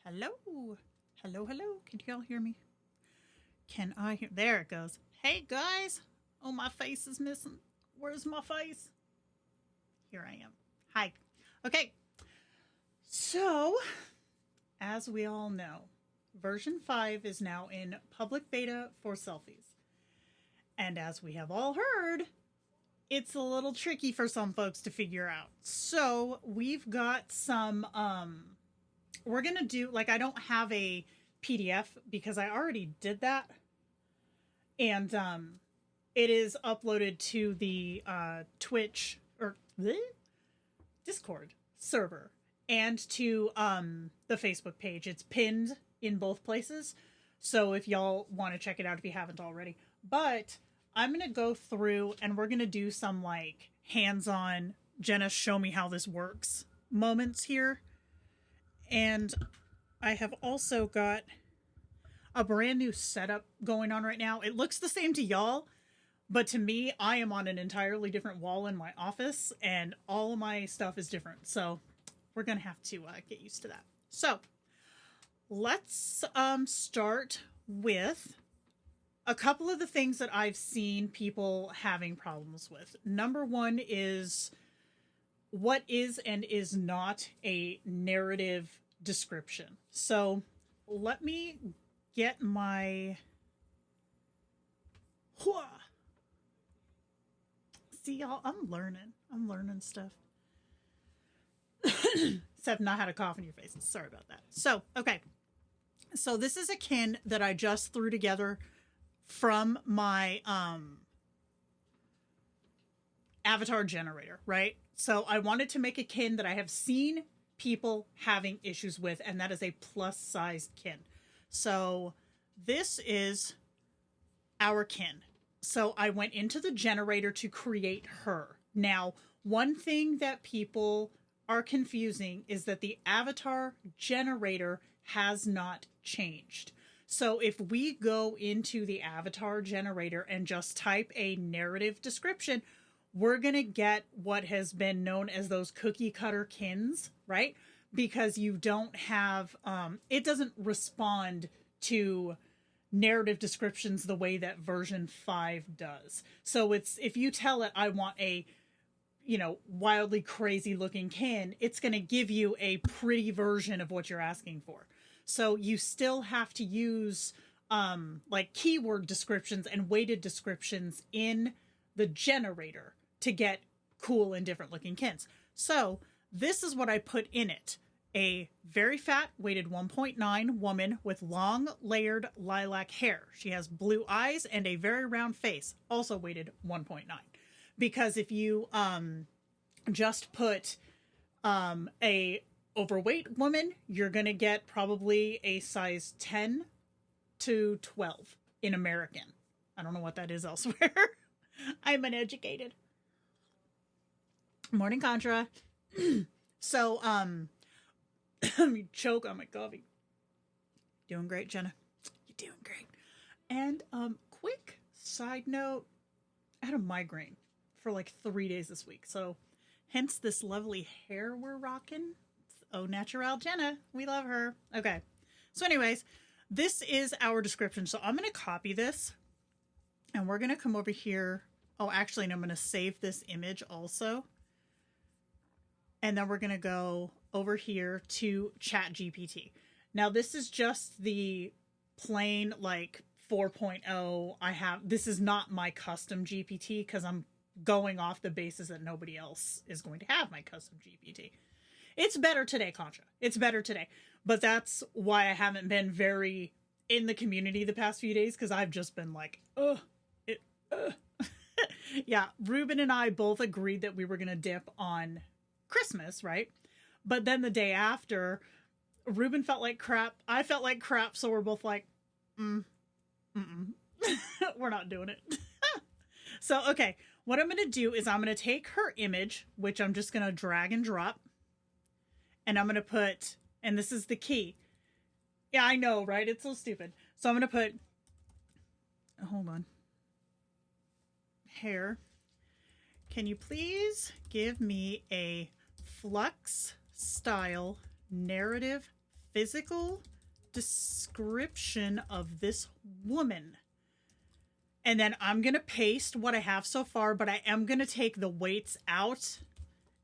Hello. Hello, hello. Can you all hear me? Can I hear? There it goes. Hey, guys. Oh, my face is missing. Where's my face? Here I am. Hi. Okay. So, as we all know, version 5 is now in public beta for selfies. And as we have all heard, it's a little tricky for some folks to figure out. So, we've got some we're going to do, like, I don't have a PDF because I already did that. And it is uploaded to the Twitch or the Discord server and to the Facebook page. It's pinned in both places. So if y'all want to check it out if you haven't already. But I'm going to go through and we're going to do some like hands-on Jenna show me how this works moments here. And I have also got a brand new setup going on right now. It looks the same to y'all, but to me, I am on an entirely different wall in my office and all of my stuff is different. So we're going to have to get used to that. So let's start with a couple of the things that I've seen people having problems with. Number one is what is and is not a narrative description. So let me get my... See, y'all, I'm learning stuff. Except not how to cough in your faces. Sorry about that. So, okay. So this is a kin that I just threw together from my avatar generator, right? So I wanted to make a kin that I have seen people having issues with, and that is a plus-sized kin. So this is our kin. So I went into the generator to create her. Now, one thing that people are confusing is that the avatar generator has not changed. So if we go into the avatar generator and just type a narrative description, we're going to get what has been known as those cookie cutter kins, right? Because you don't have, it doesn't respond to narrative descriptions the way that version 5 does. So it's, if you tell it, I want a, wildly crazy looking kin, it's going to give you a pretty version of what you're asking for. So you still have to use, like keyword descriptions and weighted descriptions in the generator to get cool and different looking kins. So this is what I put in it. A very fat, weighted 1.9 woman with long, layered lilac hair. She has blue eyes and a very round face, also weighted 1.9. Because if you just put a overweight woman, you're going to get probably a size 10 to 12 in American. I don't know what that is elsewhere. I'm uneducated. Morning, Contra. So, let me choke on my coffee. Doing great, Jenna. You're doing great. And, quick side note, I had a migraine for like 3 days this week. So, hence this lovely hair we're rocking. It's au naturel Jenna. We love her. Okay. So anyways, this is our description. So I'm going to copy this and we're going to come over here. Oh, actually, no, I'm going to save this image also. And then we're going to go over here to ChatGPT. Now, this is just the plain like 4.0. This is not my custom GPT because I'm going off the basis that nobody else is going to have my custom GPT. It's better today, Contra. It's better today. But that's why I haven't been very in the community the past few days because I've just been like, Yeah, Ruben and I both agreed that we were going to dip on Christmas, right? But then the day after, Ruben felt like crap. I felt like crap. So we're both like, we're not doing it. So, okay. What I'm going to do is I'm going to take her image, which I'm just going to drag and drop. And I'm going to put, and this is the key. Yeah, I know, right? It's so stupid. So I'm going to put, hold on. Hair. Can you please give me a flux style narrative physical description of this woman. And then I'm going to paste what I have so far, but I am going to take the weights out.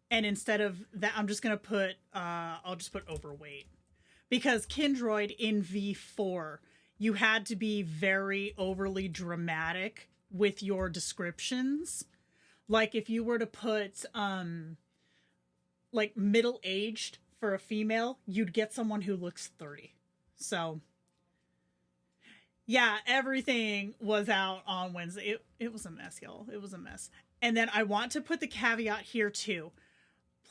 And instead of that, I'm just going to put, I'll just put overweight. Because Kindroid in V4, you had to be very overly dramatic with your descriptions. Like if you were to put, like middle-aged for a female, you'd get someone who looks 30. So... yeah, everything was out on Wednesday. It was a mess, y'all. It was a mess. And then I want to put the caveat here too.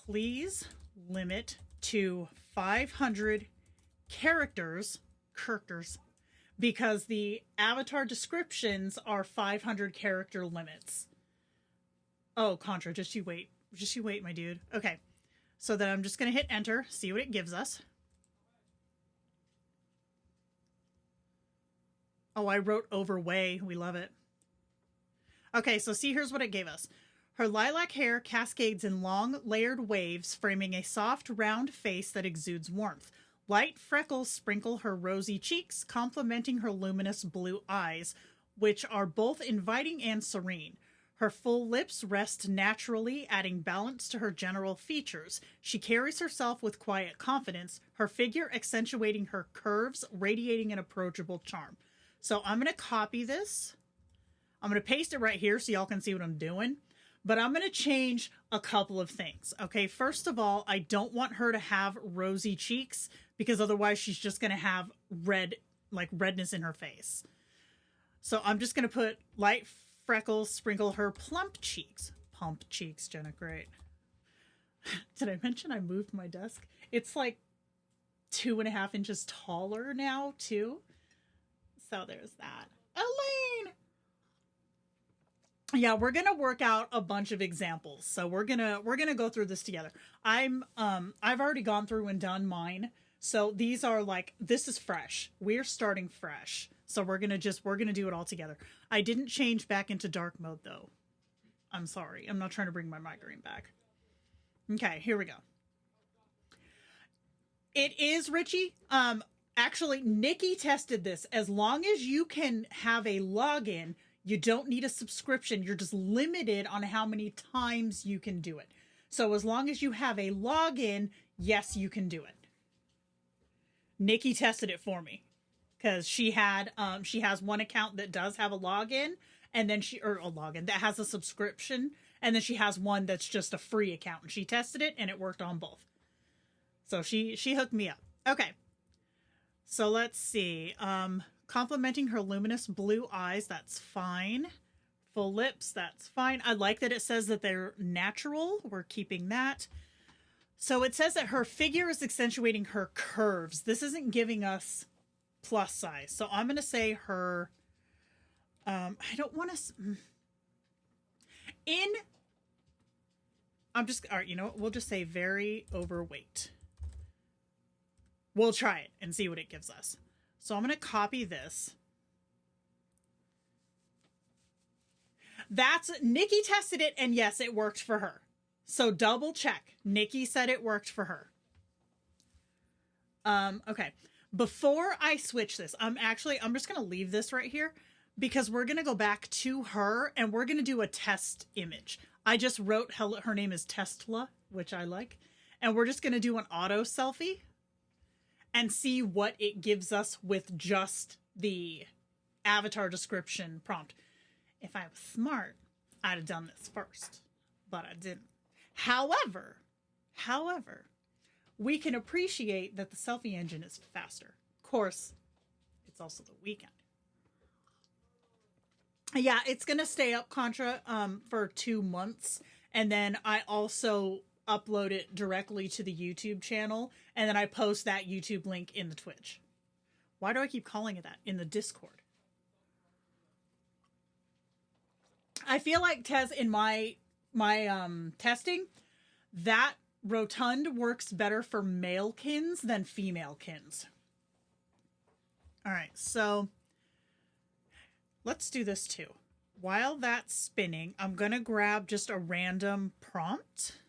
Please limit to 500 characters, because the avatar descriptions are 500 character limits. Oh, Contra, just you wait. Just you wait, my dude. Okay. So then I'm just going to hit enter, see what it gives us. Oh, I wrote overweight. We love it. Okay, so see, here's what it gave us. Her lilac hair cascades in long, layered waves, framing a soft, round face that exudes warmth. Light freckles sprinkle her rosy cheeks, complementing her luminous blue eyes, which are both inviting and serene. Her full lips rest naturally, adding balance to her general features. She carries herself with quiet confidence, her figure accentuating her curves, radiating an approachable charm. So I'm going to copy this. I'm going to paste it right here so y'all can see what I'm doing. But I'm going to change a couple of things. Okay, first of all, I don't want her to have rosy cheeks because otherwise she's just going to have redness in her face. So I'm just going to put light freckles, sprinkle her plump cheeks. Plump cheeks, Jenna, great. Did I mention I moved my desk? It's like 2.5 inches taller now, too. So there's that. Elaine! Yeah, we're gonna work out a bunch of examples. So we're gonna go through this together. I've already gone through and done mine. So these are like, this is fresh. We're starting fresh. So we're gonna do it all together. I didn't change back into dark mode though. I'm sorry. I'm not trying to bring my migraine back. Okay, here we go. It is Richie. Actually, Nikki tested this. As long as you can have a login, you don't need a subscription. You're just limited on how many times you can do it. So as long as you have a login, yes, you can do it. Nikki tested it for me because she has one account that does have a login, and then that has a subscription, and then she has one that's just a free account. And she tested it, and it worked on both. So she hooked me up. Okay. So let's see. Complementing her luminous blue eyes, that's fine. Full lips, that's fine. I like that it says that they're natural. We're keeping that. So it says that her figure is accentuating her curves. This isn't giving us plus size. So I'm going to say her... I don't want to... All right, you know what? We'll just say very overweight. We'll try it and see what it gives us. So I'm going to copy this. Nikki tested it, and yes, it worked for her. So double check. Nikki said it worked for her. Okay. Before I switch this, I'm just going to leave this right here because we're going to go back to her and we're going to do a test image. I just wrote her name is Tesla, which I like. And we're just going to do an auto selfie and see what it gives us with just the avatar description prompt. If I was smart, I'd have done this first, but I didn't. However, we can appreciate that the selfie engine is faster. Of course, it's also the weekend. Yeah, it's going to stay up, Contra, for 2 months. And then I also upload it directly to the YouTube channel, and then I post that YouTube link in the Twitch. Why do I keep calling it that? In the Discord. I feel like, Tez, in my testing, that rotund works better for male kins than female kins. All right, so let's do this too. While that's spinning, I'm going to grab just a random prompt.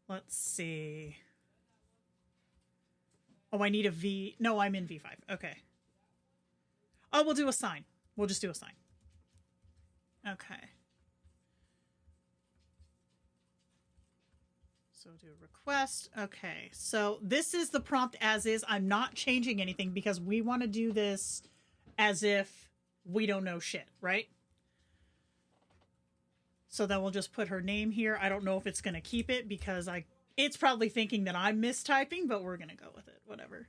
Let's see. Oh, I need a V. No, I'm in V5. Okay. Oh, we'll do a sign. We'll just do a sign. Okay. So do a request. Okay. So this is the prompt as is. I'm not changing anything because we want to do this as if we don't know shit, right? So then we'll just put her name here. I don't know if it's going to keep it because it's probably thinking that I'm mistyping, but we're going to go with it. Whatever.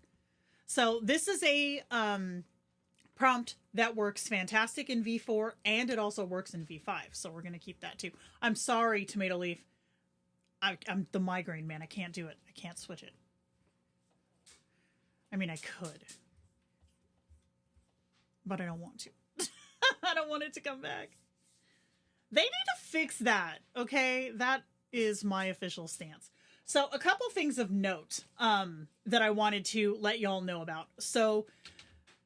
So this is a prompt that works fantastic in V4 and it also works in V5. So we're going to keep that too. I'm sorry, Tomato Leaf. I'm the migraine man. I can't do it. I can't switch it. I mean, I could, but I don't want to. I don't want it to come back. They need to fix that. Okay. That is my official stance. So a couple things of note, that I wanted to let y'all know about. So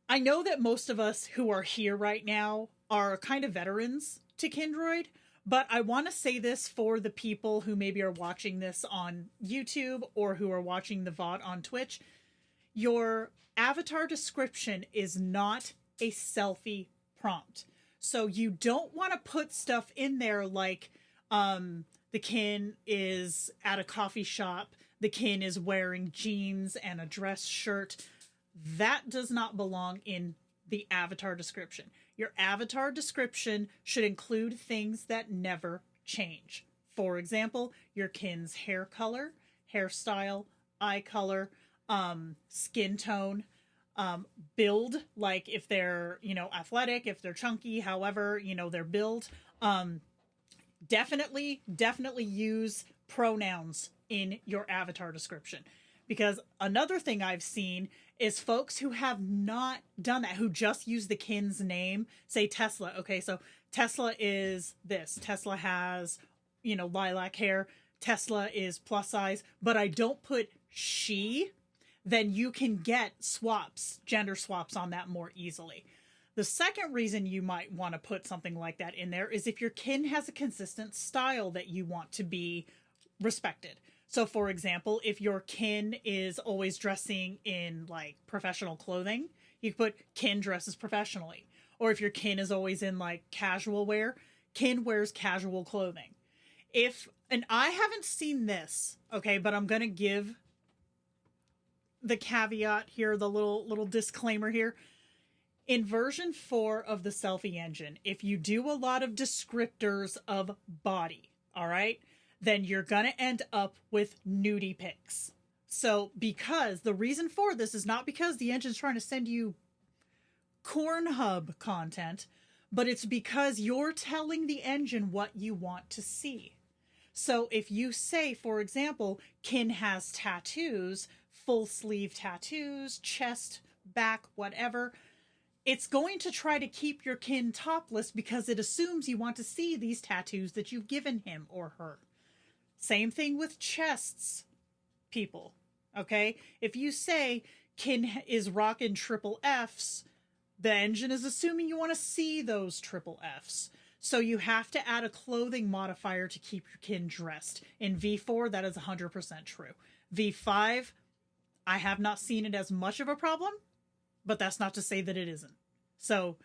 I know that most of us who are here right now are kind of veterans to Kindroid, but I want to say this for the people who maybe are watching this on YouTube or who are watching the VOD on Twitch. Your avatar description is not a selfie prompt. So you don't want to put stuff in there like the kin is at a coffee shop, the kin is wearing jeans and a dress shirt. That does not belong in the avatar description. Your avatar description should include things that never change. For example, your kin's hair color, hairstyle, eye color, skin tone, build, like if they're, athletic, if they're chunky, however, their build. Definitely use pronouns in your avatar description. Because another thing I've seen is folks who have not done that, who just use the kin's name, say Tesla. Okay, so Tesla is this. Tesla has, lilac hair. Tesla is plus size, but I don't put she, then you can get swaps, gender swaps on that more easily. The second reason you might want to put something like that in there is if your kin has a consistent style that you want to be respected. So, for example, if your kin is always dressing in, like, professional clothing, you can put kin dresses professionally. Or if your kin is always in, like, casual wear, kin wears casual clothing. And I haven't seen this, okay, but I'm going to give the caveat here, the little disclaimer here. In version 4 of the Selfie engine, if you do a lot of descriptors of body, all right, then you're going to end up with nudie pics. So because the reason for this is not because the engine's trying to send you Cornhub content, but it's because you're telling the engine what you want to see. So if you say, for example, kin has tattoos, full sleeve tattoos, chest, back, whatever, it's going to try to keep your kin topless because it assumes you want to see these tattoos that you've given him or her. Same thing with chests, people, okay? If you say kin is rocking triple Fs, the engine is assuming you want to see those triple Fs. So you have to add a clothing modifier to keep your kin dressed. In V4, that is 100% true. V5, I have not seen it as much of a problem, but that's not to say that it isn't. So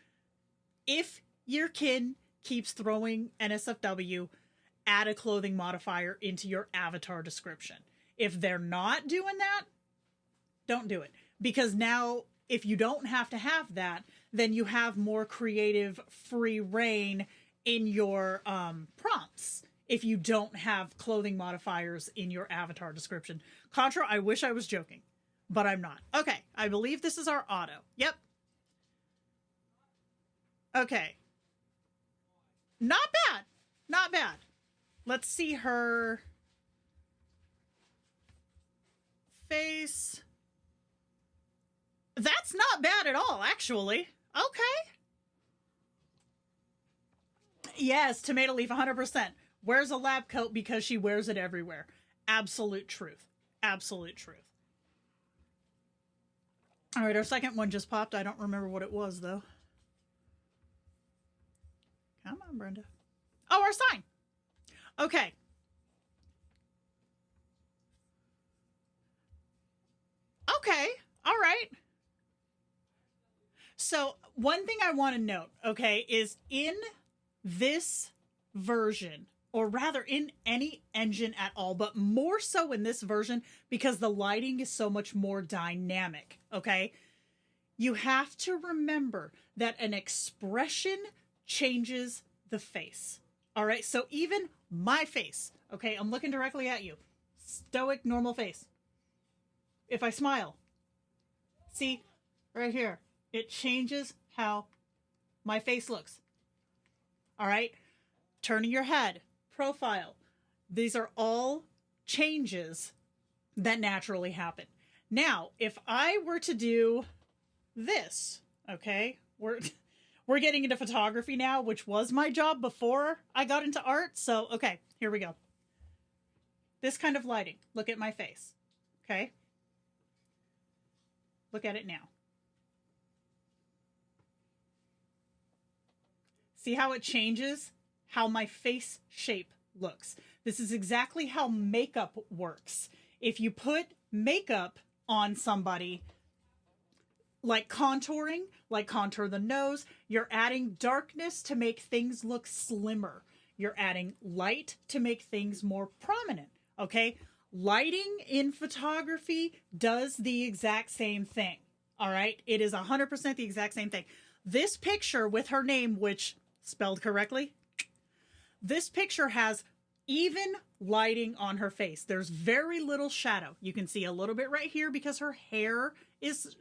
if your kin keeps throwing NSFW, add a clothing modifier into your avatar description. If they're not doing that, don't do it. Because now, if you don't have to have that, then you have more creative free reign in your prompts if you don't have clothing modifiers in your avatar description. Contra, I wish I was joking, but I'm not. Okay, I believe this is our auto. Yep. Okay. Not bad. Not bad. Let's see her face. That's not bad at all, actually. Okay. Yes, Tomato Leaf, 100%. Wears a lab coat because she wears it everywhere. Absolute truth. Absolute truth. All right, our second one just popped. I don't remember what it was, though. Come on, Brenda. Oh, our sign. Okay. Okay. All right. So one thing I want to note, okay, is in this version, or rather in any engine at all, but more so in this version because the lighting is so much more dynamic, okay? You have to remember that an expression changes the face. All right, so even my face, okay, I'm looking directly at you. Stoic, normal face. If I smile, see, right here, it changes how my face looks. All right, turning your head, profile. These are all changes that naturally happen. Now, if I were to do this, okay, we're getting into photography now, which was my job before I got into art. So, okay, here we go. This kind of lighting. Look at my face. Okay. Look at it now. See how it changes how my face shape looks. This is exactly how makeup works. If you put makeup on somebody, like contouring, like contour the nose, you're adding darkness to make things look slimmer. You're adding light to make things more prominent, okay? Lighting in photography does the exact same thing, all right? It is 100% the exact same thing. This picture with her name, which spelled correctly, this picture has even lighting on her face. There's very little shadow. You can see a little bit right here because her hair is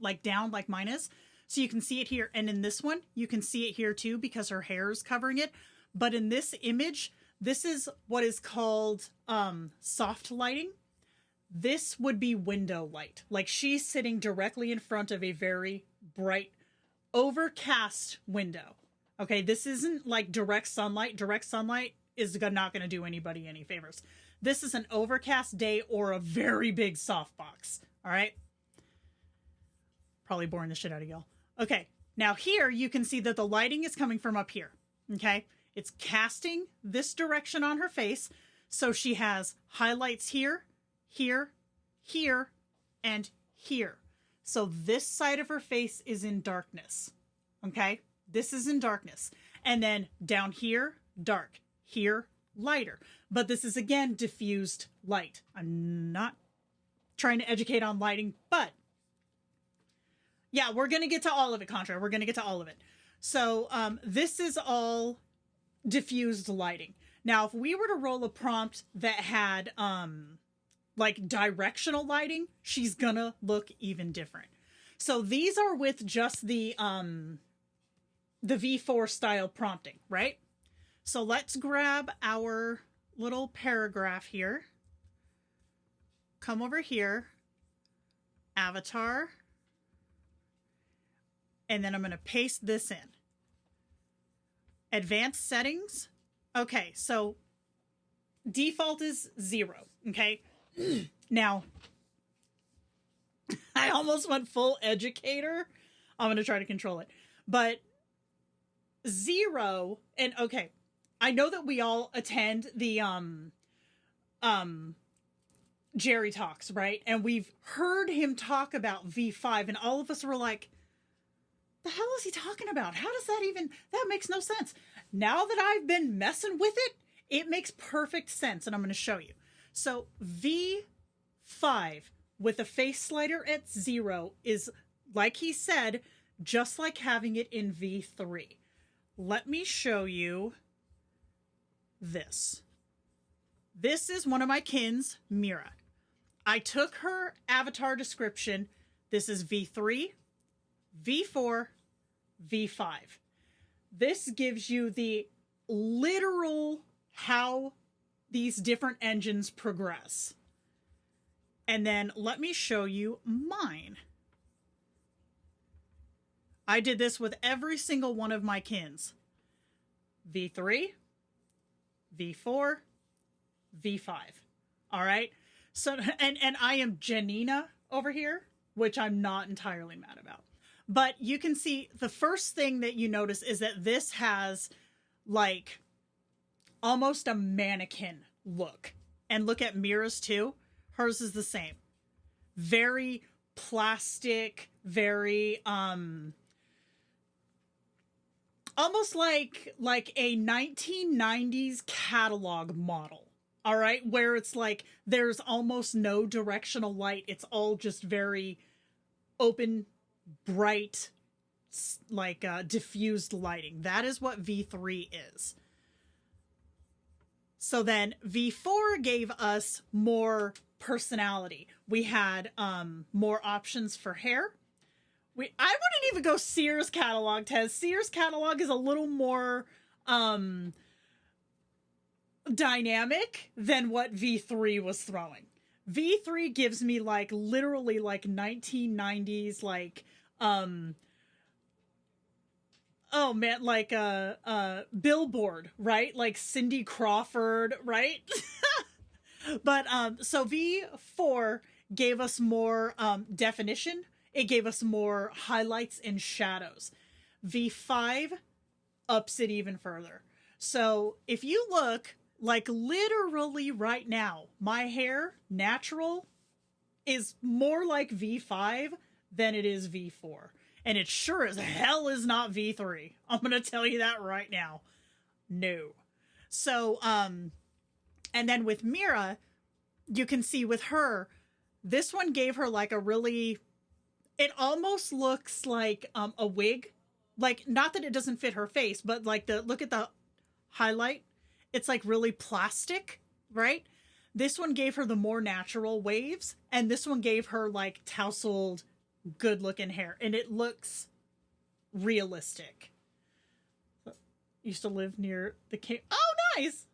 like down like mine is. So you can see it here. And in this one, you can see it here too because her hair is covering it. But in this image, this is what is called soft lighting. This would be window light. Like she's sitting directly in front of a very bright, overcast window. Okay, this isn't like direct sunlight. Direct sunlight is not going to do anybody any favors. This is an overcast day or a very big softbox. All right. Probably boring the shit out of y'all. Okay. Now here you can see that the lighting is coming from up here. Okay. It's casting this direction on her face. So she has highlights here, here, here, and here. So this side of her face is in darkness. Okay. This is in darkness. And then down here, dark. Here, lighter. But this is, again, diffused light. I'm not trying to educate on lighting, but yeah, we're going to get to all of it, Contra. We're going to get to all of it. So this is all diffused lighting. Now, if we were to roll a prompt that had like directional lighting, she's going to look even different. So these are with just the V4 style prompting, right? So let's grab our little paragraph here. Come over here. Avatar. And then I'm going to paste this in. Advanced settings. Okay, so default is 0. Okay. Now, I almost went full educator. I'm going to try to control it. But 0, and okay, I know that we all attend the Jerry Talks, right? And we've heard him talk about V5, and all of us were like, the hell is he talking about? How does that even, that makes no sense. Now that I've been messing with it, it makes perfect sense, and I'm going to show you. So V5 with a face slider at 0 is, like he said, just like having it in V3. Let me show you this. This is one of my kins, Mira. I took her avatar description. This is V3, V4, V5. This gives you the literal how these different engines progress. And then let me show you mine. I did this with every single one of my kins. V3, V4, V5. All right. So, and I am Janina over here, which I'm not entirely mad about. But you can see the first thing that you notice is that this has like almost a mannequin look. And look at Mira's too. Hers is the same. very plastic, very almost like a 1990s catalog model. All right, where it's like there's almost no directional light. It's all just very open, bright, like diffused lighting. That is what V3 is. So then V4 gave us more personality. We had more options for hair. I wouldn't even go Sears catalog, Tez. Sears catalog is a little more dynamic than what V3 was throwing. V3 gives me like literally like 1990s like oh man, like Billboard, right? Like Cindy Crawford, right? But so V4 gave us more definition. It gave us more highlights and shadows. V5 ups it even further. So if you look, like literally right now, my hair, natural, is more like V5 than it is V4. And it sure as hell is not V3. I'm going to tell you that right now. No. So, and then with Mira, you can see with her, this one gave her like a really, it almost looks like a wig. Like, not that it doesn't fit her face, but like look at the highlight. It's like really plastic, right? This one gave her the more natural waves, and this one gave her like tousled, good looking hair, and it looks realistic. Used to live near the cave. Oh, nice.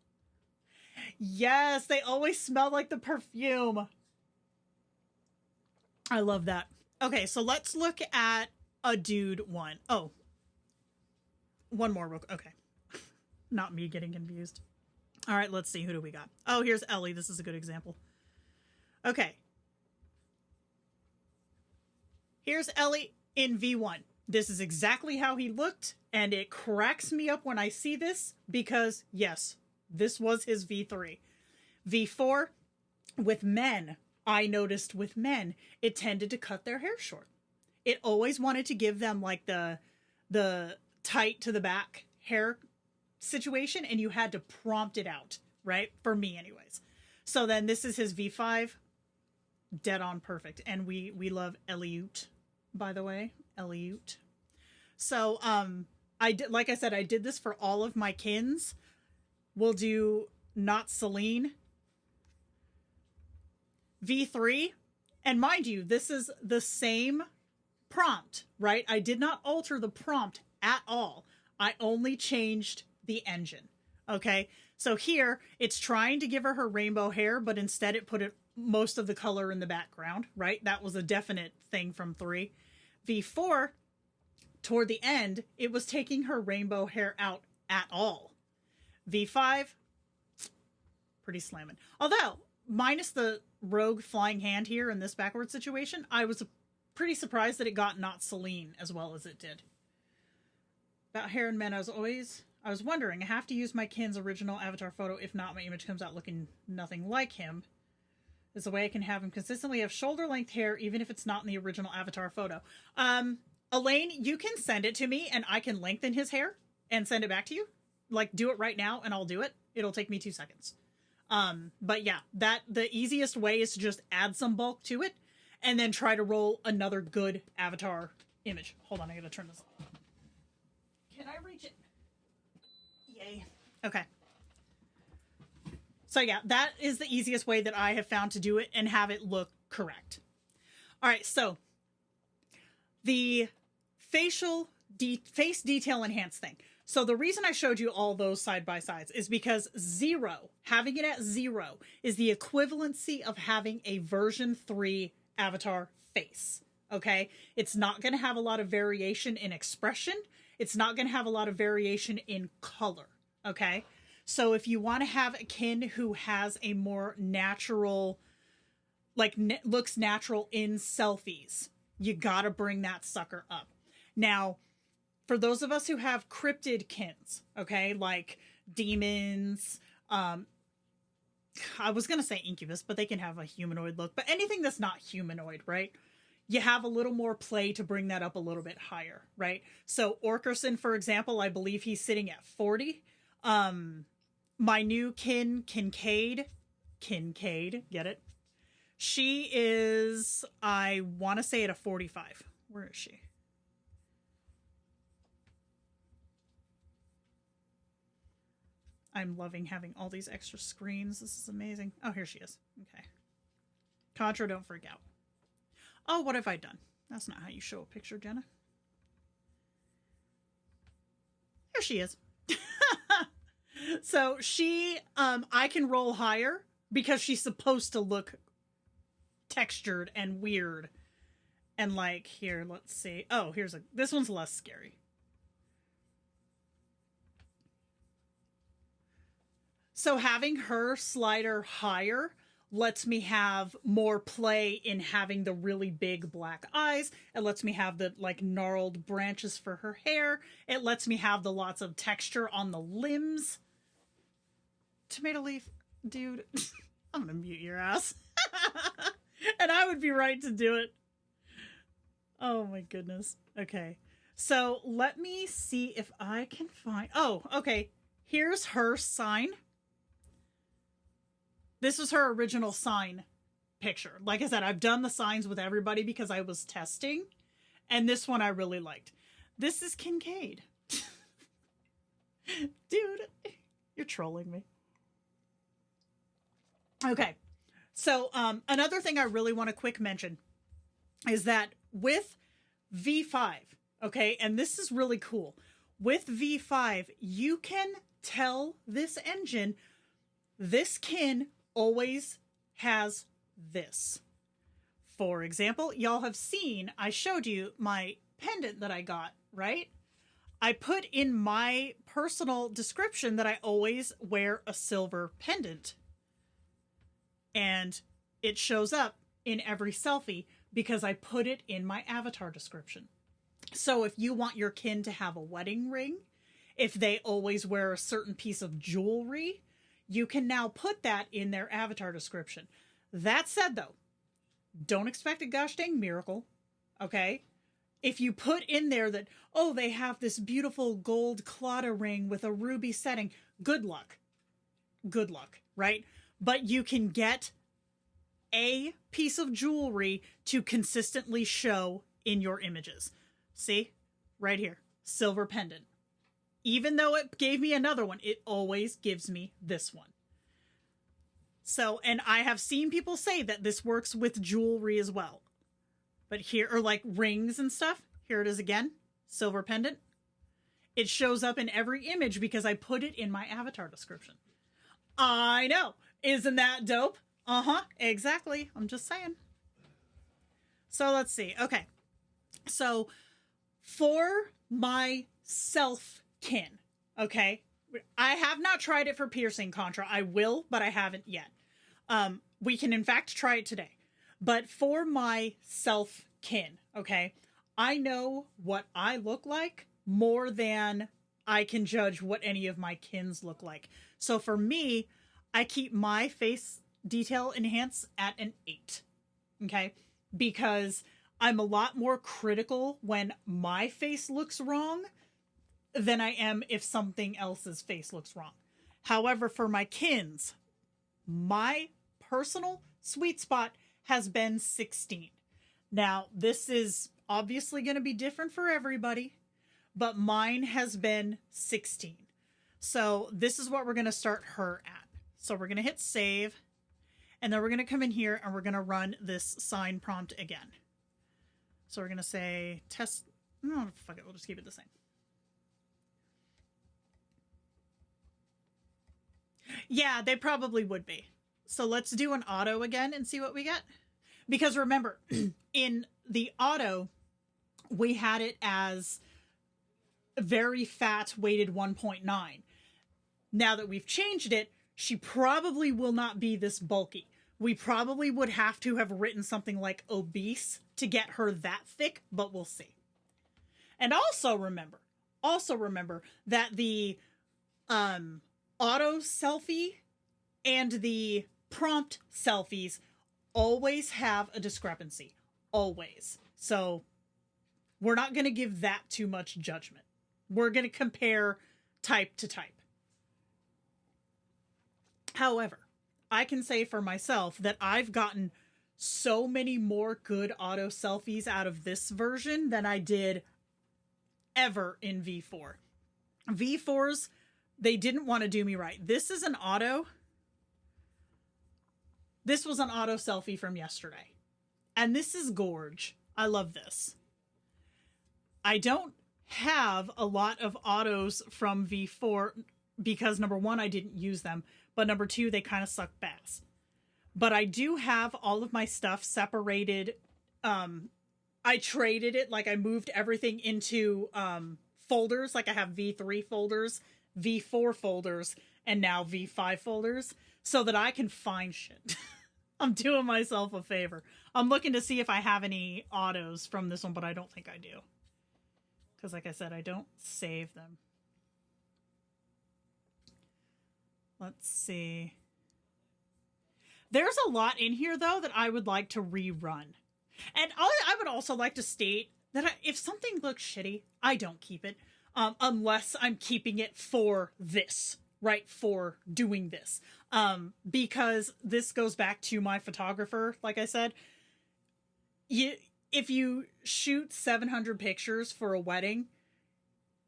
Yes, they always smell like the perfume. I love that. Okay, so let's look at a dude one. Oh, one more real quick. Okay. Not me getting confused. All right, let's see. Who do we got? Oh, here's Ellie. This is a good example. Okay. Here's Ellie in V1. This is exactly how he looked, and it cracks me up when I see this because, yes, this was his V3. V4, with men, I noticed with men, it tended to cut their hair short. It always wanted to give them like the tight to the back hair situation, and you had to prompt it out, right? For me anyways. So then this is his V5. Dead on perfect. And we love Eliute, by the way. Eliute. So I did, like I said, I did this for all of my kins. We'll do not Celine. V3. And mind you, this is the same prompt, right? I did not alter the prompt at all. I only changed the engine. Okay. So here it's trying to give her rainbow hair, but instead it put most of the color in the background, right? That was a definite thing from 3. V4, toward the end, it was taking her rainbow hair out at all. V5, pretty slamming. Although, minus the rogue flying hand here in this backward situation, I was pretty surprised that it got not Celine as well as it did. About hair and men, I was wondering, I have to use my kin's original avatar photo. If not, my image comes out looking nothing like him. There's a way I can have him consistently have shoulder length hair, even if it's not in the original avatar photo. Elaine, you can send it to me and I can lengthen his hair and send it back to you. Like, do it right now and I'll do it. It'll take me 2 seconds. But yeah, the easiest way is to just add some bulk to it and then try to roll another good avatar image. Hold on, I gotta turn this off. Can I reach it? Yay. Okay. So yeah, that is the easiest way that I have found to do it and have it look correct. All right, so the face detail enhance thing. So the reason I showed you all those side by sides is because 0, having it at 0, is the equivalency of having a version 3 avatar face. Okay? It's not going to have a lot of variation in expression. It's not going to have a lot of variation in color. Okay? So if you want to have a kin who has a more natural, like looks natural in selfies, you gotta bring that sucker up. Now, for those of us who have cryptid kins, okay, like demons, I was going to say incubus, but they can have a humanoid look. But anything that's not humanoid, right? You have a little more play to bring that up a little bit higher, right? So Orkerson, for example, I believe he's sitting at 40. My new Kincaid, get it? She is, I want to say at a 45. Where is she? I'm loving having all these extra screens. This is amazing. Oh, here she is. Okay. Contra, don't freak out. Oh, what have I done? That's not how you show a picture, Jenna. There she is. So she, I can roll higher because she's supposed to look textured and weird. And like, here, let's see. Oh, this one's less scary. So having her slider higher lets me have more play in having the really big black eyes. It lets me have the like gnarled branches for her hair. It lets me have the lots of texture on the limbs. Tomato leaf, dude, I'm gonna mute your ass. And I would be right to do it. Oh my goodness. Okay. So let me see if I can find, oh, okay. Here's her sign. This was her original sign picture. Like I said, I've done the signs with everybody because I was testing. And this one I really liked. This is Kincaid. Dude, you're trolling me. Okay. So another thing I really want to quick mention is that with V5, okay, and this is really cool. With V5, you can tell this engine, this kin always has this. For example, y'all have seen, I showed you my pendant that I got, right? I put in my personal description that I always wear a silver pendant. And it shows up in every selfie because I put it in my avatar description. So if you want your kin to have a wedding ring, if they always wear a certain piece of jewelry, you can now put that in their avatar description. That said, though, don't expect a gosh dang miracle, okay? If you put in there that, oh, they have this beautiful gold Claddagh ring with a ruby setting, good luck. Good luck, right? But you can get a piece of jewelry to consistently show in your images. See? Right here. Silver pendant. Even though it gave me another one, it always gives me this one. So, and I have seen people say that this works with jewelry as well. But here, or like rings and stuff, here it is again. Silver pendant. It shows up in every image because I put it in my avatar description. I know. Isn't that dope? Uh-huh. Exactly. I'm just saying. So let's see. Okay. So for my self kin, okay, I have not tried it for piercing Contra. I will, but I haven't yet. We can in fact try it today. But for my self kin, okay, I know what I look like more than I can judge what any of my kins look like. So for me, I keep my face detail enhance at an 8. Okay, because I'm a lot more critical when my face looks wrong than I am if something else's face looks wrong. However, for my kins, my personal sweet spot has been 16. Now, this is obviously going to be different for everybody, but mine has been 16. So this is what we're going to start her at. So we're going to hit save, and then we're going to come in here and we're going to run this sign prompt again. So we're going to say test. No, fuck it. We'll just keep it the same. Yeah, they probably would be. So let's do an auto again and see what we get. Because remember, in the auto, we had it as very fat weighted 1.9. Now that we've changed it, she probably will not be this bulky. We probably would have to have written something like obese to get her that thick, but we'll see. And also remember that the auto selfie and the prompt selfies always have a discrepancy. Always. So we're not going to give that too much judgment. We're going to compare type to type. However, I can say for myself that I've gotten so many more good auto selfies out of this version than I did ever in V4. V4s, they didn't want to do me right. This is an auto. This was an auto selfie from yesterday. And this is gorge. I love this. I don't have a lot of autos from V4 because number one, I didn't use them. But number two, they kind of suck bass. But I do have all of my stuff separated. I traded it, like I moved everything into folders. Like I have V3 folders, V4 folders, and now V5 folders so that I can find shit. I'm doing myself a favor. I'm looking to see if I have any autos from this one, but I don't think I do. Because like I said, I don't save them. Let's see. There's a lot in here, though, that I would like to rerun. And I would also like to state that if something looks shitty, I don't keep it. Unless I'm keeping it for this, right? For doing this. Because this goes back to my photographer, like I said. If you shoot 700 pictures for a wedding,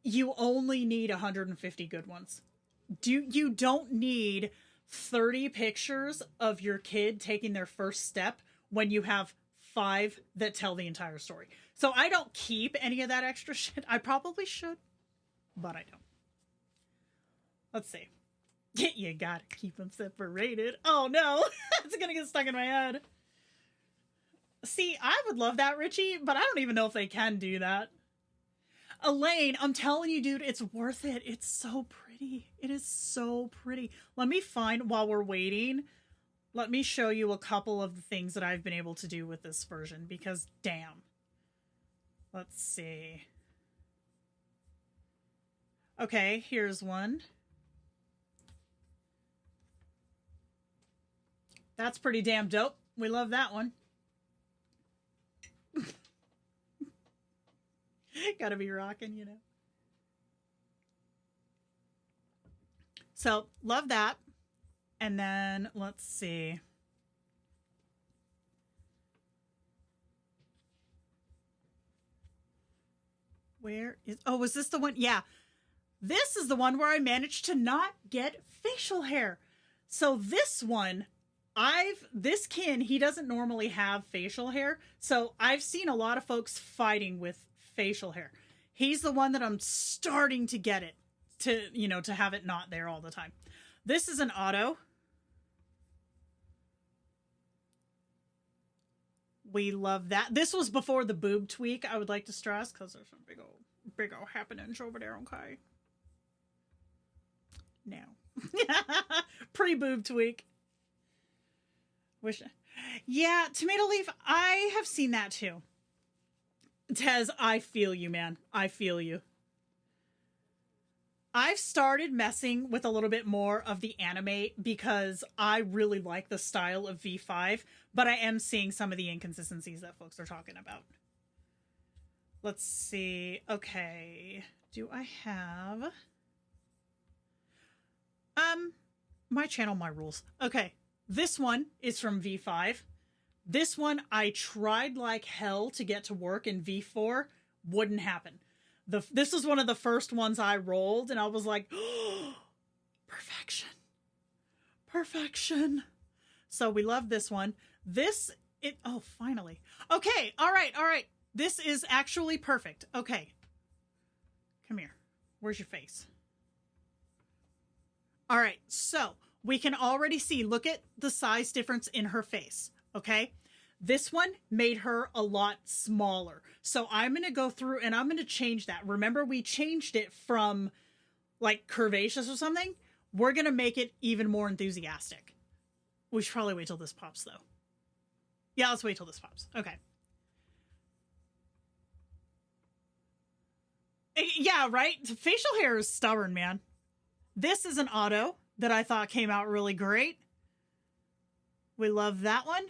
you only need 150 good ones. You don't need 30 pictures of your kid taking their first step when you have 5 that tell the entire story. So I don't keep any of that extra shit. I probably should, but I don't. Let's see. You gotta keep them separated. Oh no, it's gonna get stuck in my head. See, I would love that, Richie, but I don't even know if they can do that. Elaine, I'm telling you, dude, it's worth it. It's so pretty. It is so pretty. Let me find, while we're waiting, let me show you a couple of the things that I've been able to do with this version, because damn. Let's see. Okay, here's one. That's pretty damn dope. We love that one. Gotta be rocking, you know. So, love that. And then, let's see. Where is... Oh, was this the one? Yeah. This is the one where I managed to not get facial hair. So, this one... this kin, he doesn't normally have facial hair. So, I've seen a lot of folks fighting with facial hair. He's the one that I'm starting to get it to, you know, to have it not there all the time. This is an auto. We love that. This was before the boob tweak, I would like to stress, because there's some big old happenings over there, okay? Now. Pre-boob tweak. Yeah, Tomato Leaf, I have seen that too. Tez, I feel you, man. I feel you. I've started messing with a little bit more of the anime because I really like the style of V5, but I am seeing some of the inconsistencies that folks are talking about. Let's see. Okay. Do I have... my channel, my rules. Okay. This one is from V5. This one, I tried like hell to get to work in V4. Wouldn't happen. This was one of the first ones I rolled, and I was like, oh, perfection. Perfection. So we love this one. Oh, finally. Okay, all right. This is actually perfect. Okay. Come here. Where's your face? All right, so we can already see, look at the size difference in her face, okay? This one made her a lot smaller. So I'm going to go through and I'm going to change that. Remember, we changed it from like curvaceous or something. We're going to make it even more enthusiastic. We should probably wait till this pops, though. Yeah, let's wait till this pops. Okay. Yeah, right? Facial hair is stubborn, man. This is an auto that I thought came out really great. We love that one.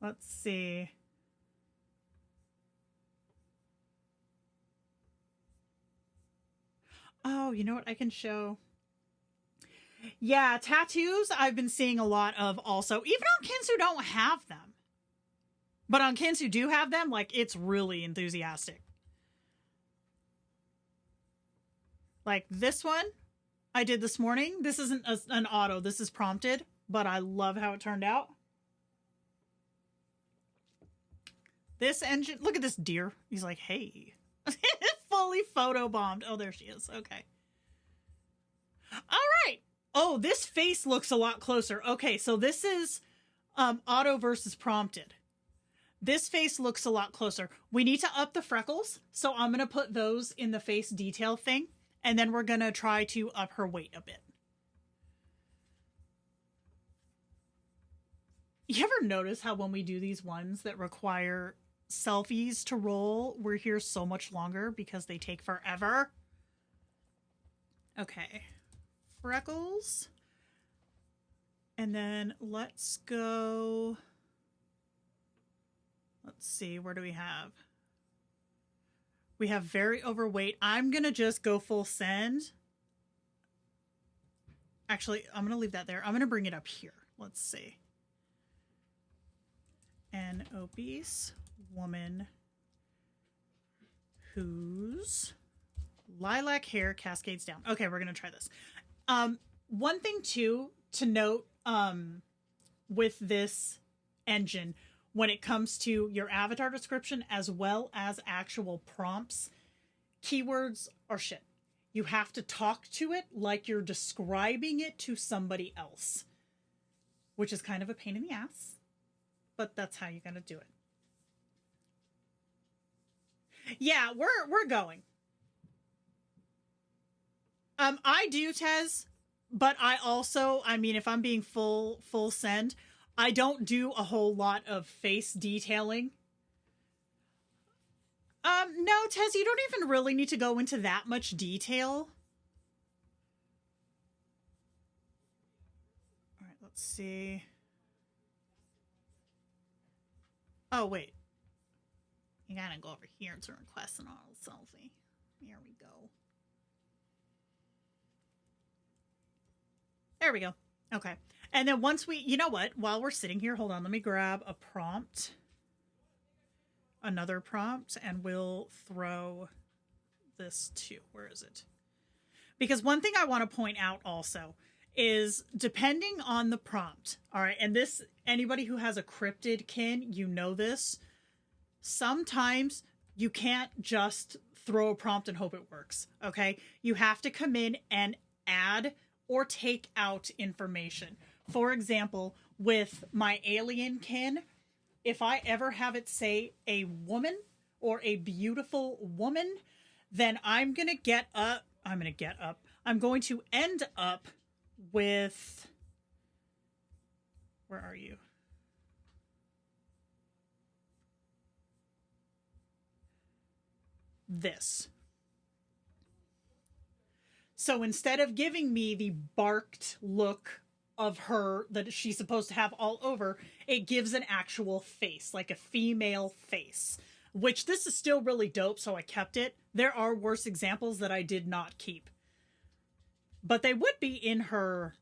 Let's see. Oh, you know what I can show? Yeah, tattoos I've been seeing a lot of also, even on kids who don't have them. But on kids who do have them, like, it's really enthusiastic. Like this one I did this morning. This isn't an auto, this is prompted, but I love how it turned out. This engine, look at this deer. He's like, hey. Fully photobombed. Oh, there she is. Okay. All right. Oh, this face looks a lot closer. Okay, so this is auto versus prompted. This face looks a lot closer. We need to up the freckles, so I'm going to put those in the face detail thing, and then we're going to try to up her weight a bit. You ever notice how when we do these ones that require selfies to roll, we're here so much longer because they take forever? Okay. Freckles. And then let's go. Let's see, where do we have? We have very overweight. I'm going to just go full send. Actually, I'm going to leave that there. I'm going to bring it up here. Let's see. An obese woman whose lilac hair cascades down. Okay, we're going to try this. One thing too to note with this engine, when it comes to your avatar description as well as actual prompts, keywords are shit. You have to talk to it like you're describing it to somebody else, which is kind of a pain in the ass, but that's how you gotta do it. Yeah, we're going. I do, Tez, but I also, I mean, if I'm being full send, I don't do a whole lot of face detailing. No, Tez, you don't even really need to go into that much detail. All right, let's see. Oh, wait. You gotta go over here to request an auto selfie. Here we go. There we go. Okay. And then once we, you know what, while we're sitting here, hold on, let me grab a prompt. Another prompt, and we'll throw this too. Where is it? Because one thing I want to point out also is depending on the prompt. All right. And this, anybody who has a cryptid kin, you know this. Sometimes you can't just throw a prompt and hope it works. Okay. You have to come in and add or take out information. For example, with my alien kin, if I ever have it say a woman or a beautiful woman, then I'm going to end up with, where are you? This. So instead of giving me the barked look of her that she's supposed to have all over, it gives an actual face, like a female face, which this is still really dope, so I kept it. There are worse examples that I did not keep, but they would be in her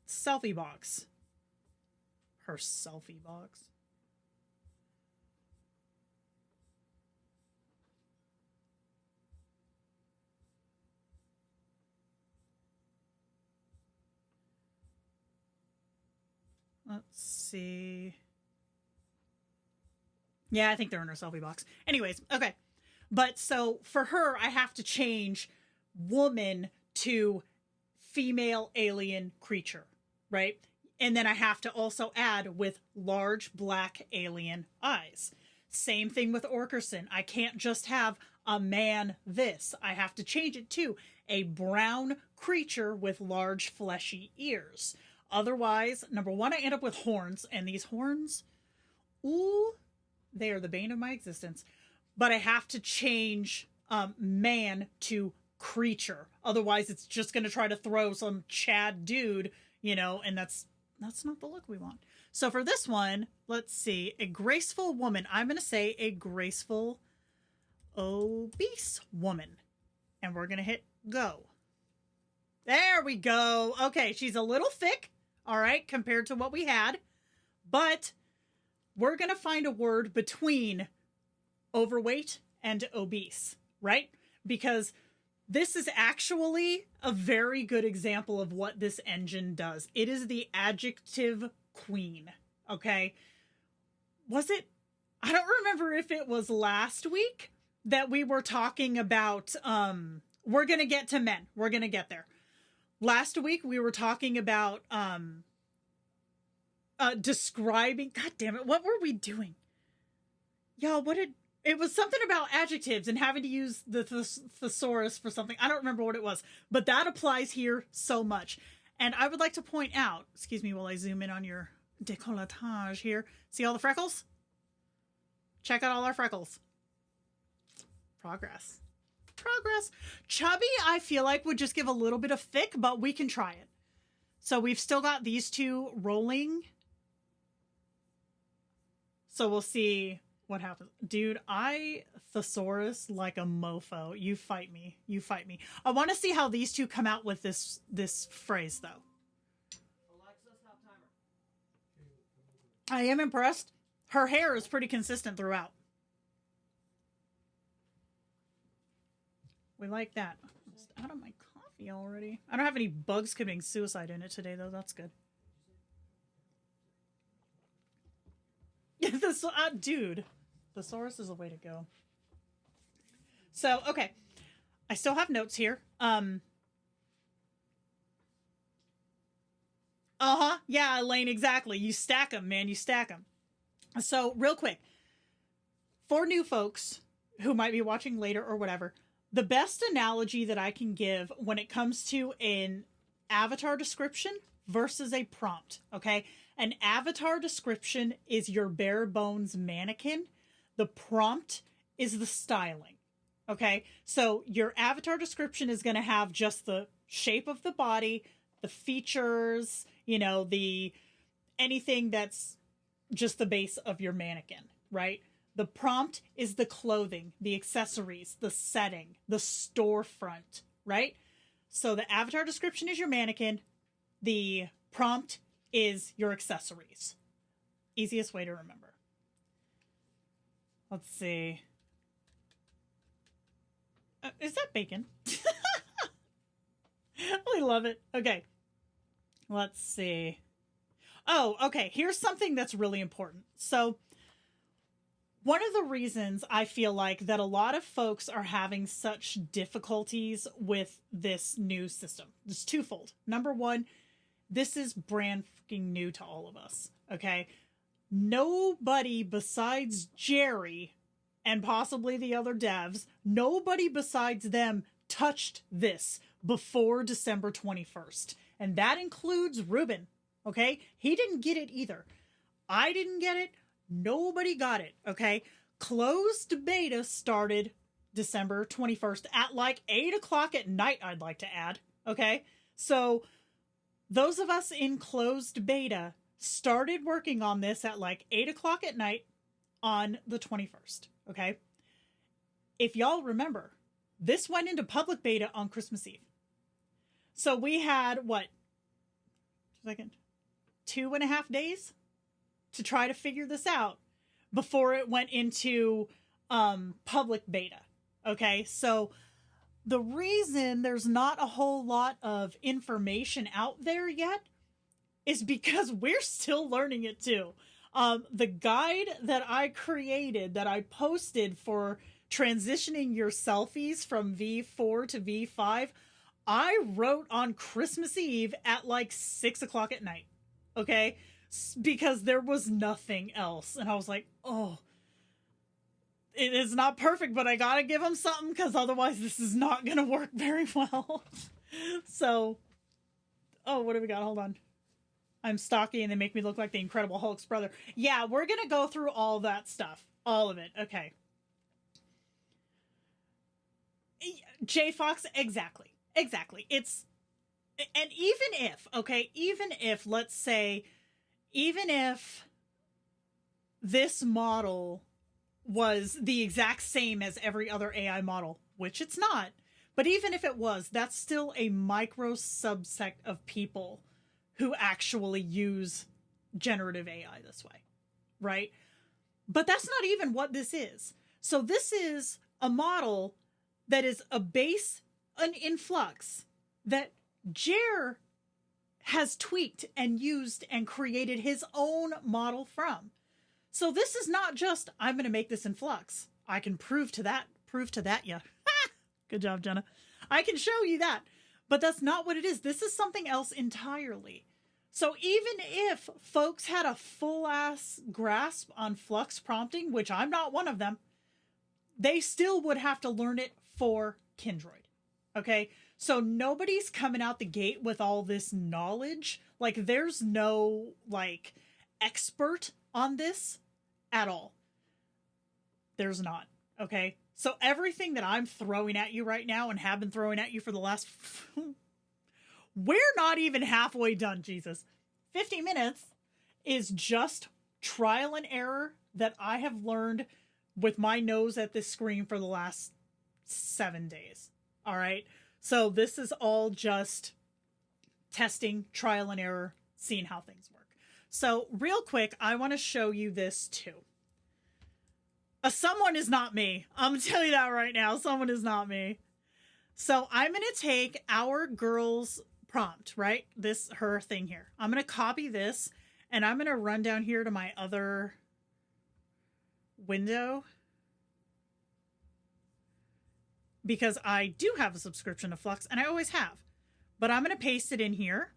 selfie box. Her selfie box. Let's see. Yeah, I think they're in her selfie box. Anyways, okay. But so for her, I have to change woman to female alien creature, right? And then I have to also add with large black alien eyes. Same thing with Orkerson. I can't just have a man this. I have to change it to a brown creature with large fleshy ears. Otherwise, number one, I end up with horns, and these horns, ooh, they are the bane of my existence. But I have to change man to creature. Otherwise, it's just going to try to throw some Chad dude, you know, and that's not the look we want. So for this one, let's see, a graceful woman. I'm going to say a graceful obese woman. And we're going to hit go. There we go. Okay, she's a little thick, all right, compared to what we had. But we're going to find a word between overweight and obese, right? Because this is actually a very good example of what this engine does. It is the adjective queen, okay? Was it? I don't remember if it was last week that we were talking about, we're going to get to men. We're going to get there. Last week we were talking about describing, god damn it, what were we doing? Y'all, it was something about adjectives and having to use the thesaurus for something. I don't remember what it was, but that applies here so much. And I would like to point out, excuse me while I zoom in on your décolletage here. See all the freckles? Check out all our freckles. Progress. Chubby, I feel like would just give a little bit of thick, but we can try it. So we've still got these two rolling. So we'll see what happens. Dude, I thesaurus like a mofo. You fight me. I want to see how these two come out with this phrase, though. Alexa, stop timer. I am impressed. Her hair is pretty consistent throughout. We like that. I'm just out of my coffee already. I don't have any bugs committing suicide in it today, though. That's good. Dude, thesaurus is the way to go. So, okay. I still have notes here. Yeah, Elaine, exactly. You stack them, man. You stack them. So, real quick. For new folks who might be watching later or whatever, the best analogy that I can give when it comes to an avatar description versus a prompt, okay? An avatar description is your bare bones mannequin. The prompt is the styling, okay? So your avatar description is going to have just the shape of the body, the features, you know, anything that's just the base of your mannequin, right? The prompt is the clothing, the accessories, the setting, the storefront, right? So the avatar description is your mannequin. The prompt is your accessories. Easiest way to remember. Let's see. Is that bacon? I love it. Okay. Let's see. Oh, okay. Here's something that's really important. So, one of the reasons I feel like that a lot of folks are having such difficulties with this new system is twofold. Number one, this is brand fucking new to all of us, okay? Nobody besides Jerry and possibly the other devs, nobody besides them touched this before December 21st. And that includes Ruben, okay? He didn't get it either. I didn't get it. Nobody got it, okay? Closed beta started December 21st at like 8 o'clock at night, I'd like to add, okay? So those of us in closed beta started working on this at like 8 o'clock at night on the 21st, okay? If y'all remember, this went into public beta on Christmas Eve. So we had, what, 2.5 days to try to figure this out before it went into public beta. Okay, so the reason there's not a whole lot of information out there yet is because we're still learning it too. The guide that I created, that I posted for transitioning your selfies from V4 to V5, I wrote on Christmas Eve at like 6 o'clock at night. Okay? Because there was nothing else. And I was like, oh, it is not perfect, but I gotta give them something because otherwise this is not gonna work very well. So, oh, what do we got? Hold on. I'm stocky and they make me look like the Incredible Hulk's brother. Yeah, we're gonna go through all that stuff. All of it. Okay. J Fox, exactly. Exactly. It's And even if, let's say, even if this model was the exact same as every other AI model, which it's not, but even if it was, that's still a micro subsect of people who actually use generative AI this way, right? But that's not even what this is. So this is a model that is a base, an influx that Jer has tweaked and used and created his own model from. So this is not just, I'm going to make this in Flux. I can prove to that, yeah. Good job, Jenna. I can show you that. But that's not what it is. This is something else entirely. So even if folks had a full-ass grasp on Flux prompting, which I'm not one of them, they still would have to learn it for Kindroid. Okay? So nobody's coming out the gate with all this knowledge. Like, there's no, like, expert on this at all. There's not. Okay? So everything that I'm throwing at you right now and have been throwing at you for the last... We're not even halfway done, Jesus. 50 minutes is just trial and error that I have learned with my nose at this screen for the last 7 days. All right? So this is all just testing, trial and error, seeing how things work. So real quick, I want to show you this too. Someone is not me. I'm going to tell you that right now. Someone is not me. So I'm going to take our girl's prompt, right? Her thing here. I'm going to copy this and I'm going to run down here to my other window, because I do have a subscription to Flux and I always have, but I'm going to paste it in here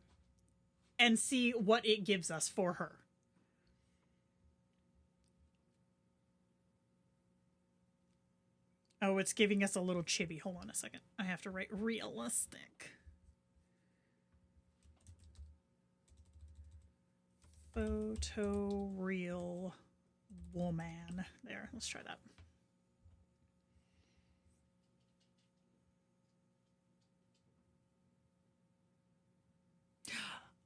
and see what it gives us for her. Oh, it's giving us a little chibi. Hold on a second. I have to write realistic. Photo real woman. There, let's try that.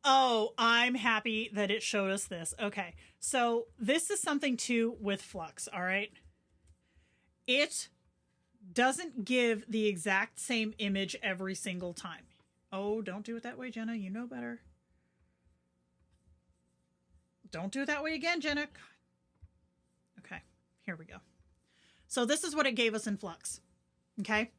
Oh, I'm happy that it showed us this. Okay, so this is something too with Flux, all right? It doesn't give the exact same image every single time. Oh, don't do it that way, Jenna. You know better. Don't do it that way again, Jenna. Okay, here we go. So this is what it gave us in Flux. Okay,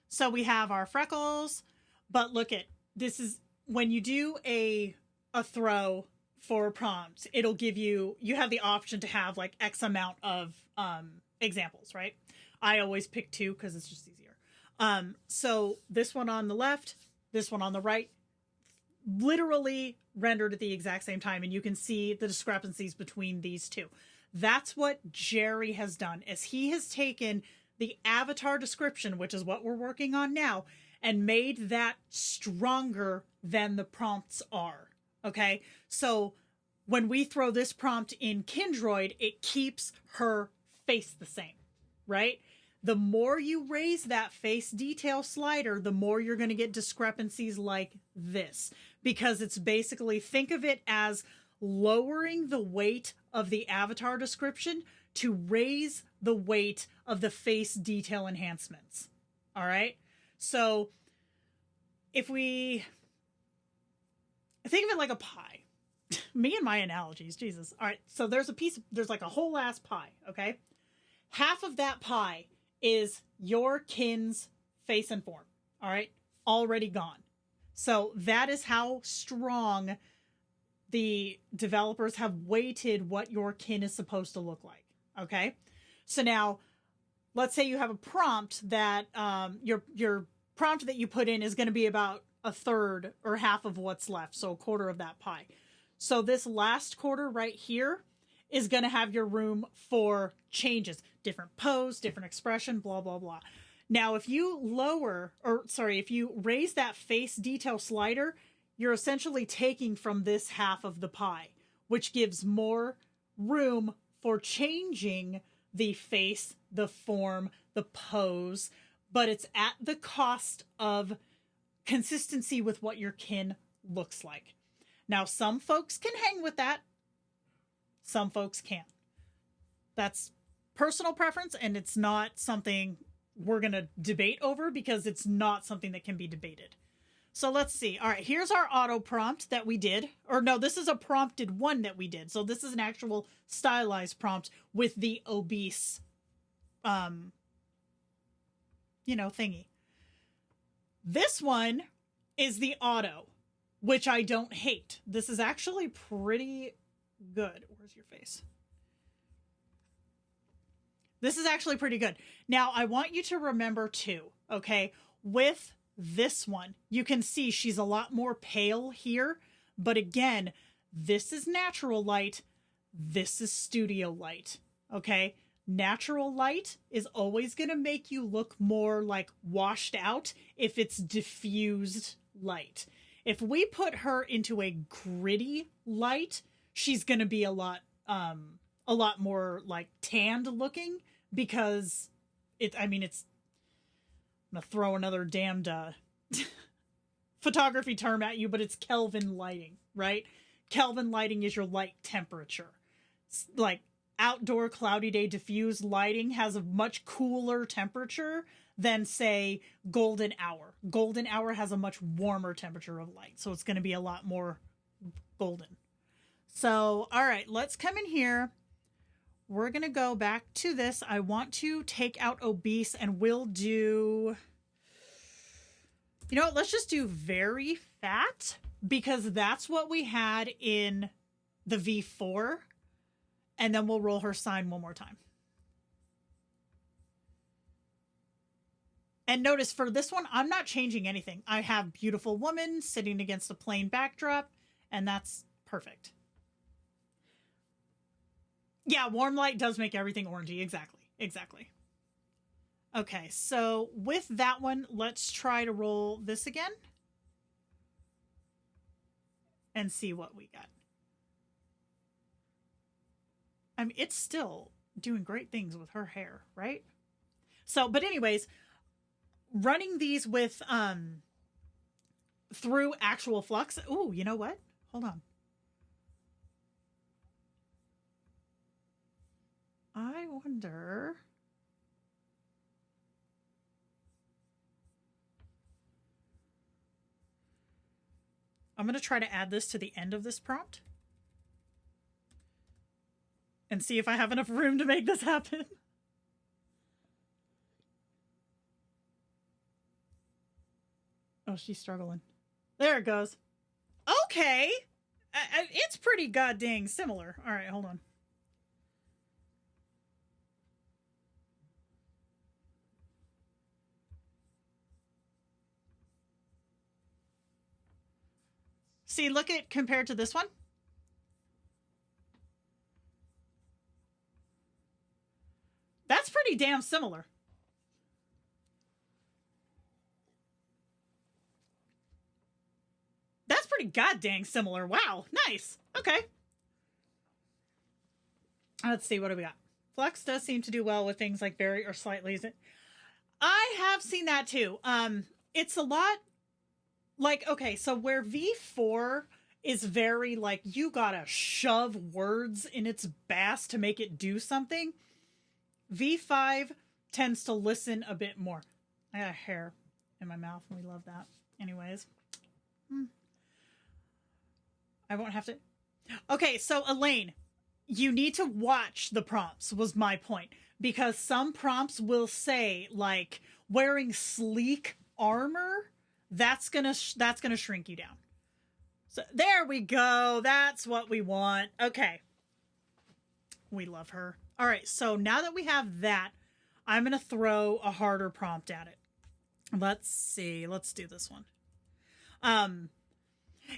so we have our freckles, but look at this is when you do a throw for a prompt, it'll give you have the option to have like X amount of examples, right? I always pick 2 because it's just easier. So this one on the left, this one on the right, literally rendered at the exact same time, and you can see the discrepancies between these two. That's what Jerry has done, is he has taken the avatar description, which is what we're working on now, and made that stronger than the prompts are. Okay, so when we throw this prompt in Kindroid, it keeps her face the same, right? The more you raise that face detail slider, the more you're going to get discrepancies like this, because it's basically, think of it as lowering the weight of the avatar description to raise the weight of the face detail enhancements. All right. So if we think of it like a pie, me and my analogies, Jesus. All right. So there's like a whole ass pie. Okay. Half of that pie is your kin's face and form. All right. Already gone. So that is how strong the developers have weighted what your kin is supposed to look like. Okay. So now let's say you have a prompt that your prompt that you put in is going to be about a third or half of what's left. So a quarter of that pie. So this last quarter right here is going to have your room for changes, different pose, different expression, blah, blah, blah. Now, if you if you raise that face detail slider, you're essentially taking from this half of the pie, which gives more room for changing the face, the form, the pose, but it's at the cost of consistency with what your kin looks like. Now, some folks can hang with that. Some folks can't. That's personal preference, and it's not something we're going to debate over because it's not something that can be debated. So let's see. All right, here's our auto prompt that we did. Or no, this is a prompted one that we did. So this is an actual stylized prompt with the obese, thingy. This one is the auto, which I don't hate. This is actually pretty good. Where's your face? This is actually pretty good. Now, I want you to remember too, okay, with this one, you can see she's a lot more pale here. But again, this is natural light. This is studio light, okay? Natural light is always going to make you look more like washed out if it's diffused light. If we put her into a gritty light, she's going to be a lot more like tanned looking because it's, I'm going to throw another damned photography term at you, but it's Kelvin lighting, right? Kelvin lighting is your light temperature. Like outdoor cloudy day diffused lighting has a much cooler temperature than, say, golden hour. Golden hour has a much warmer temperature of light, so it's going to be a lot more golden. So, all right, let's come in here. We're going to go back to this. I want to take out obese, and we'll do... You know what? Let's just do very fat, because that's what we had in the V4. And then we'll roll her sign one more time. And notice for this one, I'm not changing anything. I have beautiful woman sitting against a plain backdrop, and that's perfect. Yeah, warm light does make everything orangey. Exactly. Okay, so with that one, let's try to roll this again. And see what we got. I mean, it's still doing great things with her hair, right? So, but anyways, running these with, through actual flux. Ooh, you know what? Hold on. I wonder... I'm going to try to add this to the end of this prompt. And see if I have enough room to make this happen. Oh, she's struggling. There it goes. Okay. It's pretty goddamn similar. All right, hold on. See, look at compared to this one. That's pretty damn similar. That's pretty goddamn similar. Wow, nice. Okay. Let's see, what do we got? Flux does seem to do well with things like very or slightly. I have seen that too. It's a lot like, okay, so where V4 is very like, you gotta shove words in its bass to make it do something, V5 tends to listen a bit more. I got hair in my mouth and we love that. Anyways. I won't have to. Okay, so Elaine, you need to watch the prompts was my point. Because some prompts will say like wearing sleek armor, that's gonna shrink you down. So there we go. That's what we want. Okay. We love her. All right, so now that we have that, I'm going to throw a harder prompt at it. Let's see. Let's do this one.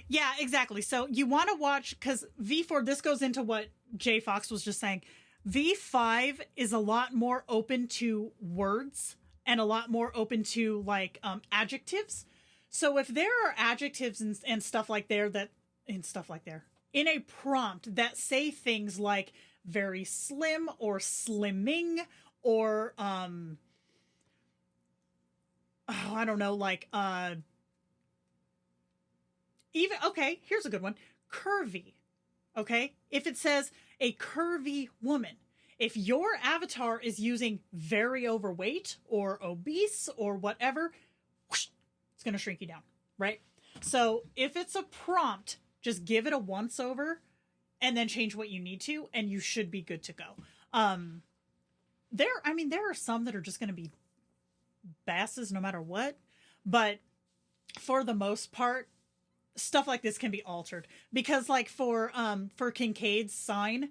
Yeah, exactly. So you want to watch, because V4, this goes into what J Fox was just saying. V5 is a lot more open to words and a lot more open to like adjectives. So if there are adjectives and stuff like there that in a prompt that say things like very slim or slimming or I don't know, like even, okay, here's a good one. Curvy. Okay. If it says a curvy woman, if your avatar is using very overweight or obese or whatever, whoosh, it's going to shrink you down, right? So if it's a prompt, just give it a once over and then change what you need to, and you should be good to go. There are some that are just going to be basses no matter what, but for the most part, stuff like this can be altered, because like for Kincaid's sign,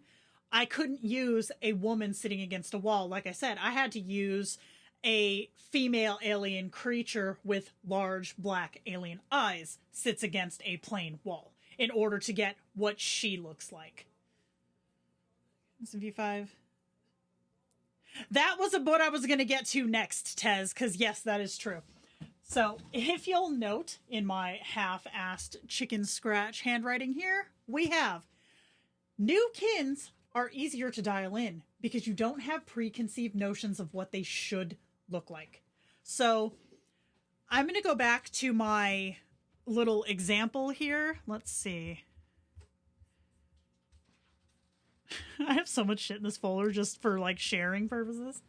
I couldn't use a woman sitting against a wall. Like I said, I had to use a female alien creature with large black alien eyes sits against a plain wall in order to get what she looks like. It's V5. That was what I was going to get to next, Tez, because yes, that is true. So if you'll note in my half-assed chicken scratch handwriting here, we have new kins are easier to dial in because you don't have preconceived notions of what they should look like. So I'm going to go back to my little example here. Let's see. I have so much shit in this folder just for like sharing purposes.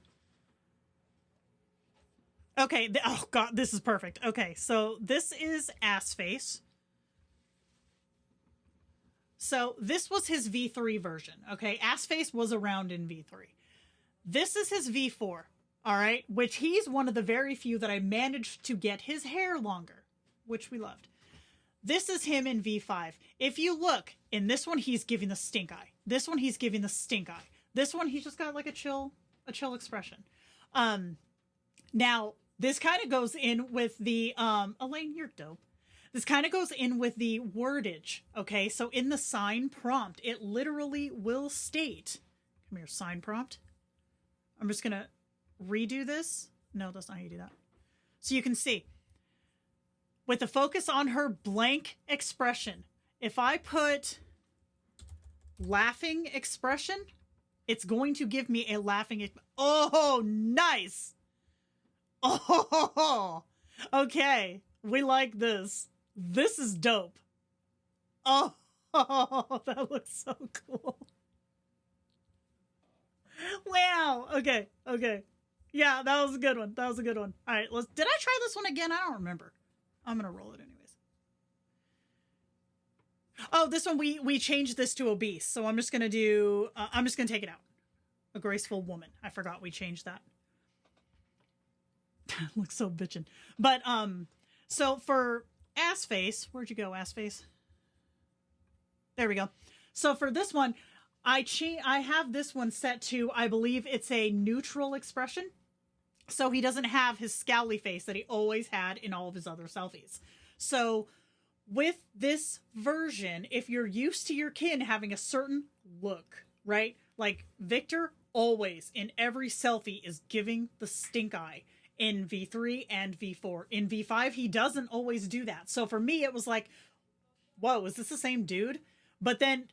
Okay. Oh God, this is perfect. Okay. So this is Ass Face. So this was his V3 version. Okay. Ass Face was around in V3. This is his V4. All right. Which he's one of the very few that I managed to get his hair longer, which we loved. This is him in V5. If you look, in this one, he's giving the stink eye. This one, he's giving the stink eye. This one, he's just got like a chill expression. Now, this kind of goes in with the, Elaine, you're dope. This kind of goes in with the wordage, okay? So in the sign prompt, it literally will state, come here, sign prompt. I'm just going to redo this. No, that's not how you do that. So you can see, with the focus on her blank expression, if I put laughing expression, it's going to give me a laughing. Oh, nice. Oh, okay. We like this. This is dope. Oh, that looks so cool. Wow. Okay. Yeah, that was a good one. All right, did I try this one again? I don't remember. I'm going to roll it anyways. Oh, this one, we changed this to obese. So I'm just going to do, I'm just going to take it out. A graceful woman. I forgot we changed that. Looks so bitchin'. But, so for Ass Face, where'd you go, Ass Face? There we go. So for this one, I have this one set to, I believe it's a neutral expression. So he doesn't have his scowly face that he always had in all of his other selfies. So with this version, if you're used to your kin having a certain look, right? Like Victor always in every selfie is giving the stink eye in V3 and V4. In V5, he doesn't always do that. So for me, it was like, whoa, is this the same dude? But then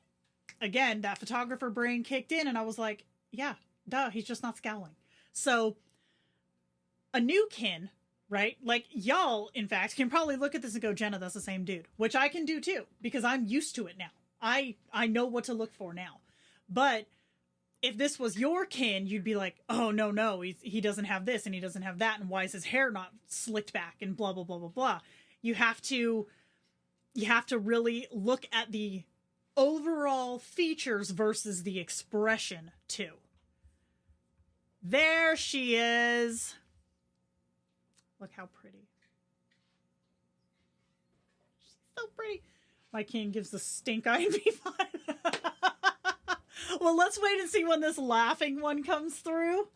again, that photographer brain kicked in and I was like, yeah, duh, he's just not scowling. So a new kin, right? Like y'all, in fact, can probably look at this and go, Jenna, that's the same dude, which I can do too, because I'm used to it now. I know what to look for now. But if this was your kin, you'd be like, oh, no, he doesn't have this and he doesn't have that. And why is his hair not slicked back and blah, blah, blah, blah, blah. You have to really look at the overall features versus the expression too. There she is. Look how pretty. She's so pretty. My king gives the stink eye in V5. Well, let's wait and see when this laughing one comes through.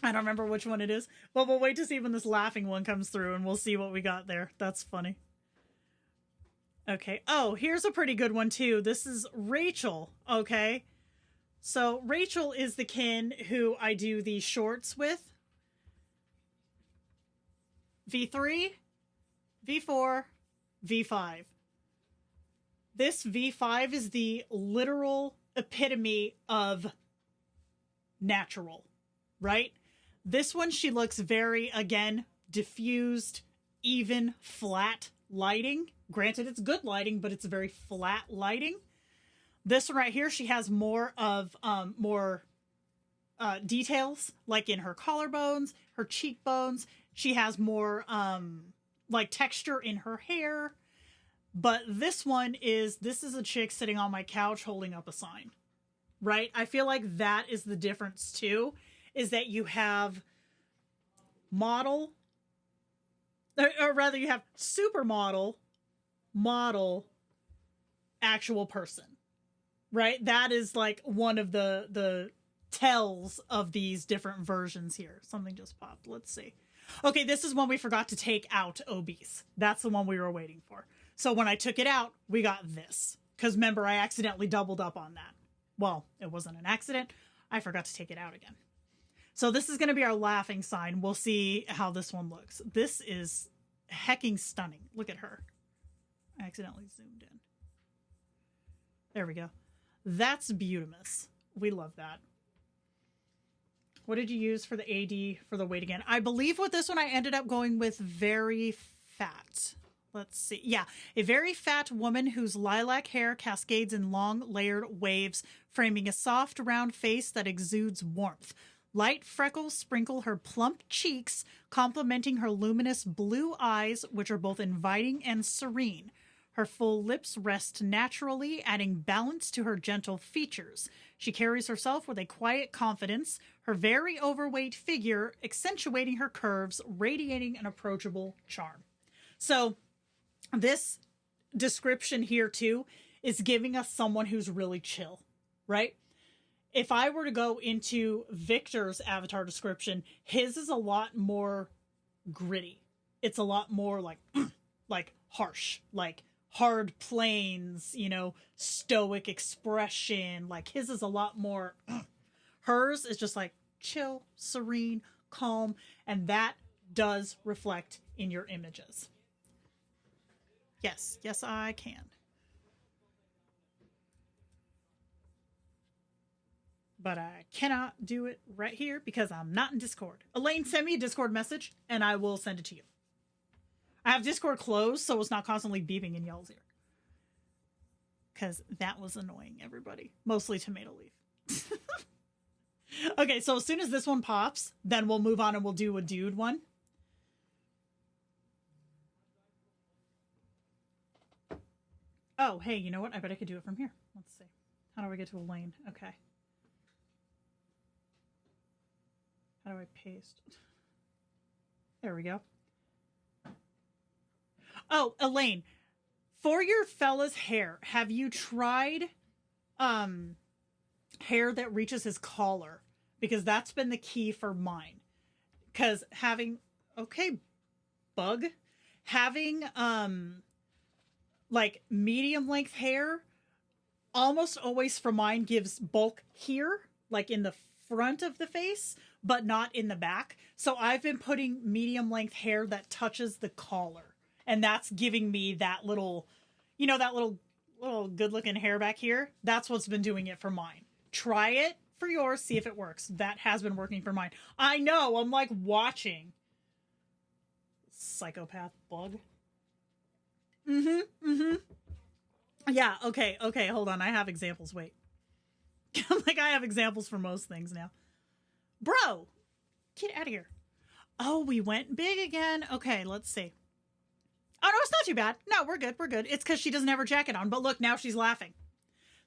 I don't remember which one it is, but we'll wait to see when this laughing one comes through and we'll see what we got there. That's funny. Okay. Oh, here's a pretty good one too. This is Rachel. Okay. So Rachel is the kin who I do the shorts with. V3, V4, V5. This V5 is the literal epitome of natural, right? This one, she looks very, again, diffused, even, flat lighting. Granted, it's good lighting, but it's very flat lighting. This one right here, she has more of details, like in her collarbones, her cheekbones. She has more like texture in her hair. But this is a chick sitting on my couch holding up a sign, right? I feel like that is the difference too, is that you have model, or rather you have supermodel, model, actual person, right? That is like one of the tells of these different versions here. Something just popped. Let's see. Okay, this is one we forgot to take out, obese. That's the one we were waiting for. So when I took it out, we got this. Because remember, I accidentally doubled up on that. Well, it wasn't an accident. I forgot to take it out again. So this is going to be our laughing sign. We'll see how this one looks. This is hecking stunning. Look at her. I accidentally zoomed in. There we go. That's beautimous. We love that. What did you use for the AD for the weight again? I believe with this one, I ended up going with very fat. Let's see. Yeah, a very fat woman whose lilac hair cascades in long, layered waves, framing a soft, round face that exudes warmth. Light freckles sprinkle her plump cheeks, complementing her luminous blue eyes, which are both inviting and serene. Her full lips rest naturally, adding balance to her gentle features. She carries herself with a quiet confidence, her very overweight figure accentuating her curves, radiating an approachable charm. So this description here too is giving us someone who's really chill, right? If I were to go into Victor's avatar description, his is a lot more gritty. It's a lot more like harsh, like hard planes, you know, stoic expression. Like his is a lot more, hers is just like chill, serene, calm, and that does reflect in your images. Yes, yes, I can. But I cannot do it right here because I'm not in Discord. Elaine, send me a Discord message and I will send it to you. I have Discord closed so it's not constantly beeping in y'all's ear. Because that was annoying, everybody. Mostly Tomato Leaf. Okay, so as soon as this one pops, then we'll move on and we'll do a dude one. Oh, hey, you know what? I bet I could do it from here. Let's see. How do I get to Elaine? Okay. How do I paste? There we go. Oh, Elaine, for your fella's hair, have you tried hair that reaches his collar? Because that's been the key for mine. Because having, okay, bug, having like medium length hair almost always for mine gives bulk here, like in the front of the face, but not in the back. So I've been putting medium length hair that touches the collar. And that's giving me that little, you know, that little good looking hair back here. That's what's been doing it for mine. Try it for yours. See if it works. That has been working for mine. I know. I'm like watching. Psychopath bug. Yeah. Okay. Hold on. I have examples. Wait. Like I have examples for most things now. Bro, get out of here. Oh, we went big again. Okay. Let's see. Oh, no, it's not too bad. No, we're good. We're good. It's because she doesn't have her jacket on. But look, now she's laughing.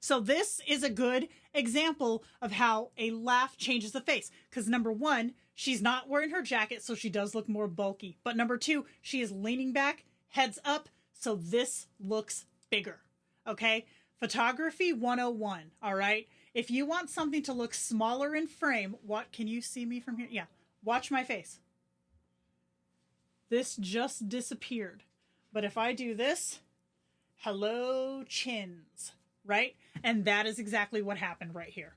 So this is a good example of how a laugh changes the face. Because number one, she's not wearing her jacket, so she does look more bulky. But number two, she is leaning back, heads up, so this looks bigger. Okay? Photography 101. All right? If you want something to look smaller in frame, what can you see me from here? Yeah. Watch my face. This just disappeared. But if I do this, hello chins, right? And that is exactly what happened right here.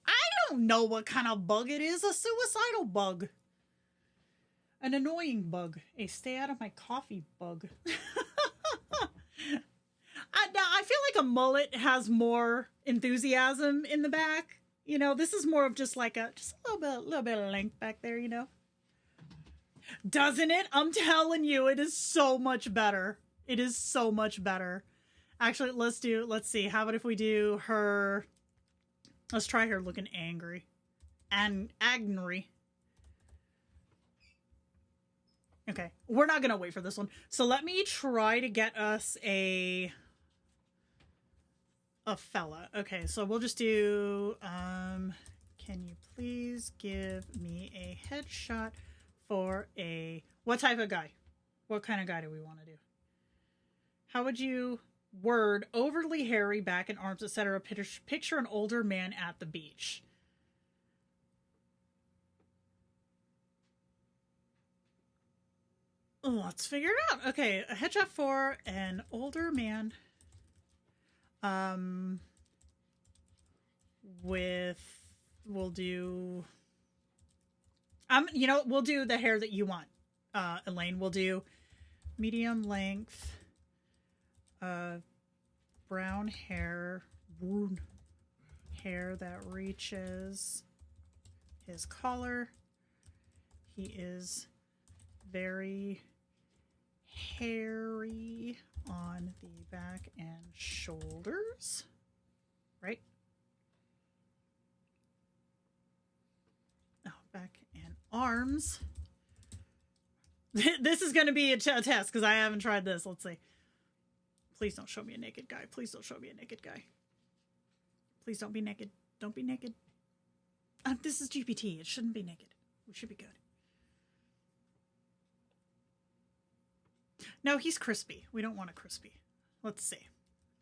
I don't know what kind of bug it is. A suicidal bug. An annoying bug. A stay out of my coffee bug. I feel like a mullet has more enthusiasm in the back. You know, this is more of just like a little bit of length back there, you know? Doesn't it? I'm telling you, it is so much better. It is so much better. Actually, let's see. How about if we do her? Let's try her looking angry. And angry. Okay, we're not gonna wait for this one. So let me try to get us a fella. Okay, so we'll just do, can you please give me a headshot for a, what type of guy? What kind of guy do we want to do? How would you word overly hairy, back and arms, etc.? Picture an older man at the beach. Let's figure it out. Okay, a headshot for an older man. We'll do, you know, we'll do the hair that you want, Elaine. We'll do medium length, brown hair that reaches his collar. He is very hairy on the back and shoulders, right? Oh, back and arms. This is going to be a test because I haven't tried this. Let's see. Please don't show me a naked guy. Please don't show me a naked guy. Please don't be naked. Don't be naked. This is GPT. It shouldn't be naked. We should be good. No, he's crispy. We don't want a crispy. Let's see.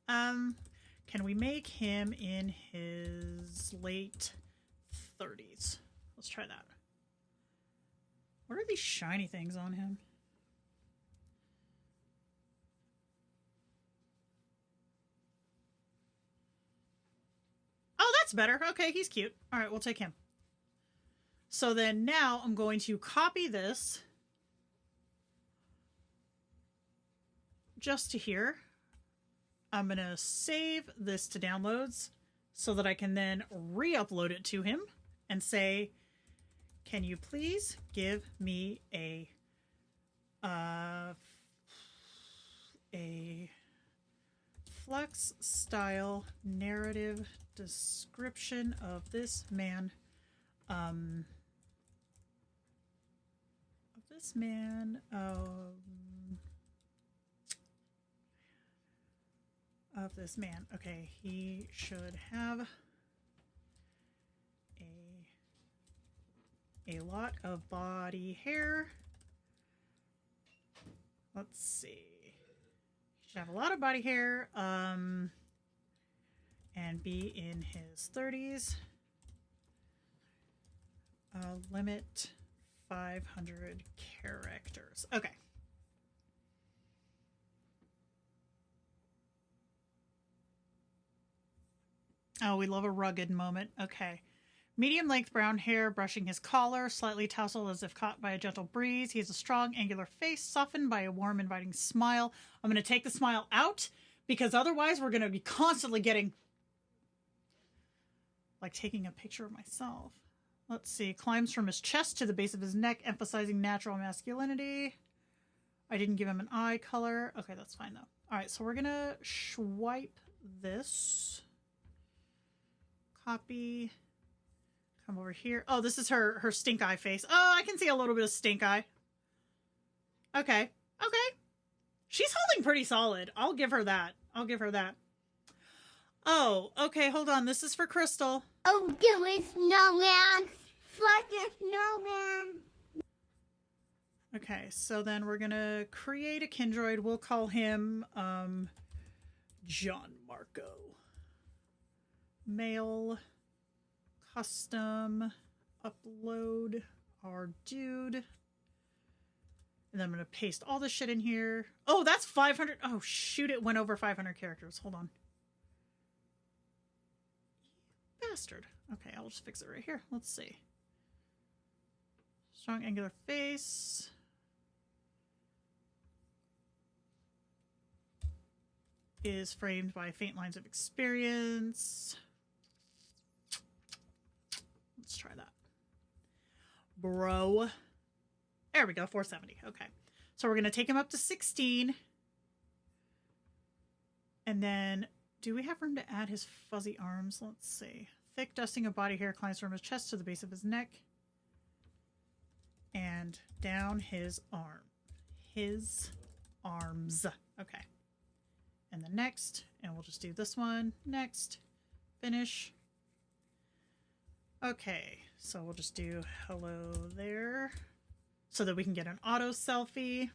Can we make him in his late 30s? Let's try that. What are these shiny things on him? Oh, that's better. Okay, he's cute. All right, we'll take him. So then now I'm going to copy this just to here. I'm going to save this to downloads so that I can then re-upload it to him and say, can you please give me a Flux style narrative description of this man, of this man. Okay, he should have a lot of body hair. Let's see. He should have a lot of body hair, and be in his 30s. Limit 500 characters. Okay. Oh, we love a rugged moment. Okay. Medium length brown hair, brushing his collar, slightly tousled as if caught by a gentle breeze. He has a strong, angular face, softened by a warm, inviting smile. I'm going to take the smile out because otherwise we're going to be constantly getting, like, taking a picture of myself. Let's see. Climbs from his chest to the base of his neck, emphasizing natural masculinity. I didn't give him an eye color. Okay, that's fine, though. All right, so we're going to swipe this. Copy. Come over here. Oh, this is her stink eye face. Oh, I can see a little bit of stink eye. Okay. Okay. She's holding pretty solid. I'll give her that. I'll give her that. Oh, okay. Hold on. This is for Crystal. Oh, there is no man. Fuck no man. Okay, so then we're going to create a Kindroid. We'll call him John Marco. Male. Custom. Upload our dude. And then I'm going to paste all this shit in here. Oh, that's 500. Oh, shoot. It went over 500 characters. Hold on. Bastard. Okay, I'll just fix it right here. Let's see. Strong angular face. Is framed by faint lines of experience. Let's try that. Bro. There we go, 470. Okay. So we're going to take him up to 16. And then, do we have room to add his fuzzy arms? Let's see. Thick dusting of body hair climbs from his chest to the base of his neck. And down his arm. His arms. Okay. And the next. And we'll just do this one. Next. Finish. Okay. So we'll just do hello there. So that we can get an auto selfie.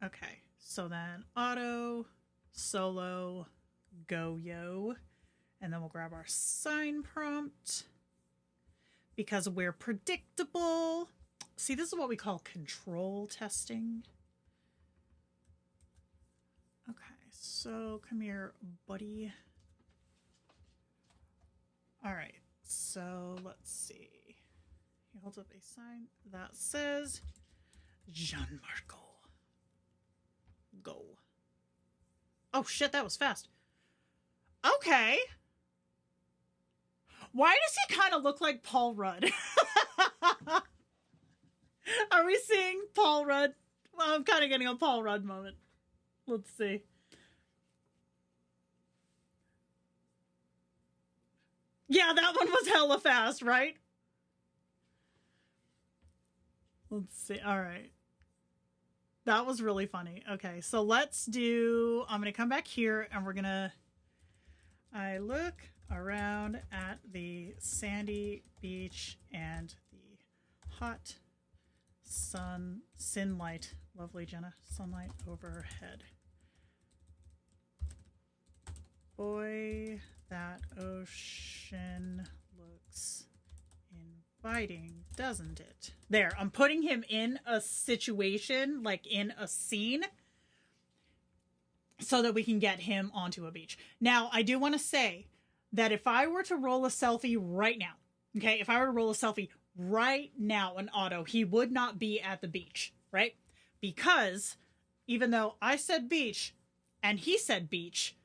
Okay. So then auto, solo, go yo. And then we'll grab our sign prompt. Because we're predictable. See, this is what we call control testing. Okay, so come here, buddy. All right, so let's see. He holds up a sign that says Gianmarco. Go. Oh shit, that was fast. Okay. Why does he kind of look like Paul Rudd? Are we seeing Paul Rudd? Well, I'm kind of getting a Paul Rudd moment. Let's see. Yeah, that one was hella fast, right? Let's see. All right. That was really funny. Okay, so let's do... I'm going to come back here, and we're going to... I look around at the sandy beach and the hot sunlight. Lovely, Jenna. Sunlight overhead. Boy, that ocean looks inviting, doesn't it? There, I'm putting him in a situation, like in a scene, so that we can get him onto a beach. Now, I do want to say that if I were to roll a selfie right now, okay, if I were to roll a selfie right now in auto, he would not be at the beach, right? Because even though I said beach and he said beach,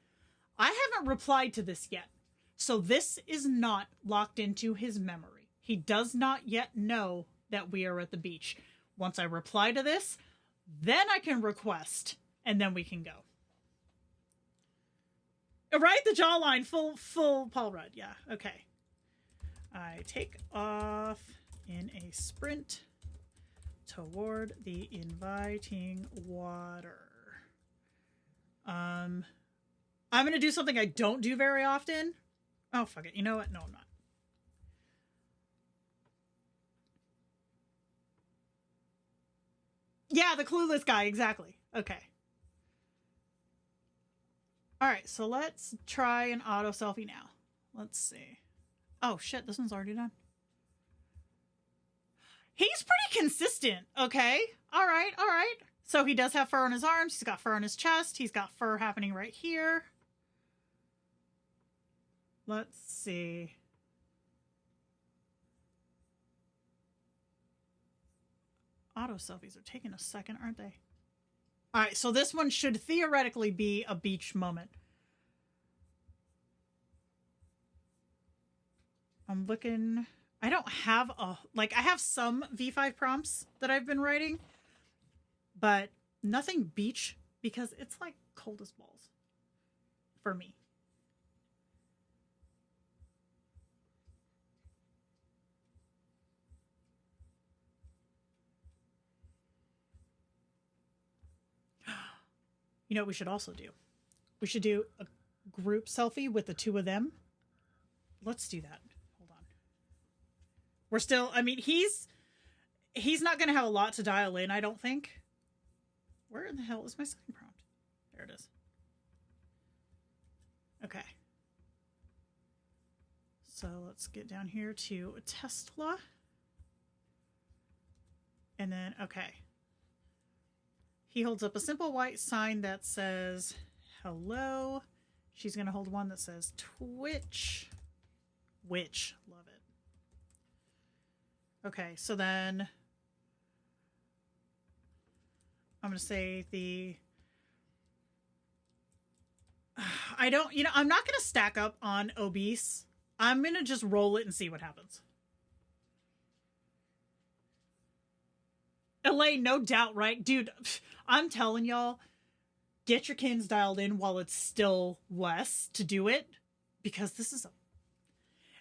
I haven't replied to this yet. So this is not locked into his memory. He does not yet know that we are at the beach. Once I reply to this, then I can request, and then we can go. Right? The jawline, full Paul Rudd. Yeah, okay. I take off in a sprint toward the inviting water. I'm going to do something I don't do very often. Oh, fuck it. You know what? No, I'm not. Yeah, the clueless guy. Exactly. Okay. All right, so let's try an auto selfie now. Let's see. Oh, shit. This one's already done. He's pretty consistent. Okay. All right. All right. So he does have fur on his arms. He's got fur on his chest. He's got fur happening right here. Let's see. Auto selfies are taking a second, aren't they? All right, so this one should theoretically be a beach moment. I'm looking... I don't have a... Like, I have some V5 prompts that I've been writing, but nothing beach because it's like cold as balls for me. You know what we should also do? We should do a group selfie with the two of them. Let's do that. Hold on. We're still, I mean, he's not going to have a lot to dial in, I don't think. Where in the hell is my second prompt? There it is. Okay. So let's get down here to Tesla. And then, okay. He holds up a simple white sign that says, hello. She's going to hold one that says Twitch. Witch. Love it. Okay, so then I'm going to say the... I don't, you know, I'm not going to stack up on obese. I'm going to just roll it and see what happens. Elaine, no doubt, right? Dude, I'm telling y'all, get your kins dialed in while it's still less to do it, because it's a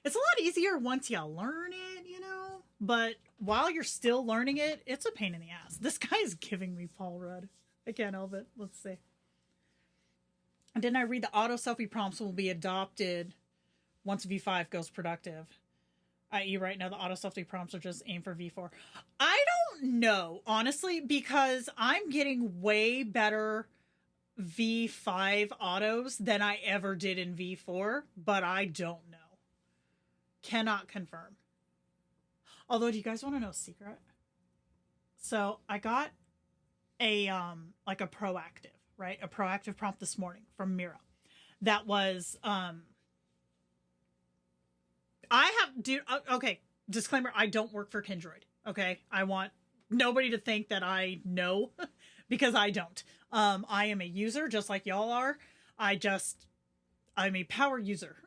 lot easier once you learn it, you know? But while you're still learning it, it's a pain in the ass. This guy is giving me Paul Rudd. I can't help it. Let's see. And didn't I read the auto selfie prompts will be adopted once V5 goes productive? I.e. right now the auto selfie prompts are just aimed for V4. I don't know, honestly, because I'm getting way better V5 autos than I ever did in V4, but I don't know. Cannot confirm. Although, do you guys want to know a secret? So I got a like a proactive, right? A proactive prompt this morning from Miro. That was okay, disclaimer, I don't work for Kindroid. Okay. I want nobody to think that I know because I don't. I am a user just like y'all are. I'm a power user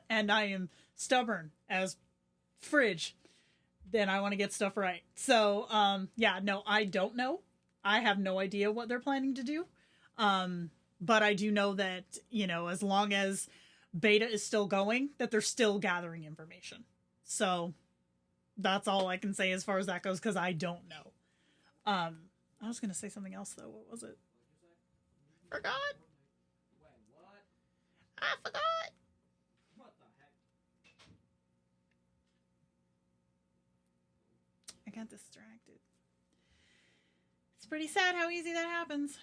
and I am stubborn as fridge. Then I want to get stuff right. So, yeah, no, I don't know. I have no idea what they're planning to do. But I do know that, you know, as long as beta is still going, that they're still gathering information. So that's all I can say as far as that goes, because I don't know. I was going to say something else, though. What was it? Forgot. Wait, what? I forgot. What the heck? I got distracted. It's pretty sad how easy that happens.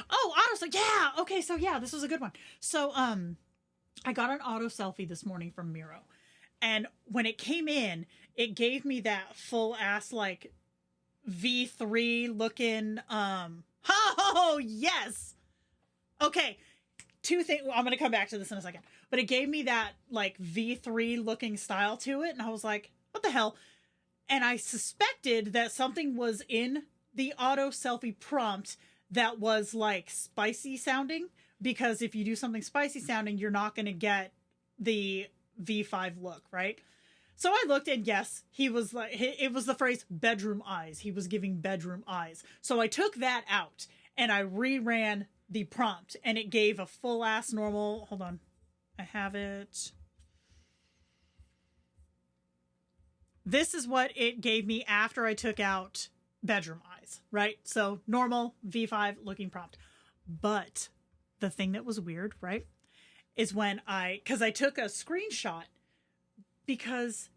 Oh, auto, yeah. Okay, so yeah, this was a good one. So, I got an auto selfie this morning from Miro, and when it came in, it gave me that full ass like V3 looking. Oh yes. Okay, two things. I'm gonna come back to this in a second, but it gave me that like V3 looking style to it, and I was like, what the hell? And I suspected that something was in the auto selfie prompt that was like spicy sounding, because if you do something spicy sounding, you're not going to get the V5 look, right? So I looked, and yes, he was like, it was the phrase bedroom eyes. He was giving bedroom eyes. So I took that out and I reran the prompt, and it gave a full ass normal. Hold on. I have it. This is what it gave me after I took out bedroom eyes, right? So normal V5 looking prompt. But the thing that was weird, right, is when because I took a screenshot, because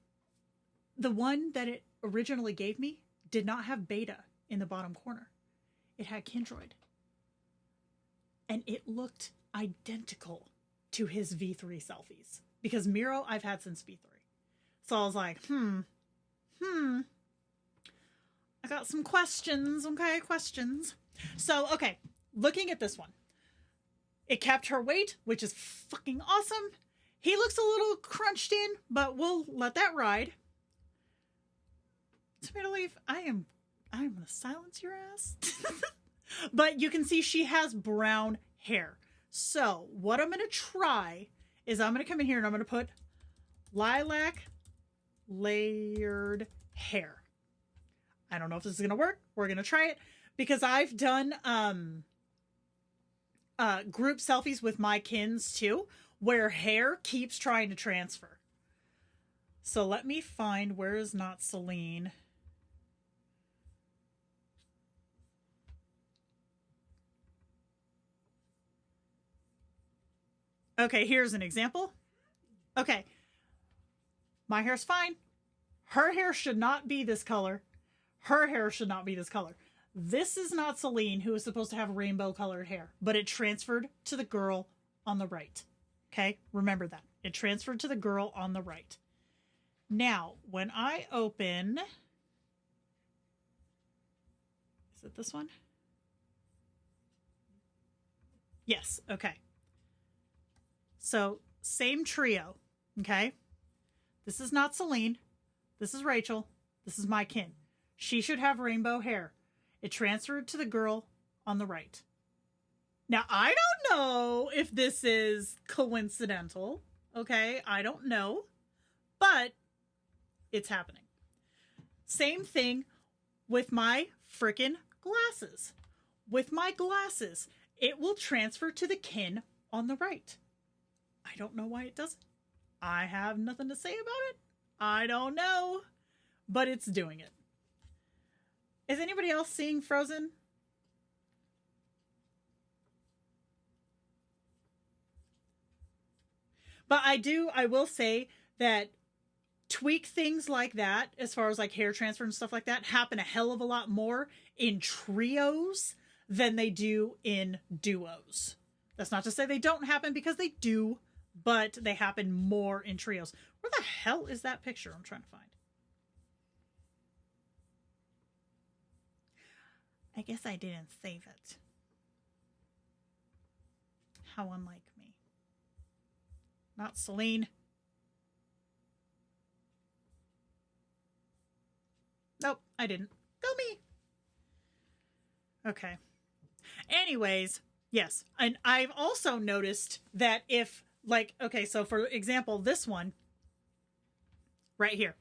the one that it originally gave me did not have beta in the bottom corner. It had Kindroid. And it looked identical to his V3 selfies, because Miro I've had since V3. So I was like, I got some questions. Okay, questions. So, okay, looking at this one, it kept her weight, which is fucking awesome. He looks a little crunched in, but we'll let that ride. Tomato leaf, I'm gonna silence your ass. But you can see she has brown hair. So what I'm gonna try is I'm gonna come in here and I'm gonna put lilac layered hair. I don't know if this is gonna work. We're gonna try it, because I've done group selfies with my kins too, where hair keeps trying to transfer. So let me find where is not Celine. Okay, here's an example. Okay. My hair's fine. Her hair should not be this color. Her hair should not be this color. This is not Celine, who is supposed to have rainbow colored hair, but it transferred to the girl on the right. Okay, remember that. It transferred to the girl on the right. Now, when I open... Is it this one? Yes, okay. So, same trio, okay? This is not Celine. This is Rachel. This is my kin. She should have rainbow hair. It transferred to the girl on the right. Now, I don't know if this is coincidental, okay? I don't know. But it's happening. Same thing with my frickin' glasses. With my glasses, it will transfer to the kin on the right. I don't know why it doesn't. I have nothing to say about it. I don't know, but it's doing it. Is anybody else seeing Frozen? But I will say that tweak things like that, as far as like hair transfer and stuff like that, happen a hell of a lot more in trios than they do in duos. That's not to say they don't happen, because they do, but they happen more in trios. Where the hell is that picture I'm trying to find? I guess I didn't save it. How unlike me. Not Celine. Nope, I didn't. Go me. Okay. Anyways, yes. And I've also noticed that if, like, okay, so for example, this one right here,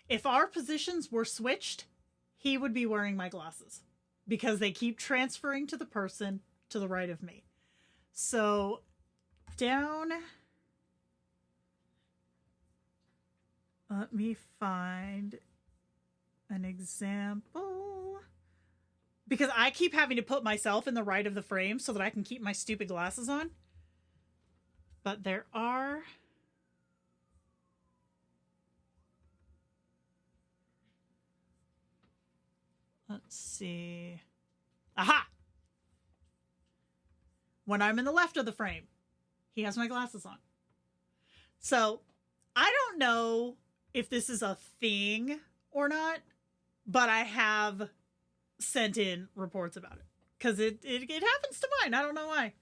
if our positions were switched, he would be wearing my glasses because they keep transferring to the person to the right of me. So down, let me find an example, because I keep having to put myself in the right of the frame so that I can keep my stupid glasses on. But there are, let's see. Aha! When I'm in the left of the frame, he has my glasses on. So I don't know if this is a thing or not, but I have sent in reports about it because it happens to mine. I don't know why.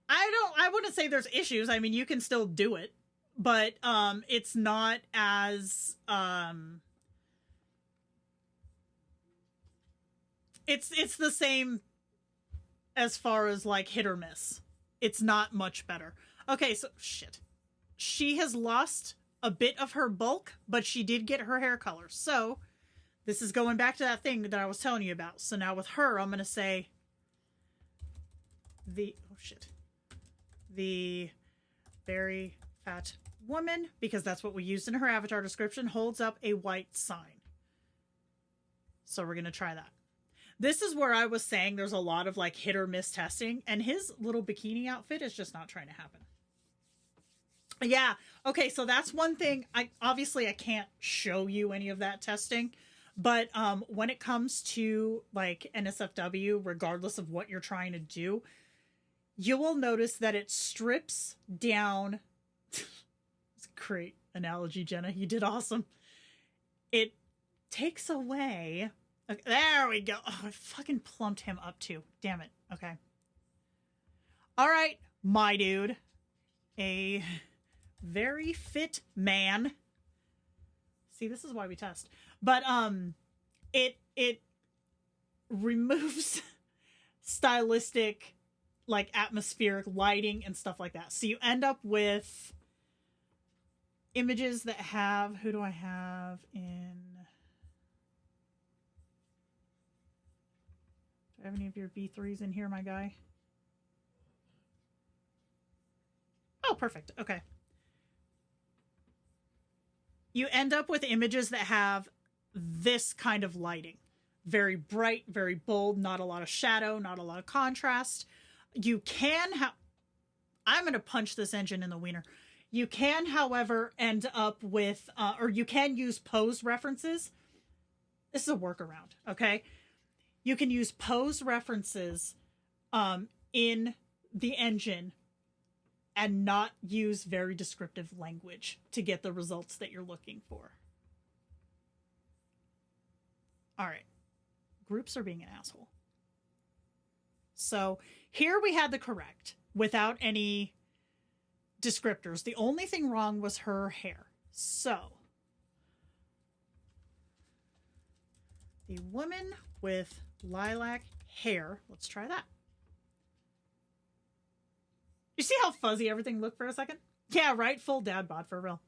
I wouldn't say there's issues. I mean, you can still do it, but it's not as it's the same as far as like hit or miss. It's not much better. Okay, so shit. She has lost a bit of her bulk, but she did get her hair color. So this is going back to that thing that I was telling you about. So now with her, I'm going to say the very fat woman, because that's what we used in her avatar description, holds up a white sign. So we're going to try that. This is where I was saying there's a lot of like hit or miss testing, and his little bikini outfit is just not trying to happen. Yeah. Okay. So that's one thing. I can't show you any of that testing, but when it comes to like NSFW, regardless of what you're trying to do, you will notice that it strips down. It's a great analogy, Jenna. You did awesome. It takes away. Okay, there we go. Oh, I fucking plumped him up too. Damn it. Okay. All right, my dude. A very fit man. See, this is why we test. But it removes stylistic, like atmospheric lighting and stuff like that. So you end up with images that have, who do I have in? Do I have any of your B3s in here, my guy? Oh, perfect. Okay. You end up with images that have this kind of lighting. Very bright, very bold, not a lot of shadow, not a lot of contrast. You can have... I'm going to punch this engine in the wiener. You can, however, end up with... or you can use pose references. This is a workaround, okay? You can use pose references in the engine and not use very descriptive language to get the results that you're looking for. All right. Groups are being an asshole. So here we had the correct without any descriptors. The only thing wrong was her hair. So the woman with lilac hair, let's try that. You see how fuzzy everything looked for a second? Yeah, right? Full dad bod for real.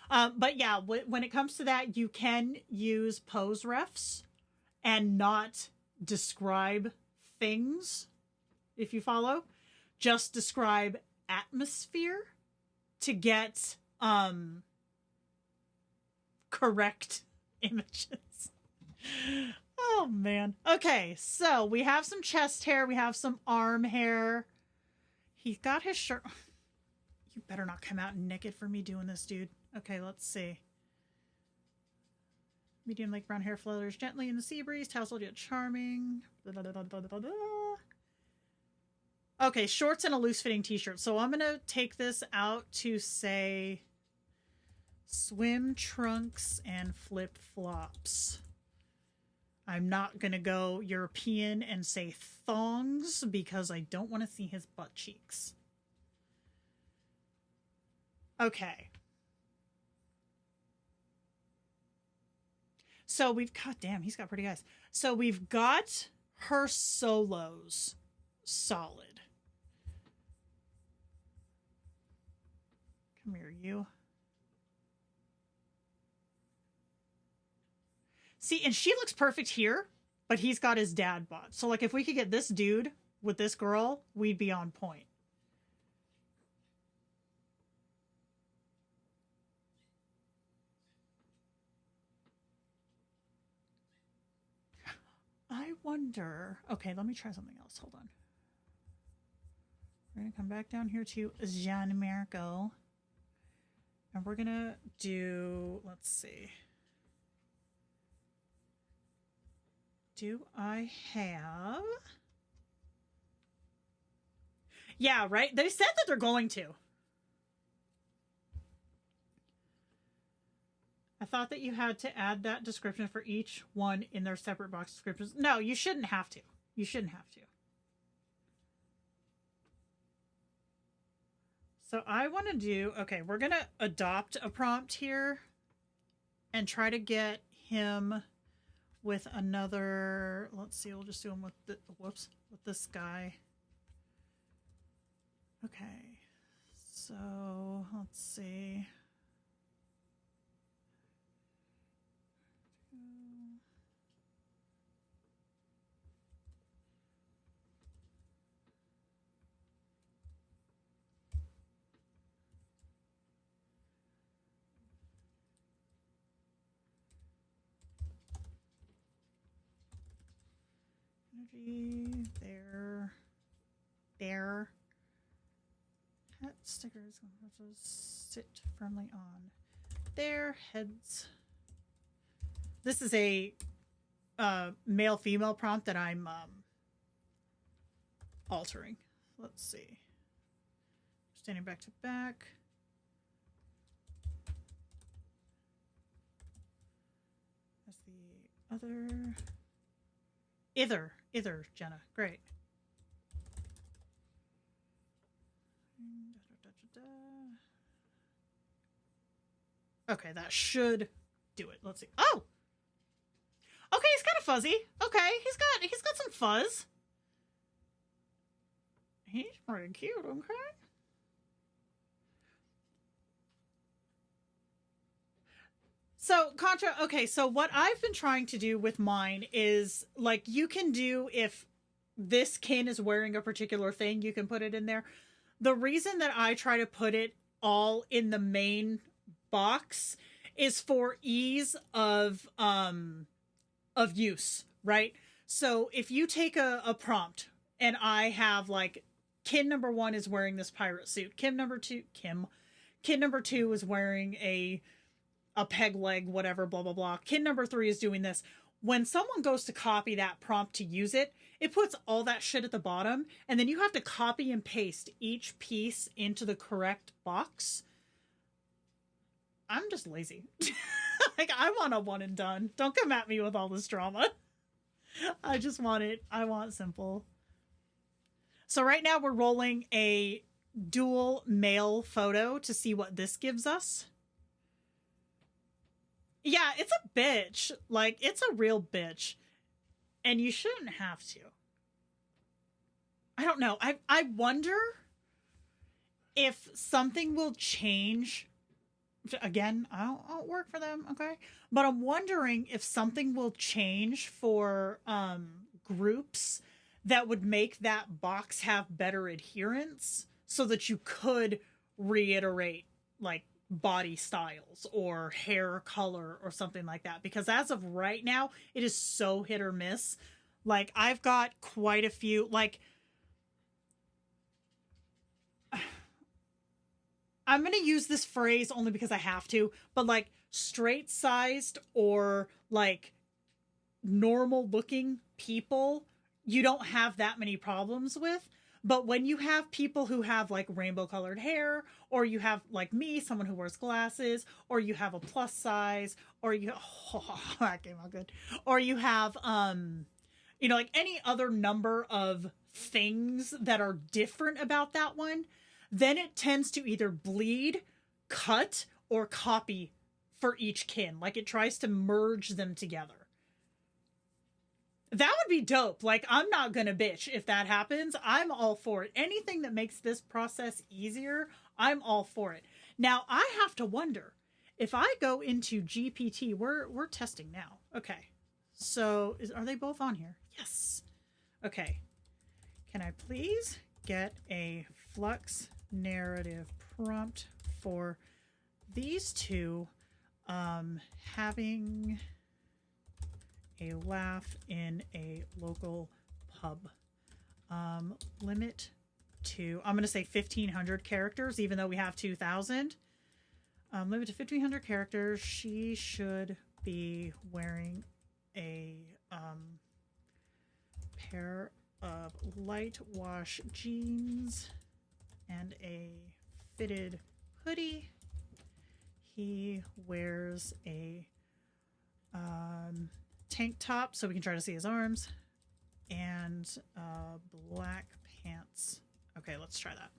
But yeah, when it comes to that, you can use pose refs and not describe things, if you follow. Just describe atmosphere to get correct images. Oh man. Okay, so we have some chest hair, we have some arm hair. He's got his shirt. You better not come out naked for me doing this, dude. Okay, let's see. Medium light brown hair flutters gently in the sea breeze, tousled yet charming. Blah, blah, blah, blah, blah, blah. Okay, shorts and a loose-fitting t-shirt. So I'm gonna take this out to say swim trunks and flip-flops. I'm not gonna go European and say thongs because I don't want to see his butt cheeks. Okay. So we've got, damn, he's got pretty eyes. So we've got her solos solid. Come here, you. See, and she looks perfect here, but he's got his dad bod. So, like, if we could get this dude with this girl, we'd be on point. I wonder... Okay, let me try something else. Hold on. We're going to come back down here to Gianmarco. And we're going to do... Let's see. Do I have... Yeah, right? They said that they're going to. I thought that you had to add that description for each one in their separate box descriptions. No, you shouldn't have to. You shouldn't have to. So I want to do... Okay, we're going to adopt a prompt here and try to get him with another... Let's see, we'll just do him with the... Whoops. With this guy. Okay. So, let's see... Energy, there. Hat stickers, sit firmly on. There, heads. This is a male-female prompt that I'm altering. Let's see. Standing back to back. That's the other. Either, Jenna. Great. Okay, that should do it. Let's see. Oh! Okay, he's kind of fuzzy. Okay, he's got some fuzz. He's pretty cute, okay? So, Contra, okay, so what I've been trying to do with mine is, like, you can do, if this kin is wearing a particular thing, you can put it in there. The reason that I try to put it all in the main box is for ease of use, right? So if you take a prompt and I have, like, kin number 1 is wearing this pirate suit. Kin number 2 is wearing a peg leg, whatever, blah, blah, blah. Kin number 3 is doing this. When someone goes to copy that prompt to use it, it puts all that shit at the bottom, and then you have to copy and paste each piece into the correct box. I'm just lazy. Like, I want a one and done. Don't come at me with all this drama. I just want it. I want simple. So right now we're rolling a dual male photo to see what this gives us. Yeah, it's a bitch. Like, it's a real bitch. And you shouldn't have to. I don't know. I wonder if something will change, again, I don't work for them, okay? But I'm wondering if something will change for groups that would make that box have better adherence so that you could reiterate like body styles or hair color or something like that. Because as of right now, it is so hit or miss. Like, I've got quite a few, like, I'm going to use this phrase only because I have to, but like straight sized or like normal looking people, you don't have that many problems with. But when you have people who have like rainbow colored hair, or you have like me, someone who wears glasses, or you have a plus size, or you, oh, that came out good, or you have, you know, like any other number of things that are different about that one, then it tends to either bleed, cut, or copy for each kin. Like, it tries to merge them together. That would be dope. Like, I'm not gonna bitch if that happens. I'm all for it. Anything that makes this process easier, I'm all for it. Now, I have to wonder, if I go into GPT, we're testing now. Okay. So, are they both on here? Yes. Okay. Can I please get a flux narrative prompt for these two having a laugh in a local pub? Limit to, I'm going to say 1,500 characters, even though we have 2,000. Limit to 1,500 characters. She should be wearing a pair of light wash jeans and a fitted hoodie. He wears a tank top so we can try to see his arms, and black pants. Okay, let's try that.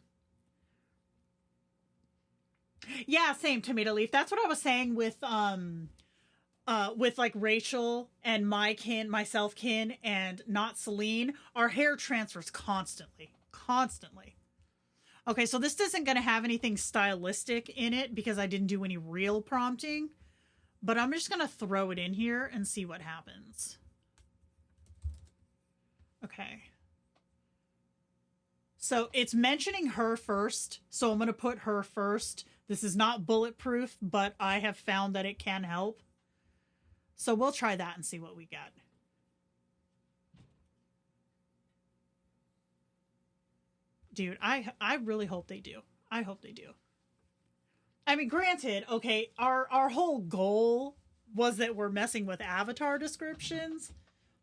Yeah, same, Tomato Leaf. That's what I was saying with like Rachel and my kin, myself kin, and not Celine. Our hair transfers constantly. Okay, so this isn't going to have anything stylistic in it because I didn't do any real prompting, but I'm just going to throw it in here and see what happens. Okay. So it's mentioning her first, so I'm going to put her first. This is not bulletproof, but I have found that it can help. So we'll try that and see what we get. Dude, I really hope they do. I hope they do. I mean, granted, okay, our whole goal was that we're messing with avatar descriptions.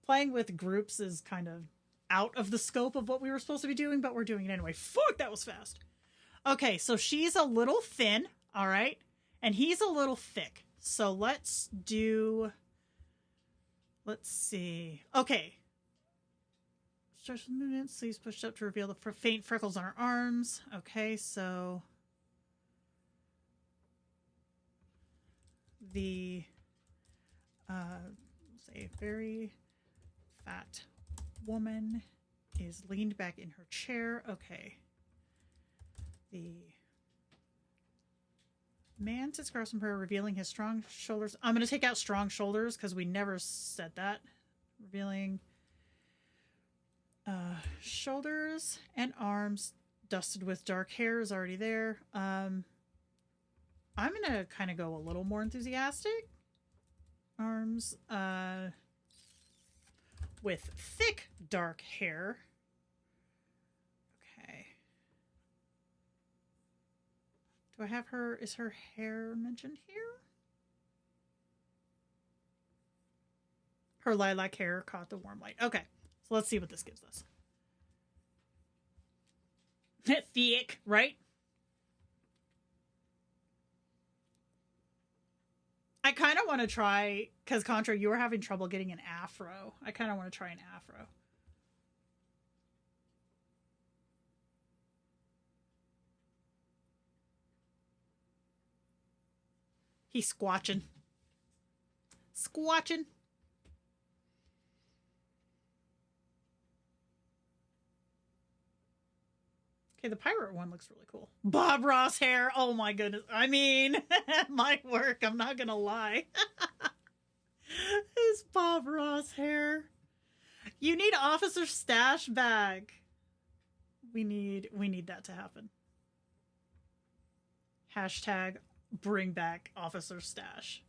Playing with groups is kind of out of the scope of what we were supposed to be doing, but we're doing it anyway. Fuck, that was fast. Okay, so she's a little thin, all right? And he's a little thick. So let's see. Okay. Stretch the movement, sleeves pushed up to reveal the faint freckles on her arms. Okay, so the say very fat woman is leaned back in her chair. Okay. The man sits across from her, revealing his strong shoulders. I'm going to take out strong shoulders because we never said that. Revealing shoulders and arms dusted with dark hair is already there. I'm going to kind of go a little more enthusiastic. Arms with thick dark hair. Okay. Do I have her? Is her hair mentioned here? Her lilac hair caught the warm light. Okay. So let's see what this gives us. Thick, right? I kind of want to try, because Contra, you were having trouble getting an afro. I kind of want to try an afro. He's squatching. Squatching. Okay, the pirate one looks really cool. Bob Ross hair. Oh my goodness. I mean, might work. I'm not gonna lie. His Bob Ross hair. You need officer stash bag. We need that to happen. Hashtag bring back officer stash.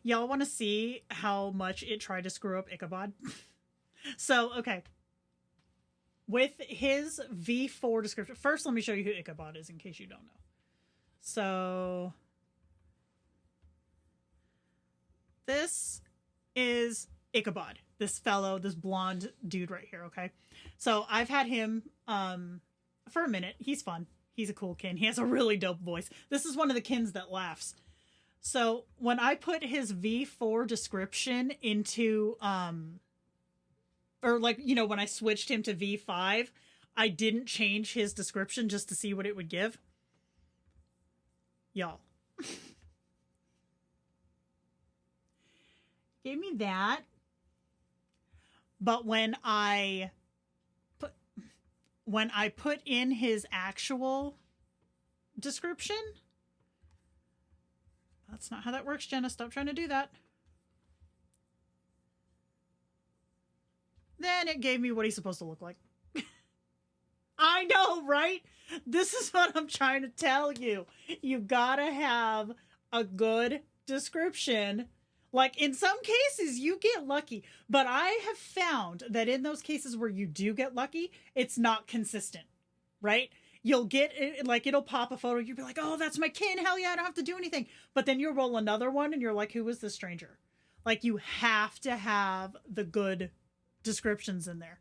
Y'all want to see how much it tried to screw up Ichabod? So, okay. With his V4 description, first let me show you who Ichabod is in case you don't know. So, this is Ichabod, this fellow, this blonde dude right here, okay? So, I've had him for a minute. He's fun. He's a cool kin. He has a really dope voice. This is one of the kins that laughs. So, when I put his V4 description into, or like, you know, when I switched him to V5, I didn't change his description just to see what it would give. Y'all. Gave me that. But when I put in his actual description, that's not how that works, Jenna. Stop trying to do that. Then it gave me what he's supposed to look like. I know, right? This is what I'm trying to tell you. You gotta have a good description. Like, in some cases, you get lucky. But I have found that in those cases where you do get lucky, it's not consistent, right? You'll get, like, it'll pop a photo. You'll be like, oh, that's my kin. Hell yeah, I don't have to do anything. But then you'll roll another one, and you're like, who is this stranger? Like, you have to have the good descriptions in there.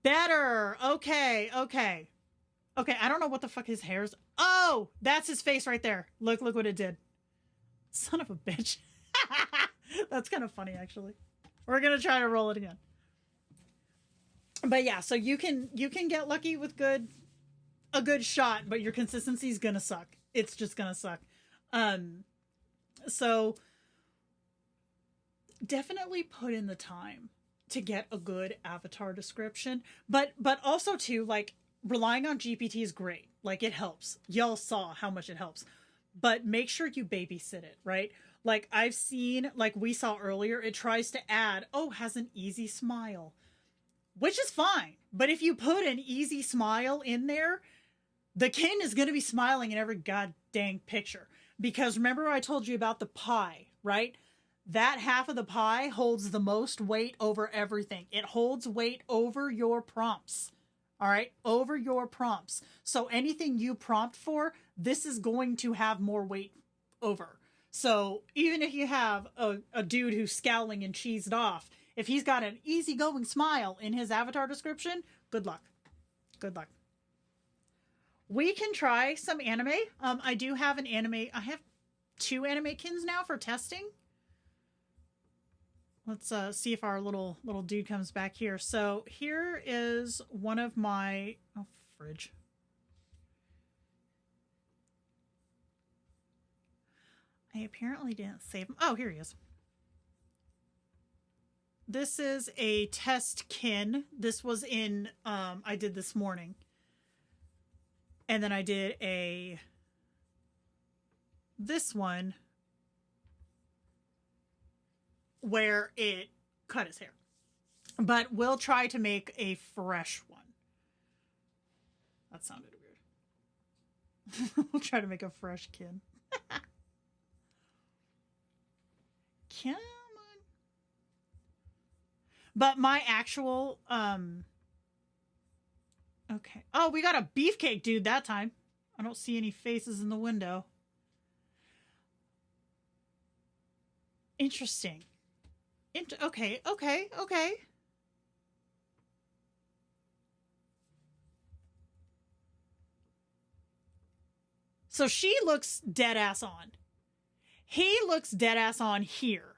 Better. Okay. I don't know what the fuck his hair is. Oh, that's his face right there. Look what it did. Son of a bitch. That's kind of funny, actually. We're gonna try to roll it again. But yeah, so you can get lucky with a good shot, but your consistency is gonna suck. It's just gonna suck. So definitely put in the time to get a good avatar description, but also too, like, relying on GPT is great. Like, it helps. Y'all saw how much it helps, but make sure you babysit it, right? Like, I've seen, like we saw earlier, it tries to add, oh, has an easy smile, which is fine. But if you put an easy smile in there, the kin is going to be smiling in every god dang picture. Because remember I told you about the pie, right? That half of the pie holds the most weight over everything. It holds weight over your prompts. All right? Over your prompts. So anything you prompt for, this is going to have more weight over. So even if you have a dude who's scowling and cheesed off, if he's got an easygoing smile in his avatar description, good luck. Good luck. We can try some anime. I do have an anime. I have 2 anime kins now for testing. Let's see if our little dude comes back here. So here is one of my... Oh, fridge. I apparently didn't save him. Oh, here he is. This is a test kin. This was in... I did this morning. And then I did this one where it cut his hair. But we'll try to make a fresh one. That sounded weird. We'll try to make a fresh kin. Come on. But my actual, okay. Oh, we got a beefcake dude that time. I don't see any faces in the window. Interesting. Okay. So she looks dead ass on. He looks dead ass on here.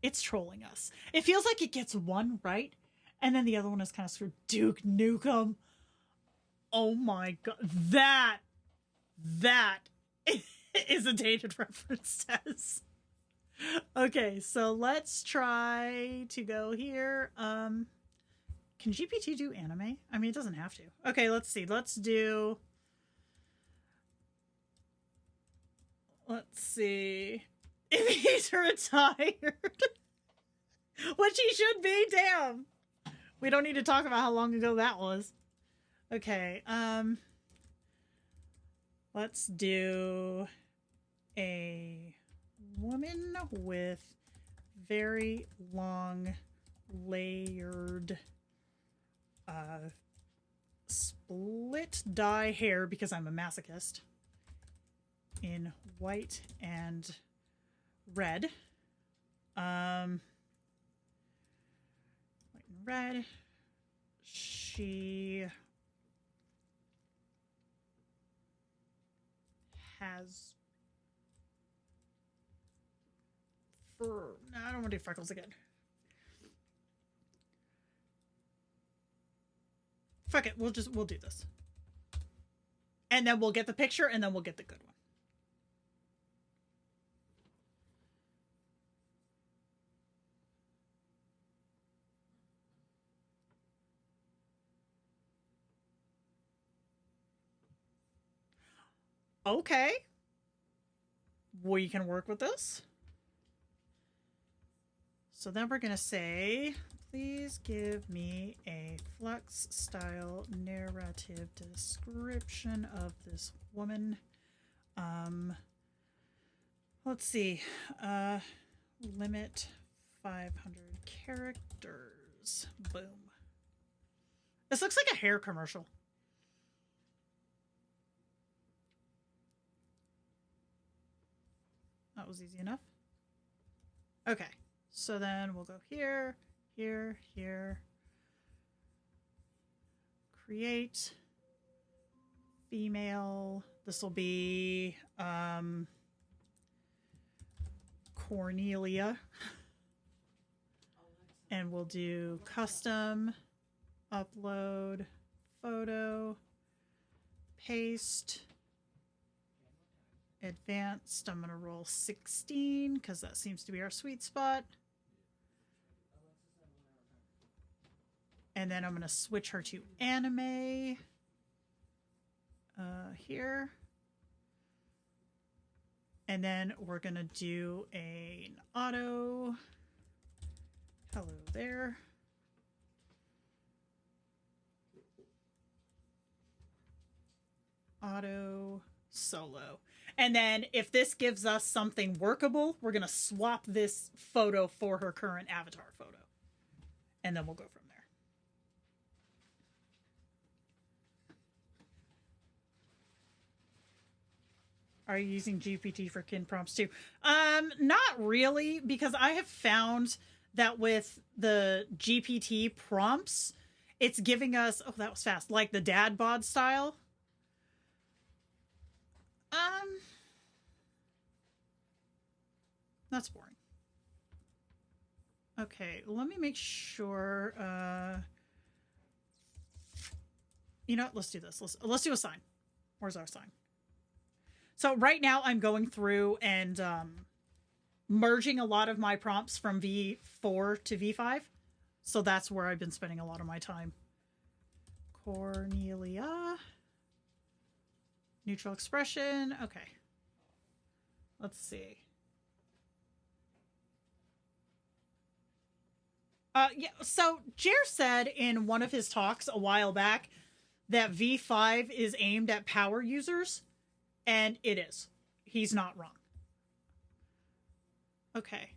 It's trolling us. It feels like it gets one right, and then the other one is kind of screwed. Duke Nukem. Oh my god. That is a dated reference, says. Okay, so let's try to go here. Can GPT do anime? I mean, it doesn't have to. Okay, let's see. Let's see. If he's retired. Which he should be, damn. We don't need to talk about how long ago that was. Okay, let's do a woman with very long layered split dye hair because I'm a masochist in white and red. White and red. She has fur. No, I don't want to do freckles again. Fuck it, we'll do this. And then we'll get the picture and then we'll get the good one. Okay. We can work with this. So then we're going to say, please give me a flux style narrative description of this woman. Let's see. Limit 500 characters. Boom. This looks like a hair commercial. That was easy enough. Okay. So then we'll go here, here, here. Create female. This will be Cornelia. And we'll do custom, upload, photo, paste, advanced. I'm going to roll 16 because that seems to be our sweet spot. And then I'm going to switch her to anime here. And then we're going to do an auto. Hello there. Auto solo. And then if this gives us something workable, we're going to swap this photo for her current avatar photo. And then we'll go from there. Are you using GPT for kin prompts too? Not really, because I have found that with the GPT prompts, it's giving us, oh, that was fast, like the dad bod style. That's boring. Okay, let me make sure. You know what? Let's do this. Let's do a sign. Where's our sign? So right now I'm going through and merging a lot of my prompts from V4 to V5. So that's where I've been spending a lot of my time. Cornelia. Neutral expression. Okay. Let's see. Yeah, so Jer said in one of his talks a while back that V5 is aimed at power users, and it is. He's not wrong. Okay.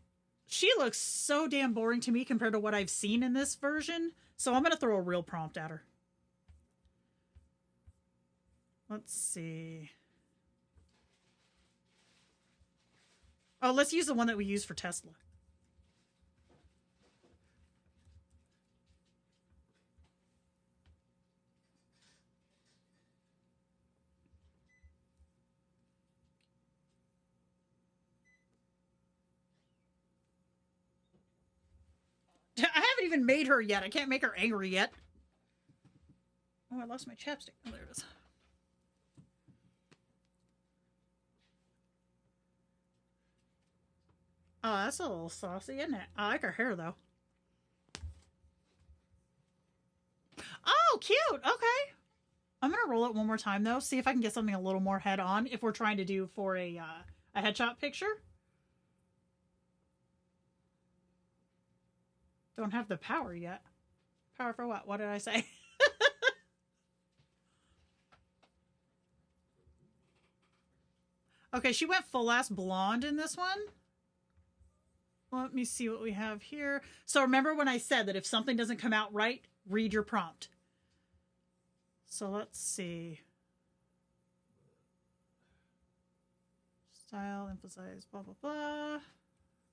She looks so damn boring to me compared to what I've seen in this version, so I'm going to throw a real prompt at her. Let's see. Oh, let's use the one that we use for Tesla. I haven't even made her yet. I can't make her angry yet. Oh, I lost my chapstick. Oh, there it is. Oh, that's a little saucy, isn't it? I like her hair, though. Oh, cute. Okay. I'm going to roll it one more time, though. See if I can get something a little more head-on if we're trying to do for a headshot picture. Don't have the power yet. Power for what? What did I say? Okay, she went full-ass blonde in this one. Let me see what we have here. So remember when I said that if something doesn't come out right, read your prompt. So let's see. Style, emphasize, blah, blah, blah.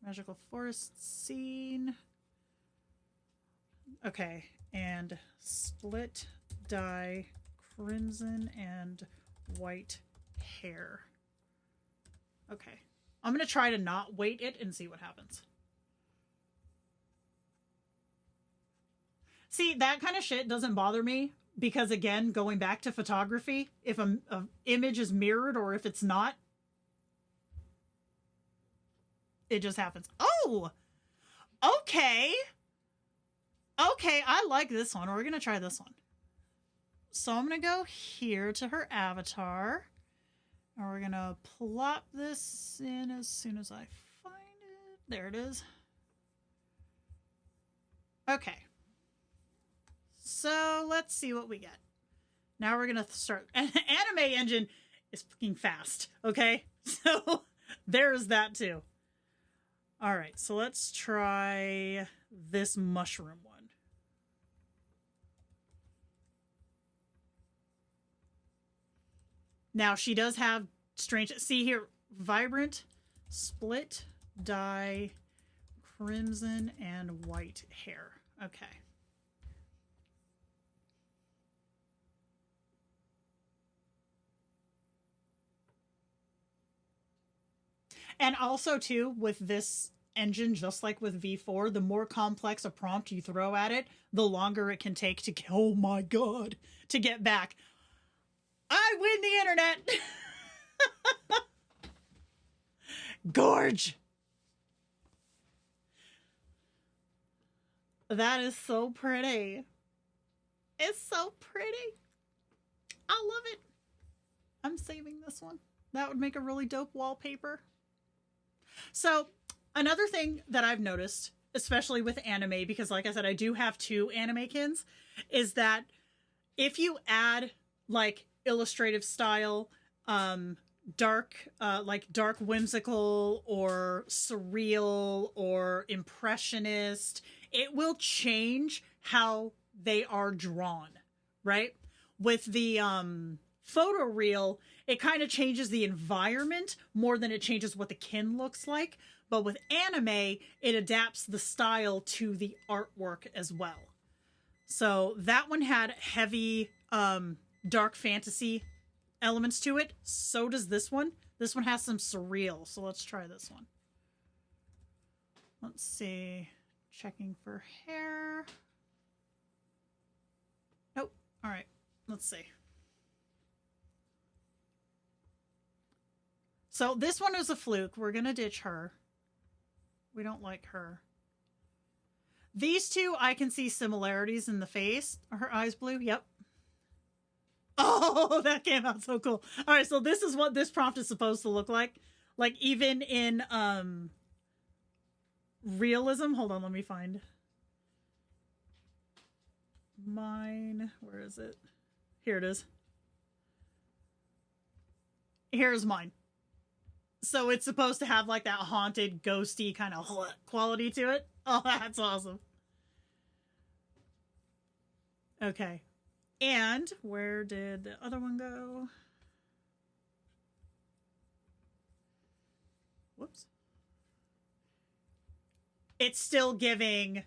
Magical forest scene. Okay, and split dye, crimson and white hair. Okay. I'm going to try to not weight it and see what happens. See, that kind of shit doesn't bother me because, again, going back to photography, if an image is mirrored or if it's not, it just happens. Oh! Okay. Okay, I like this one. We're going to try this one. So I'm going to go here to her avatar. And we're going to plop this in as soon as I find it. There it is. Okay. So let's see what we get. Now we're going to start. Anime engine is fucking fast. Okay. So there's that too. All right. So let's try this mushroom one. Now she does have strange, see here, vibrant, split, dye, crimson, and white hair. Okay. And also too, with this engine, just like with V4, the more complex a prompt you throw at it, the longer it can take to, oh my God, to get back. I win the internet. Gorge. That is so pretty. It's so pretty. I love it. I'm saving this one. That would make a really dope wallpaper. So another thing that I've noticed, especially with anime, because like I said, I do have 2 animekins, is that if you add like illustrative style, dark whimsical or surreal or impressionist, it will change how they are drawn, right? With the photo reel, it kind of changes the environment more than it changes what the kin looks like. But with anime, it adapts the style to the artwork as well. So that one had heavy dark fantasy elements to it. So does this one. This one has some surreal. So let's try this one. Let's see. Checking for hair. Nope. All right. Let's see. So this one is a fluke. We're going to ditch her. We don't like her. These two, I can see similarities in the face. Are her eyes blue? Yep. Oh, that came out so cool. All right, so this is what this prompt is supposed to look like. Like even in realism. Hold on, let me find mine. Where is it? Here it is. Here's mine. So it's supposed to have like that haunted, ghosty kind of quality to it. Oh, that's awesome. Okay. And where did the other one go? Whoops. It's still giving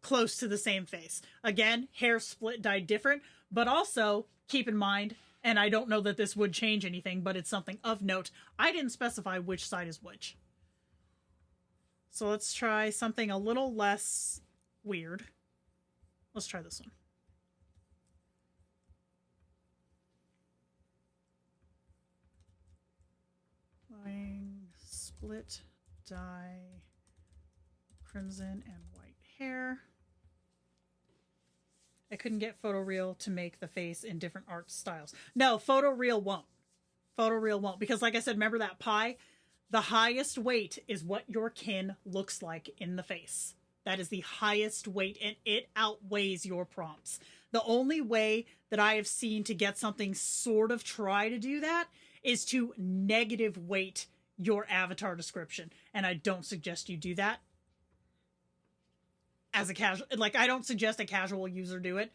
close to the same face. Again, hair split dyed different, but also keep in mind, and I don't know that this would change anything, but it's something of note. I didn't specify which side is which. So let's try something a little less weird. Let's try this one. Split dye crimson and white hair. I couldn't get photoreal to make the face in different art styles. No, photoreal won't. Photoreal won't, because like I said, remember that pie? The highest weight is what your kin looks like in the face. That is the highest weight, and it outweighs your prompts. The only way that I have seen to get something sort of try to do that is to negative weight your avatar description. And I don't suggest you do that as a casual. Like, I don't suggest a casual user do it.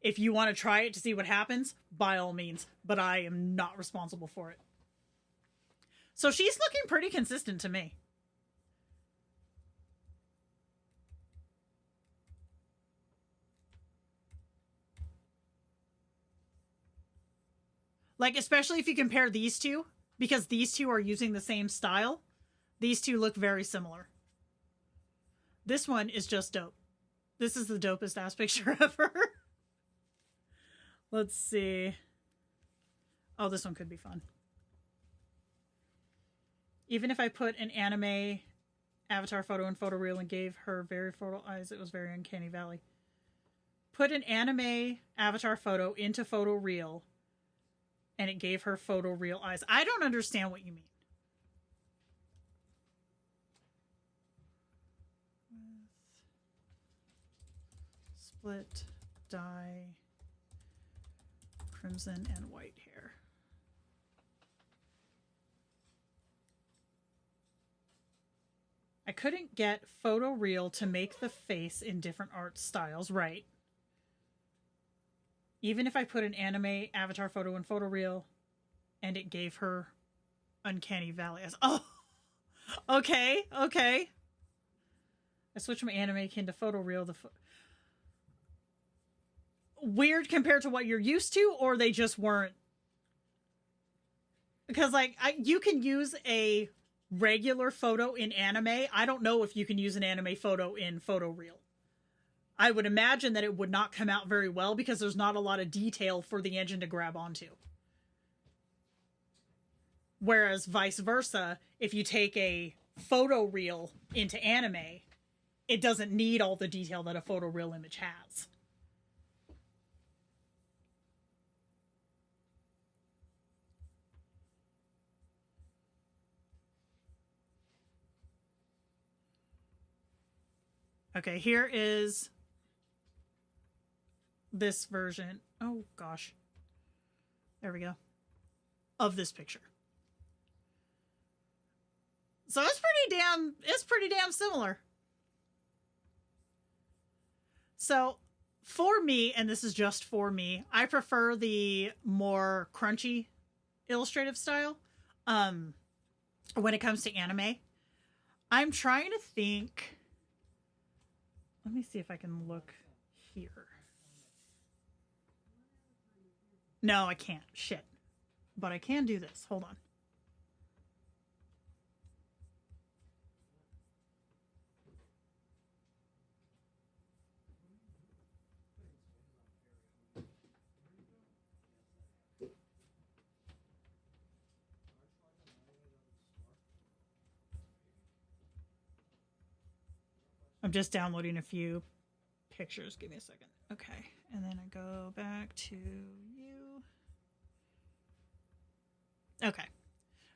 If you want to try it to see what happens, by all means. But I am not responsible for it. So she's looking pretty consistent to me. Like, especially if you compare these two, because these two are using the same style. These two look very similar. This one is just dope. This is the dopest ass picture ever. Let's see. Oh, this one could be fun. Even if I put an anime avatar photo in photoreal and gave her very photo eyes, it was very uncanny valley. Put an anime avatar photo into photoreal and it gave her photoreal eyes. I don't understand what you mean. Split dye crimson and white hair. I couldn't get photoreal to make the face in different art styles, right? Even if I put an anime avatar photo in photoreal and it gave her uncanny valley. Oh, okay, okay. I switched my anime kin to photoreal. Weird compared to what you're used to, or they just weren't. Because, like, you can use a regular photo in anime. I don't know if you can use an anime photo in photoreal. I would imagine that it would not come out very well because there's not a lot of detail for the engine to grab onto. Whereas vice versa, if you take a photoreal into anime, it doesn't need all the detail that a photoreal image has. Okay, here is this version. Oh, gosh. There we go. Of this picture. So it's pretty damn similar. So for me, and this is just for me, I prefer the more crunchy illustrative style when it comes to anime. I'm trying to think. Let me see if I can look here. No, I can't. Shit. But I can do this. Hold on. I'm just downloading a few pictures. Give me a second. Okay. And then I go back to you. Okay.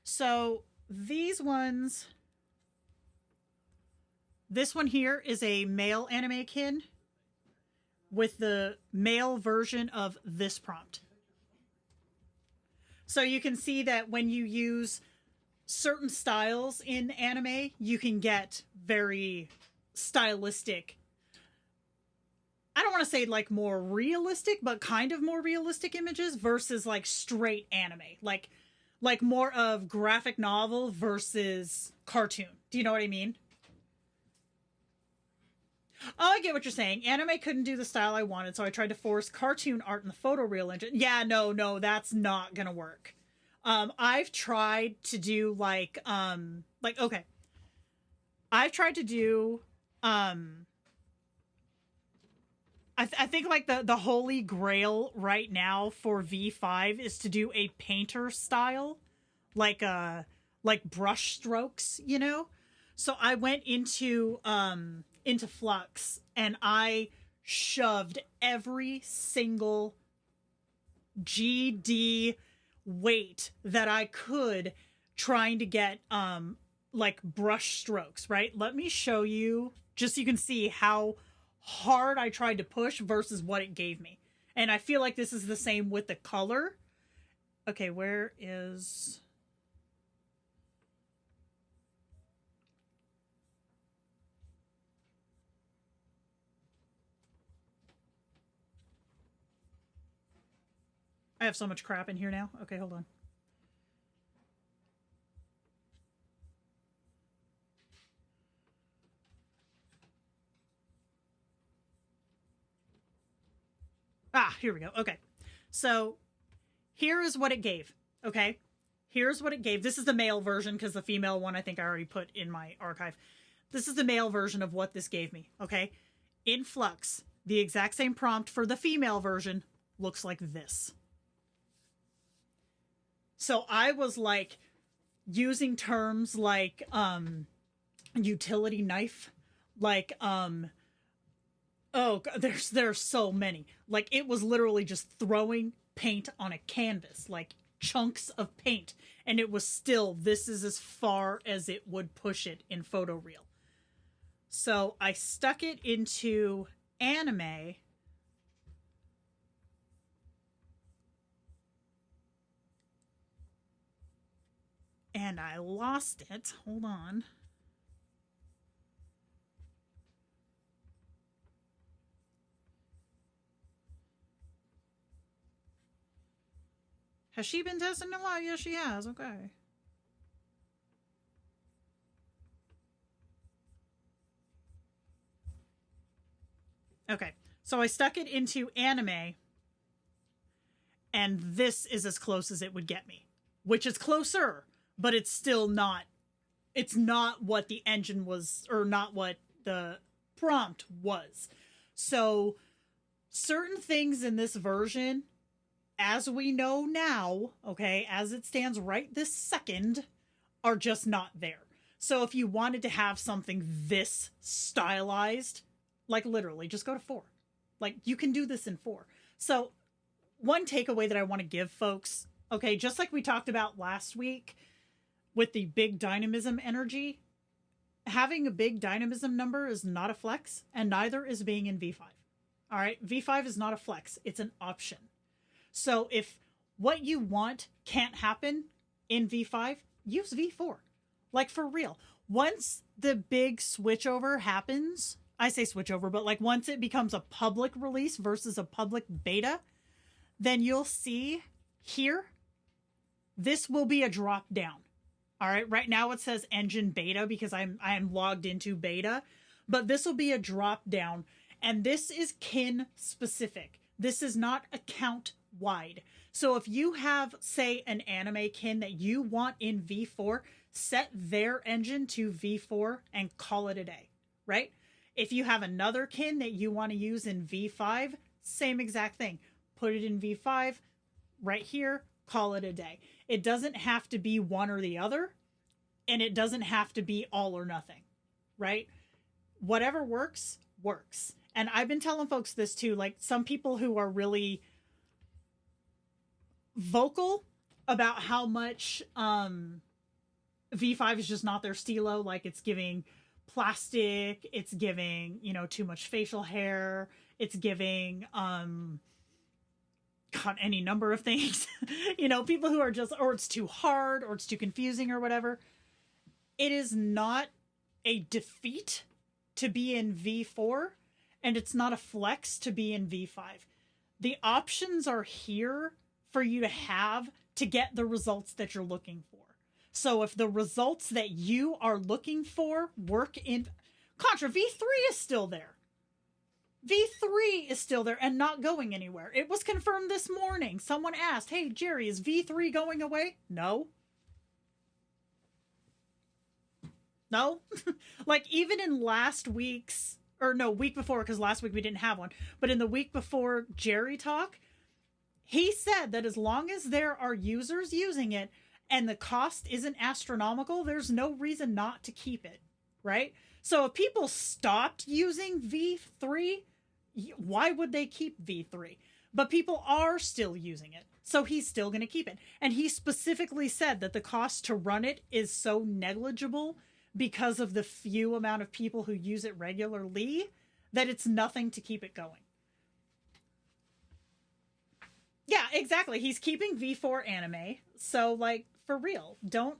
So these ones, this one here is a male anime kin with the male version of this prompt. So you can see that when you use certain styles in anime, you can get very stylistic. I don't want to say like more realistic, but kind of more realistic images versus like straight anime. Like more of graphic novel versus cartoon. Do you know what I mean? Oh, I get what you're saying. Anime couldn't do the style I wanted, so I tried to force cartoon art in the photoreal engine. Yeah, no, that's not gonna work. I've tried to do okay. I've tried to do I think like the holy grail right now for V5 is to do a painter style, like brush strokes, you know? So I went into Flux and I shoved every single GD weight that I could, trying to get like brush strokes, right? Let me show you just so you can see how hard I tried to push versus what it gave me. And I feel like this is the same with the color. Okay, where is... I have so much crap in here now. Okay, hold on. Ah, here we go. Okay. So here is what it gave. Okay. Here's what it gave. This is the male version because the female one I think I already put in my archive. This is the male version of what this gave me. Okay. In Flux, the exact same prompt for the female version looks like this. So I was like using terms like utility knife, like oh, there's so many. Like it was literally just throwing paint on a canvas, like chunks of paint, and it was still, this is as far as it would push it in photoreal. So I stuck it into anime. And I lost it. Hold on. Has she been testing a lot? Yes, she has. Okay. Okay. So I stuck it into anime. And this is as close as it would get me. Which is closer. But it's still not. It's not what the engine was. Or not what the prompt was. So certain things in this version, as we know now, okay, as it stands right this second, are just not there. So if you wanted to have something this stylized, like literally, just go to 4. Like, you can do this in 4. So one takeaway that I want to give folks, okay, just like we talked about last week with the big dynamism energy, having a big dynamism number is not a flex, and neither is being in V5. All right, V5 is not a flex. It's an option. So if what you want can't happen in V5, use V4. Like, for real. Once the big switchover happens, I say switchover, but like once it becomes a public release versus a public beta, then you'll see here, this will be a drop down. All right, right now it says engine beta because I am logged into beta, but this will be a drop down, and this is kin specific. This is not account wide. So if you have, say, an anime kin that you want in V4, set their engine to V4 and call it a day, right? If you have another kin that you want to use in V5, same exact thing. Put it in V5 right here, call it a day. It doesn't have to be one or the other, and it doesn't have to be all or nothing, right? Whatever works, works. And I've been telling folks this too, like some people who are really vocal about how much V5 is just not their stilo, like it's giving plastic, it's giving, you know, too much facial hair, it's giving any number of things. You know, people who are just, or it's too hard, or it's too confusing, or whatever. It is not a defeat to be in V4, and it's not a flex to be in V5. The options are here for you to have to get the results that you're looking for. So if the results that you are looking for work in Contra, V3 is still there. V3 is still there and not going anywhere. It was confirmed this morning. Someone asked, hey, Jerry, is V3 going away? No. No. Like even in last week's, or no, week before, because last week we didn't have one, but in the week before Jerry talk, he said that as long as there are users using it and the cost isn't astronomical, there's no reason not to keep it. right? So if people stopped using V3, why would they keep V3? But people are still using it. So he's still going to keep it. And he specifically said that the cost to run it is so negligible because of the few amount of people who use it regularly that it's nothing to keep it going. Yeah, exactly. He's keeping V4 anime. So like for real, don't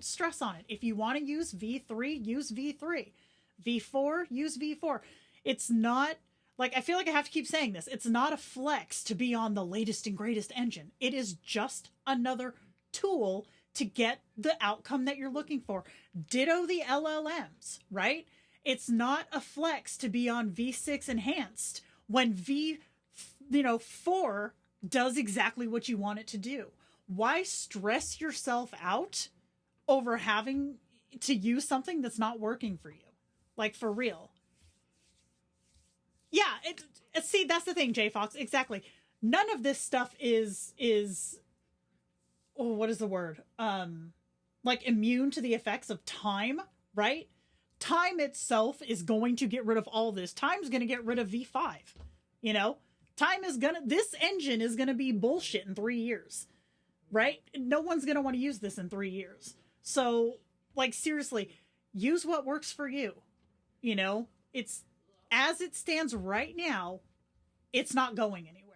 stress on it. If you want to use V3, use V3. V4, use V4. It's not like, I feel like I have to keep saying this. It's not a flex to be on the latest and greatest engine. It is just another tool to get the outcome that you're looking for. Ditto the LLMs, right? It's not a flex to be on V6 enhanced when V4 does exactly what you want it to do. Why stress yourself out over having to use something that's not working for you? Like, for real. Yeah, see, that's the thing, J Fox. Exactly. None of this stuff is oh, what is the word? Like immune to the effects of time, right? Time itself is going to get rid of all this. Time's going to get rid of V5. You know, this engine is going to be bullshit in 3 years, right? No one's going to want to use this in 3 years. So, like, seriously, use what works for you. You know, it's, as it stands right now, it's not going anywhere.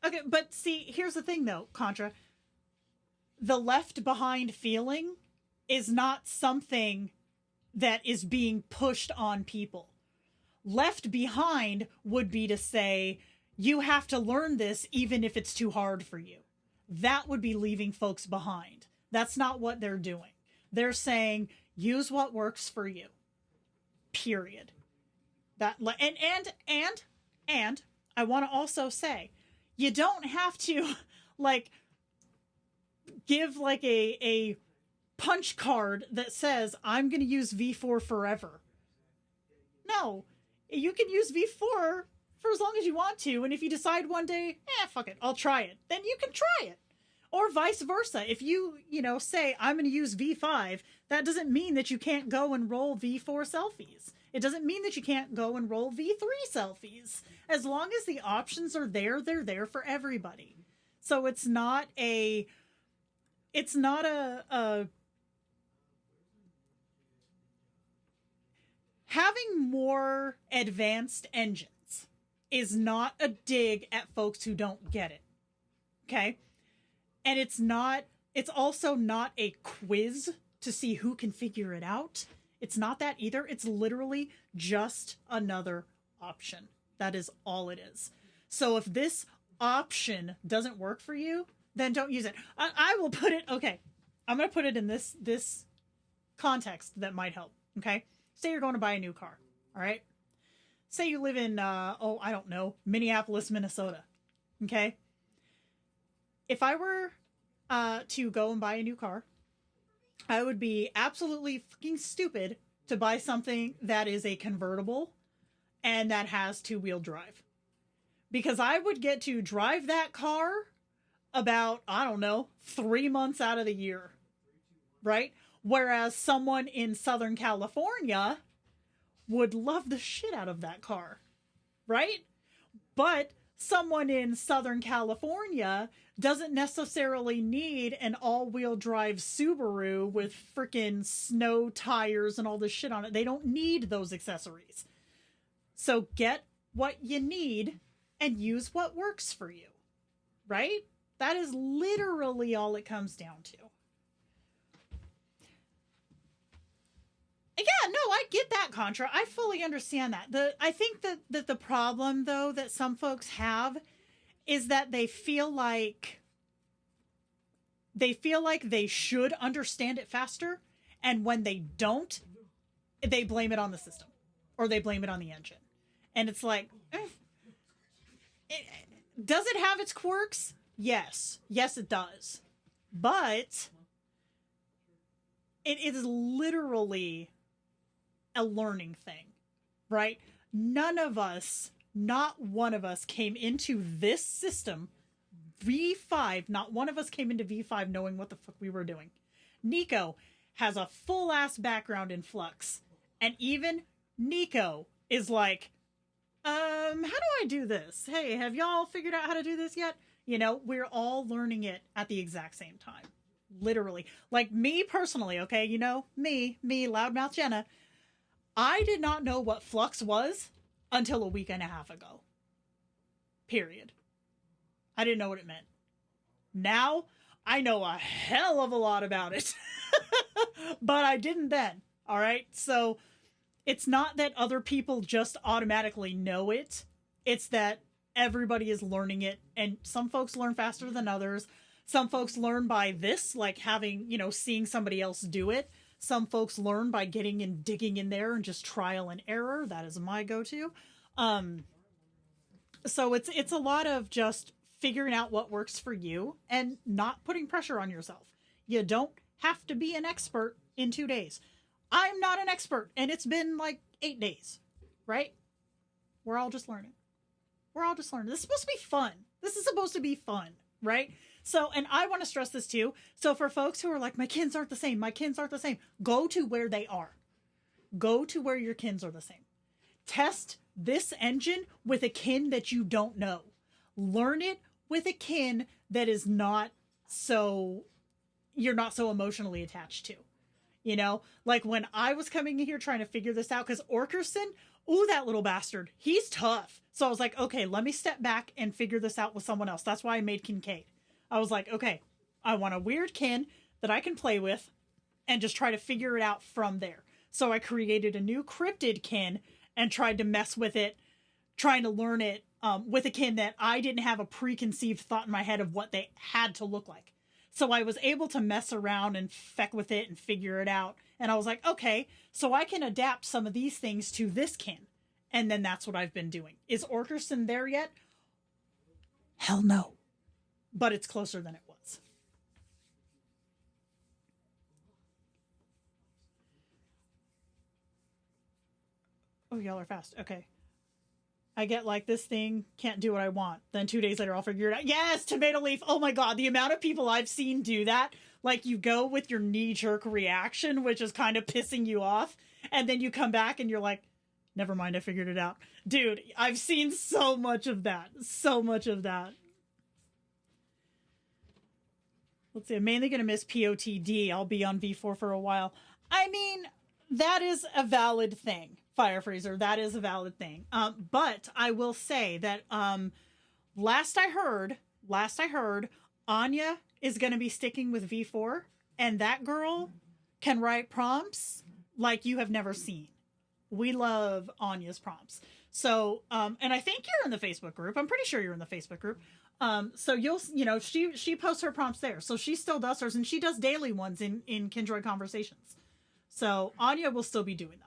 Okay, but see, here's the thing though, Contra. The left behind feeling is not something that is being pushed on people. Left behind would be to say, you have to learn this even if it's too hard for you. That would be leaving folks behind. That's not what they're doing. They're saying, use what works for you. Period. That and I want to also say, you don't have to like give like a punch card that says I'm going to use V4 forever. No, you can use V4 for as long as you want to, and if you decide one day, fuck it, I'll try it, then you can try it. Or vice versa. If you say, I'm going to use V5, that doesn't mean that you can't go and roll V4 selfies. It doesn't mean that you can't go and roll V3 selfies. As long as the options are there, they're there for everybody. So it's not a having more advanced engines is not a dig at folks who don't get it. Okay? And it's also not a quiz to see who can figure it out. It's not that either. It's literally just another option. That is all it is. So if this option doesn't work for you, then don't use it. I will put it, okay, I'm going to put it in this context that might help, okay? Say you're going to buy a new car, all right? Say you live in, I don't know, Minneapolis, Minnesota, okay? If I were to go and buy a new car, I would be absolutely fucking stupid to buy something that is a convertible and that has two-wheel drive. Because I would get to drive that car about, 3 months out of the year, right? Whereas someone in Southern California would love the shit out of that car, right? But someone in Southern California doesn't necessarily need an all-wheel drive Subaru with freaking snow tires and all this shit on it. They don't need those accessories. So get what you need and use what works for you, right? That is literally all it comes down to. Yeah, no, I get that, Contra. I fully understand that. I think that the problem, though, that some folks have is that they feel like they should understand it faster, and when they don't, they blame it on the system or they blame it on the engine. And it's like, does it have its quirks? Yes, it does. But it is literally a learning thing, right? None of us, not one of us, came into this system, V5, not one of us came into V5 knowing what the fuck we were doing. Nico, has a full ass background in Flux. And even Nico is like, how do I do this? Hey, have y'all figured out how to do this yet? You know, we're all learning it at the exact same time. Literally. Like me personally, okay, you know, me, loudmouth Jenna, I did not know what Flux was until a week and a half ago. Period. I didn't know what it meant. Now, I know a hell of a lot about it. But I didn't then. All right? So, it's not that other people just automatically know it. It's that everybody is learning it. And some folks learn faster than others. Some folks learn by this, like having, you know, seeing somebody else do it. Some folks learn by getting and digging in there and just trial and error. That is my go-to. So it's a lot of just figuring out what works for you and not putting pressure on yourself. You don't have to be an expert in 2 days. I'm not an expert, and it's been like 8 days, right? We're all just learning. We're all just learning. This is supposed to be fun. This is supposed to be fun, right? So, and I want to stress this too. So for folks who are like, my kins aren't the same, go to where they are. Go to where your kins are the same. Test this engine with a kin that you don't know. Learn it with a kin that is not so, you're not so emotionally attached to. You know, like when I was coming in here trying to figure this out, because Orkerson, ooh, that little bastard, he's tough. So I was like, okay, let me step back and figure this out with someone else. That's why I made Kincaid. I was like, okay, I want a weird kin that I can play with and just try to figure it out from there. So I created a new cryptid kin and tried to mess with it, trying to learn it with a kin that I didn't have a preconceived thought in my head of what they had to look like. So I was able to mess around and feck with it and figure it out. And I was like, okay, so I can adapt some of these things to this kin. And then that's what I've been doing. Is Orkerson there yet? Hell no. But it's closer than it was. Oh, y'all are fast. Okay. I get like this thing can't do what I want. Then 2 days later, I'll figure it out. Yes, tomato leaf. Oh my God. The amount of people I've seen do that. Like you go with your knee jerk reaction, which is kind of pissing you off. And then you come back and you're like, never mind. I figured it out. Dude, I've seen so much of that. So much of that. Let's see. I'm mainly going to miss POTD. I'll be on V4 for a while. I mean, that is a valid thing. Fire Freezer, that is a valid thing. But I will say that last I heard, Anya is going to be sticking with V4, and that girl can write prompts like you have never seen. We love Anya's prompts. So, and I think you're in the Facebook group. I'm pretty sure you're in the Facebook group. So she posts her prompts there. So she still does hers, and she does daily ones in Kindroid Conversations. So Anya will still be doing them.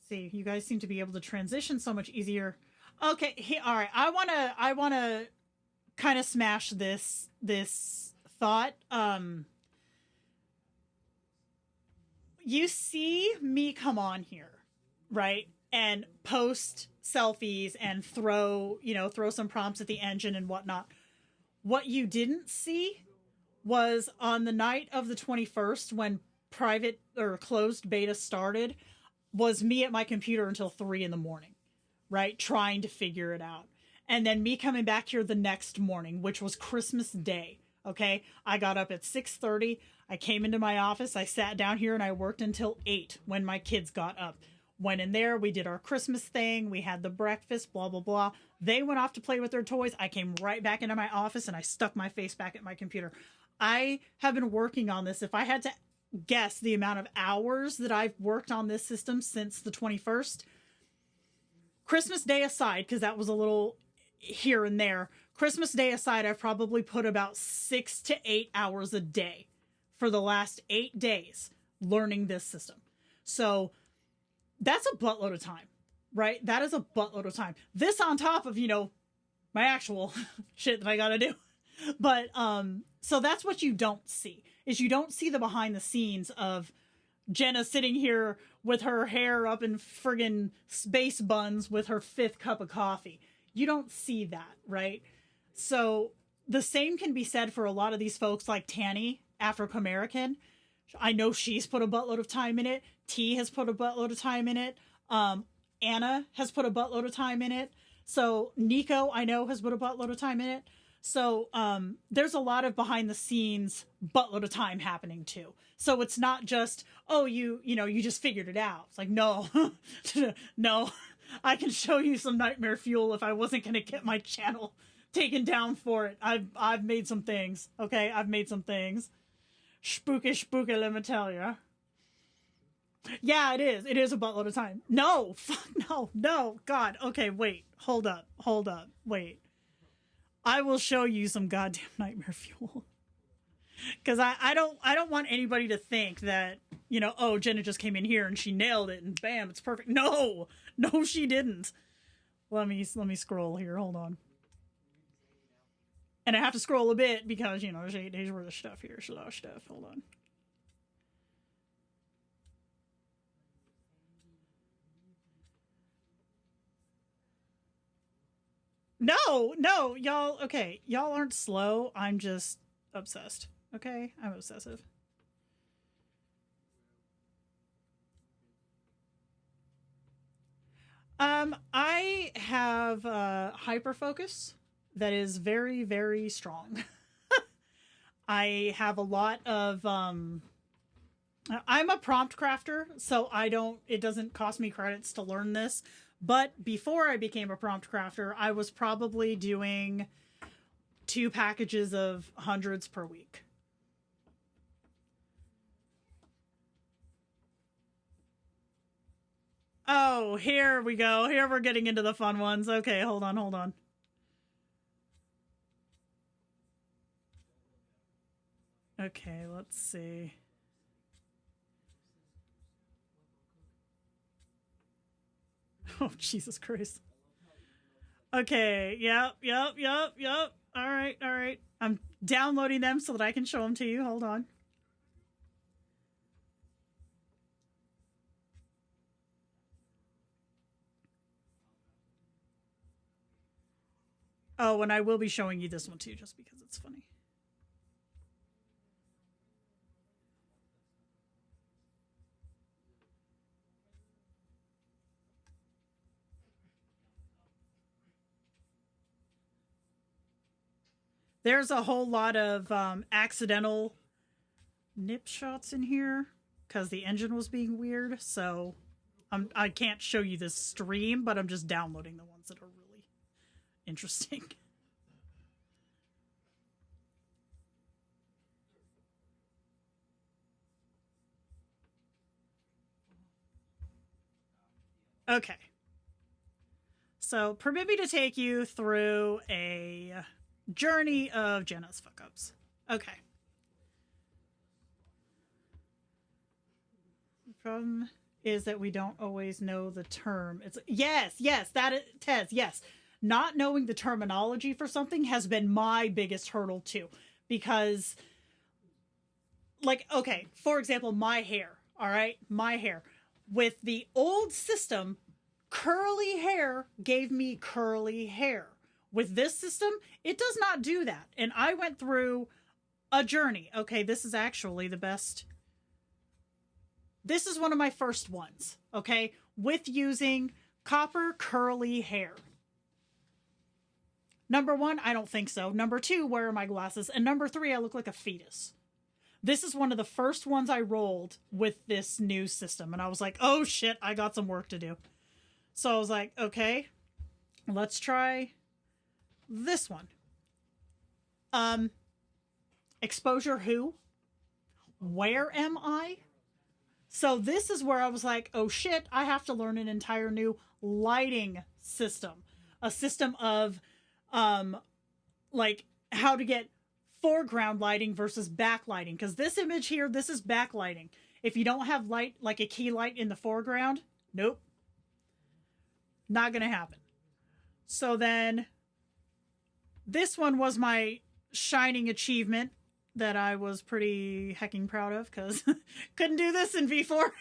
See, you guys seem to be able to transition so much easier. Okay, all right. I wanna kind of smash this thought. You see me come on here, right? And post selfies and throw some prompts at the engine and whatnot. What you didn't see was on the night of the 21st when private or closed beta started, was me at my computer until 3 a.m, right? Trying to figure it out. And then me coming back here the next morning, which was Christmas Day. Okay. I got up at 6:30. I came into my office. I sat down here and I worked until 8 when my kids got up. Went in there. We did our Christmas thing. We had the breakfast, blah, blah, blah. They went off to play with their toys. I came right back into my office and I stuck my face back at my computer. I have been working on this. If I had to guess the amount of hours that I've worked on this system since the 21st, Christmas Day aside, because that was a little here and there, Christmas Day aside, I've probably put about 6 to 8 hours a day for the last 8 days learning this system. So that's a buttload of time, right? That is a buttload of time. This on top of, my actual shit that I gotta do. But, so that's what you don't see, is you don't see the behind the scenes of Jenna sitting here with her hair up in friggin' space buns with her 5th cup of coffee. You don't see that, right? So the same can be said for a lot of these folks like Tanny Afro-American. I know she's put a buttload of time in it. T has put a buttload of time in it. Anna has put a buttload of time in it. So Nico, I know, has put a buttload of time in it. So there's a lot of behind the scenes buttload of time happening too. So it's not just, oh, you just figured it out. It's like, no, no, I can show you some nightmare fuel if I wasn't going to get my channel taken down for it. I've made some things. Okay, I've made some things. Spooky, let me tell you. Yeah, it is. It is a buttload of time. No, fuck, no, God. Okay, wait, hold up, wait. I will show you some goddamn nightmare fuel. Because I don't want anybody to think that, oh, Jenna just came in here and she nailed it and bam, it's perfect. No, she didn't. Let me scroll here. Hold on. And I have to scroll a bit because, there's 8 days worth of stuff here. There's a lot of stuff. Hold on. No, y'all, okay. Y'all aren't slow. I'm just obsessed. Okay? I'm obsessive. I have hyperfocus that is very, very strong. I have a lot of I'm a prompt crafter, so it doesn't cost me credits to learn this. But before I became a prompt crafter, I was probably doing 2 packages of hundreds per week. Oh, here we go. Here we're getting into the fun ones. Okay, hold on. Okay, let's see. Oh, Jesus Christ. Okay, yep. All right. I'm downloading them so that I can show them to you. Hold on. Oh, and I will be showing you this one too, just because it's funny. There's a whole lot of accidental nip shots in here because the engine was being weird. So I can't show you this stream, but I'm just downloading the ones that are really interesting. Okay. So permit me to take you through a journey of Jenna's fuck-ups. Okay. The problem is that we don't always know the term. It's yes, that is Tez, yes. Not knowing the terminology for something has been my biggest hurdle too. Because okay, for example, my hair, all right? My hair. With the old system, curly hair gave me curly hair. With this system, it does not do that. And I went through a journey. Okay, this is actually the best. This is one of my first ones, okay, with using copper curly hair. Number 1, I don't think so. Number 2, where are my glasses? And number 3, I look like a fetus. This is one of the first ones I rolled with this new system. And I was like, oh shit, I got some work to do. So I was like, okay, let's try this one. Exposure who? Where am I? So this is where I was like, oh shit, I have to learn an entire new lighting system. A system of, like how to get foreground lighting versus backlighting. Because this image here, this is backlighting. If you don't have light, like a key light in the foreground, nope. Not gonna happen. So then this one was my shining achievement that I was pretty hecking proud of because couldn't do this in V4.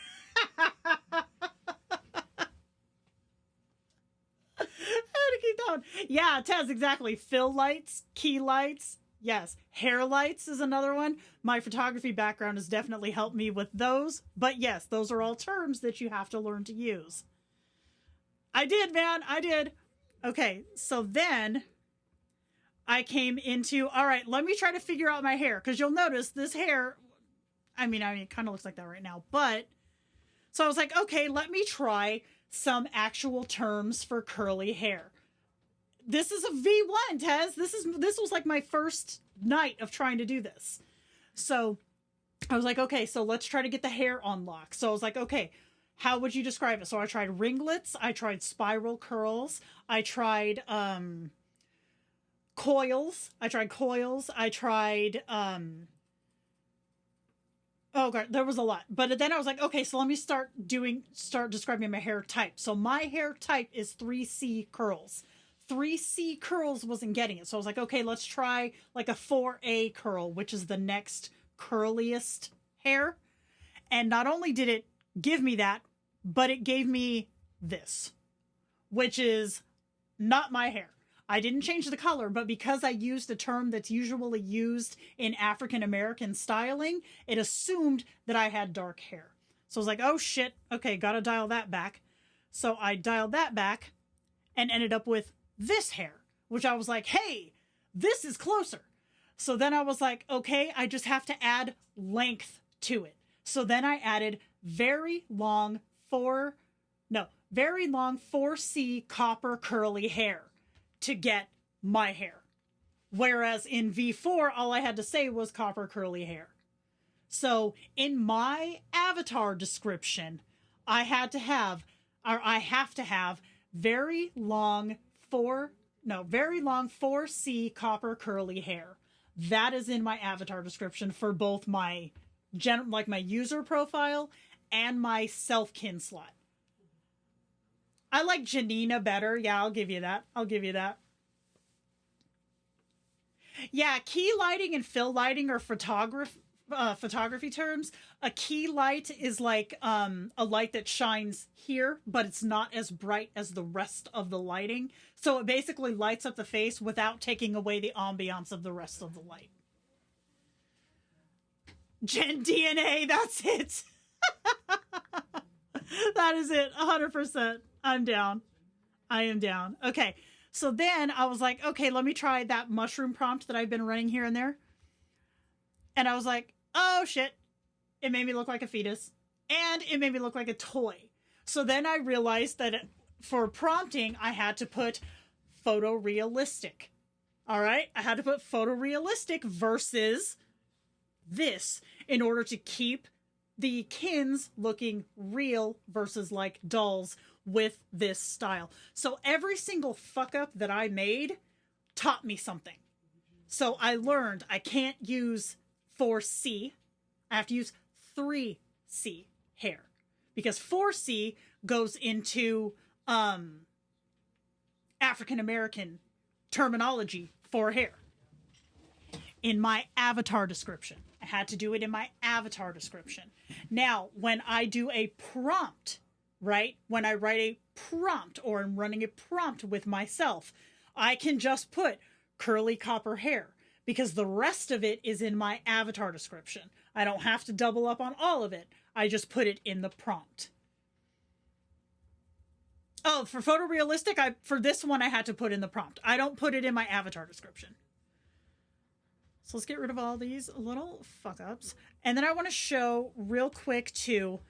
I had to keep going. Yeah, Tez, exactly. Fill lights, key lights, Yes. Hair lights is another one. My photography background has definitely helped me with those. But yes, those are all terms that you have to learn to use. I did, man. I did. Okay, so then I came into, all right, let me try to figure out my hair. Because you'll notice this hair, I mean, it kind of looks like that right now. But, so I was like, okay, let me try some actual terms for curly hair. This is a V1, Tez. This was like my first night of trying to do this. So I was like, okay, so let's try to get the hair on lock. So I was like, okay, how would you describe it? So I tried ringlets, I tried spiral curls, I tried coils, I tried oh god, there was a lot. But then I was like, okay, so let me start describing my hair type. So my hair type is 3C curls. 3C curls wasn't getting it. So I was like, okay, let's try like a 4A curl, which is the next curliest hair. And not only did it give me that, but it gave me this, which is not my hair. I didn't change the color, but because I used a term that's usually used in African American styling, it assumed that I had dark hair. So I was like, oh shit, okay, gotta dial that back. So I dialed that back and ended up with this hair, which I was like, hey, this is closer. So then I was like, okay, I just have to add length to it. So then I added very long 4C copper curly hair to get my hair. Whereas in V4, all I had to say was copper curly hair. So in my avatar description, I have to have very long 4C copper curly hair. That is in my avatar description for both my my user profile and my self-kin slot. I like Janina better. Yeah, I'll give you that. Yeah, key lighting and fill lighting are photography terms. A key light is like a light that shines here, but it's not as bright as the rest of the lighting. So it basically lights up the face without taking away the ambiance of the rest of the light. Gen DNA, that's it. That is it, 100%. I'm down. I am down. Okay, so then I was like, okay, let me try that mushroom prompt that I've been running here and there. And I was like, oh shit, it made me look like a fetus. And it made me look like a toy. So then I realized that for prompting, I had to put photorealistic. All right? I had to put photorealistic versus this in order to keep the kins looking real versus like dolls with this style. So every single fuck up that I made taught me something. So I learned I can't use 4C. I have to use 3C hair because 4C goes into African American terminology for hair. In my avatar description. I had to do it in my avatar description. Now, when I do a prompt, right? When I write a prompt or I'm running a prompt with myself, I can just put curly copper hair because the rest of it is in my avatar description. I don't have to double up on all of it. I just put it in the prompt. Oh, for photorealistic, for this one I had to put in the prompt. I don't put it in my avatar description. So let's get rid of all these little fuck-ups. And then I want to show real quick, too,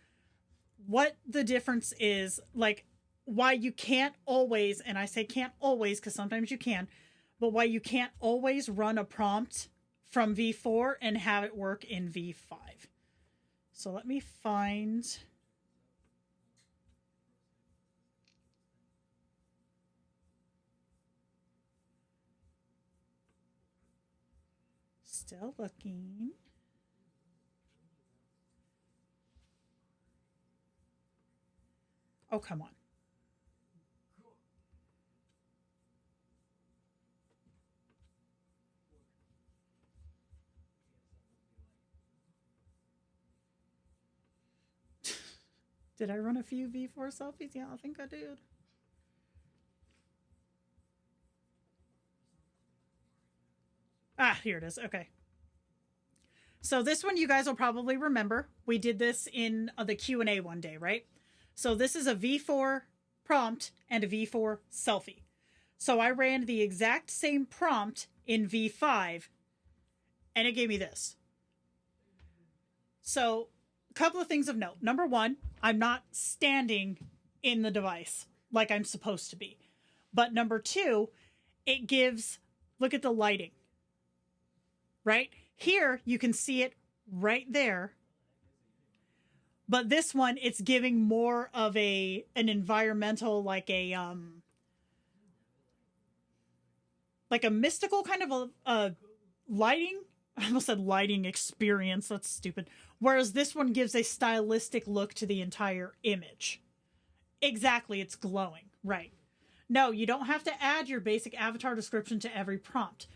what the difference is, like, why you can't always, and I say can't always because sometimes you can, but why you can't always run a prompt from V4 and have it work in V5. So let me find... Still looking. Oh, come on. Did I run a few V4 selfies? Yeah, I think I did. Ah, here it is. Okay. So this one you guys will probably remember. We did this in the Q&A one day, right? So this is a V4 prompt and a V4 selfie. So I ran the exact same prompt in V5 and it gave me this. So a couple of things of note. Number one, I'm not standing in the device like I'm supposed to be. But number two, it gives, look at the lighting, right? Here, you can see it right there. But this one, it's giving more of an environmental, like a mystical kind of a lighting. I almost said lighting experience. That's stupid. Whereas this one gives a stylistic look to the entire image. Exactly, it's glowing. Right. No, you don't have to add your basic avatar description to every prompt.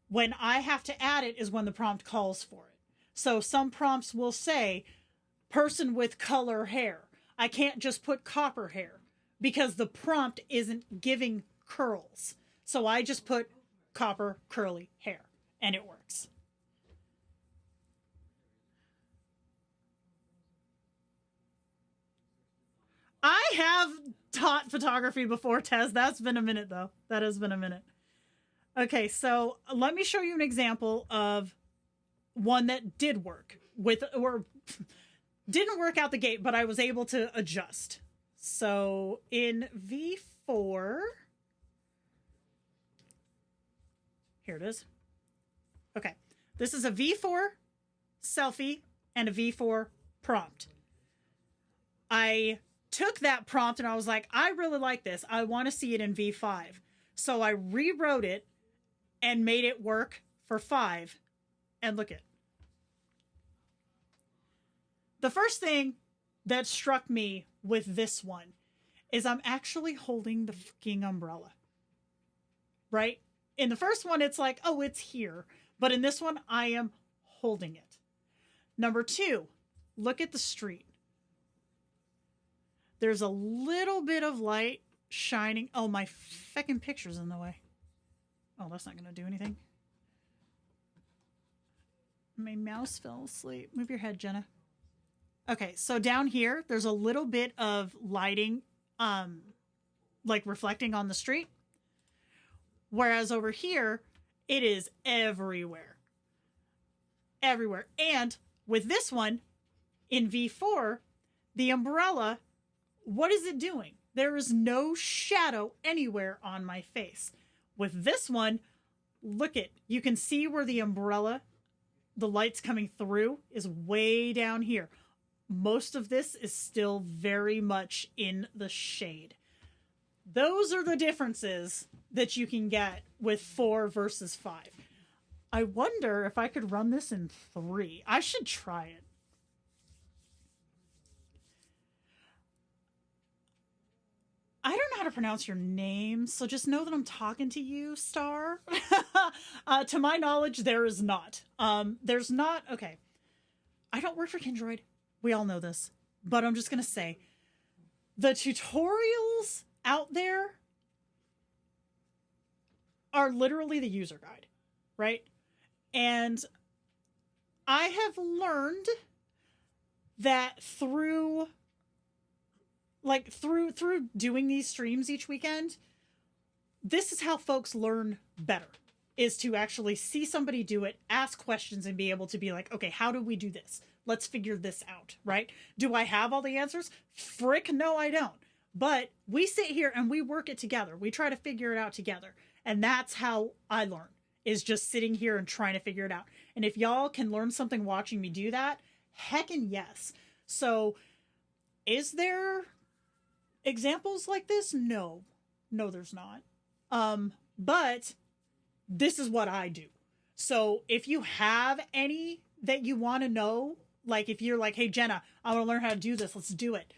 When I have to add it is when the prompt calls for it. So some prompts will say, person with color hair. I can't just put copper hair because the prompt isn't giving curls. So I just put copper curly hair and it works. I have taught photography before, Tez. That's been a minute though. That has been a minute. Okay, so let me show you an example of one that did work with, or didn't work out the gate, but I was able to adjust. So in V4, here it is. Okay, this is a V4 selfie and a V4 prompt. I took that prompt and I was like, I really like this. I want to see it in V5. So I rewrote it and made it work for 5. And look at the first thing that struck me with this one is I'm actually holding the fucking umbrella. Right? In the first one, it's like, oh, it's here. But in this one, I am holding it. Number 2, look at the street. There's a little bit of light shining. Oh, my feckin' picture's in the way. Oh, that's not going to do anything. My mouse fell asleep. Move your head, Jenna. Okay, so down here, there's a little bit of lighting, like reflecting on the street. Whereas over here, it is everywhere. Everywhere. And with this one, in V4, the umbrella, what is it doing? There is no shadow anywhere on my face. With this one, look at, you can see where the umbrella, the light's coming through, is way down here. Most of this is still very much in the shade. Those are the differences that you can get with 4 versus 5. I wonder if I could run this in 3. I should try it. I don't know how to pronounce your name, so just know that I'm talking to you, Star. To my knowledge, there is not. There's not. Okay. I don't work for Kindroid. We all know this. But I'm just going to say, the tutorials out there are literally the user guide, right? And I have learned that through doing these streams each weekend, this is how folks learn better, is to actually see somebody do it, ask questions, and be able to be like, okay, how do we do this? Let's figure this out, right? Do I have all the answers? Frick, no, I don't. But we sit here and we work it together. We try to figure it out together. And that's how I learn, is just sitting here and trying to figure it out. And if y'all can learn something watching me do that, heckin' yes. So is there examples like this? No, there's not. But this is what I do. So if you have any that you want to know, like if you're like, hey, Jenna, I want to learn how to do this, let's do it.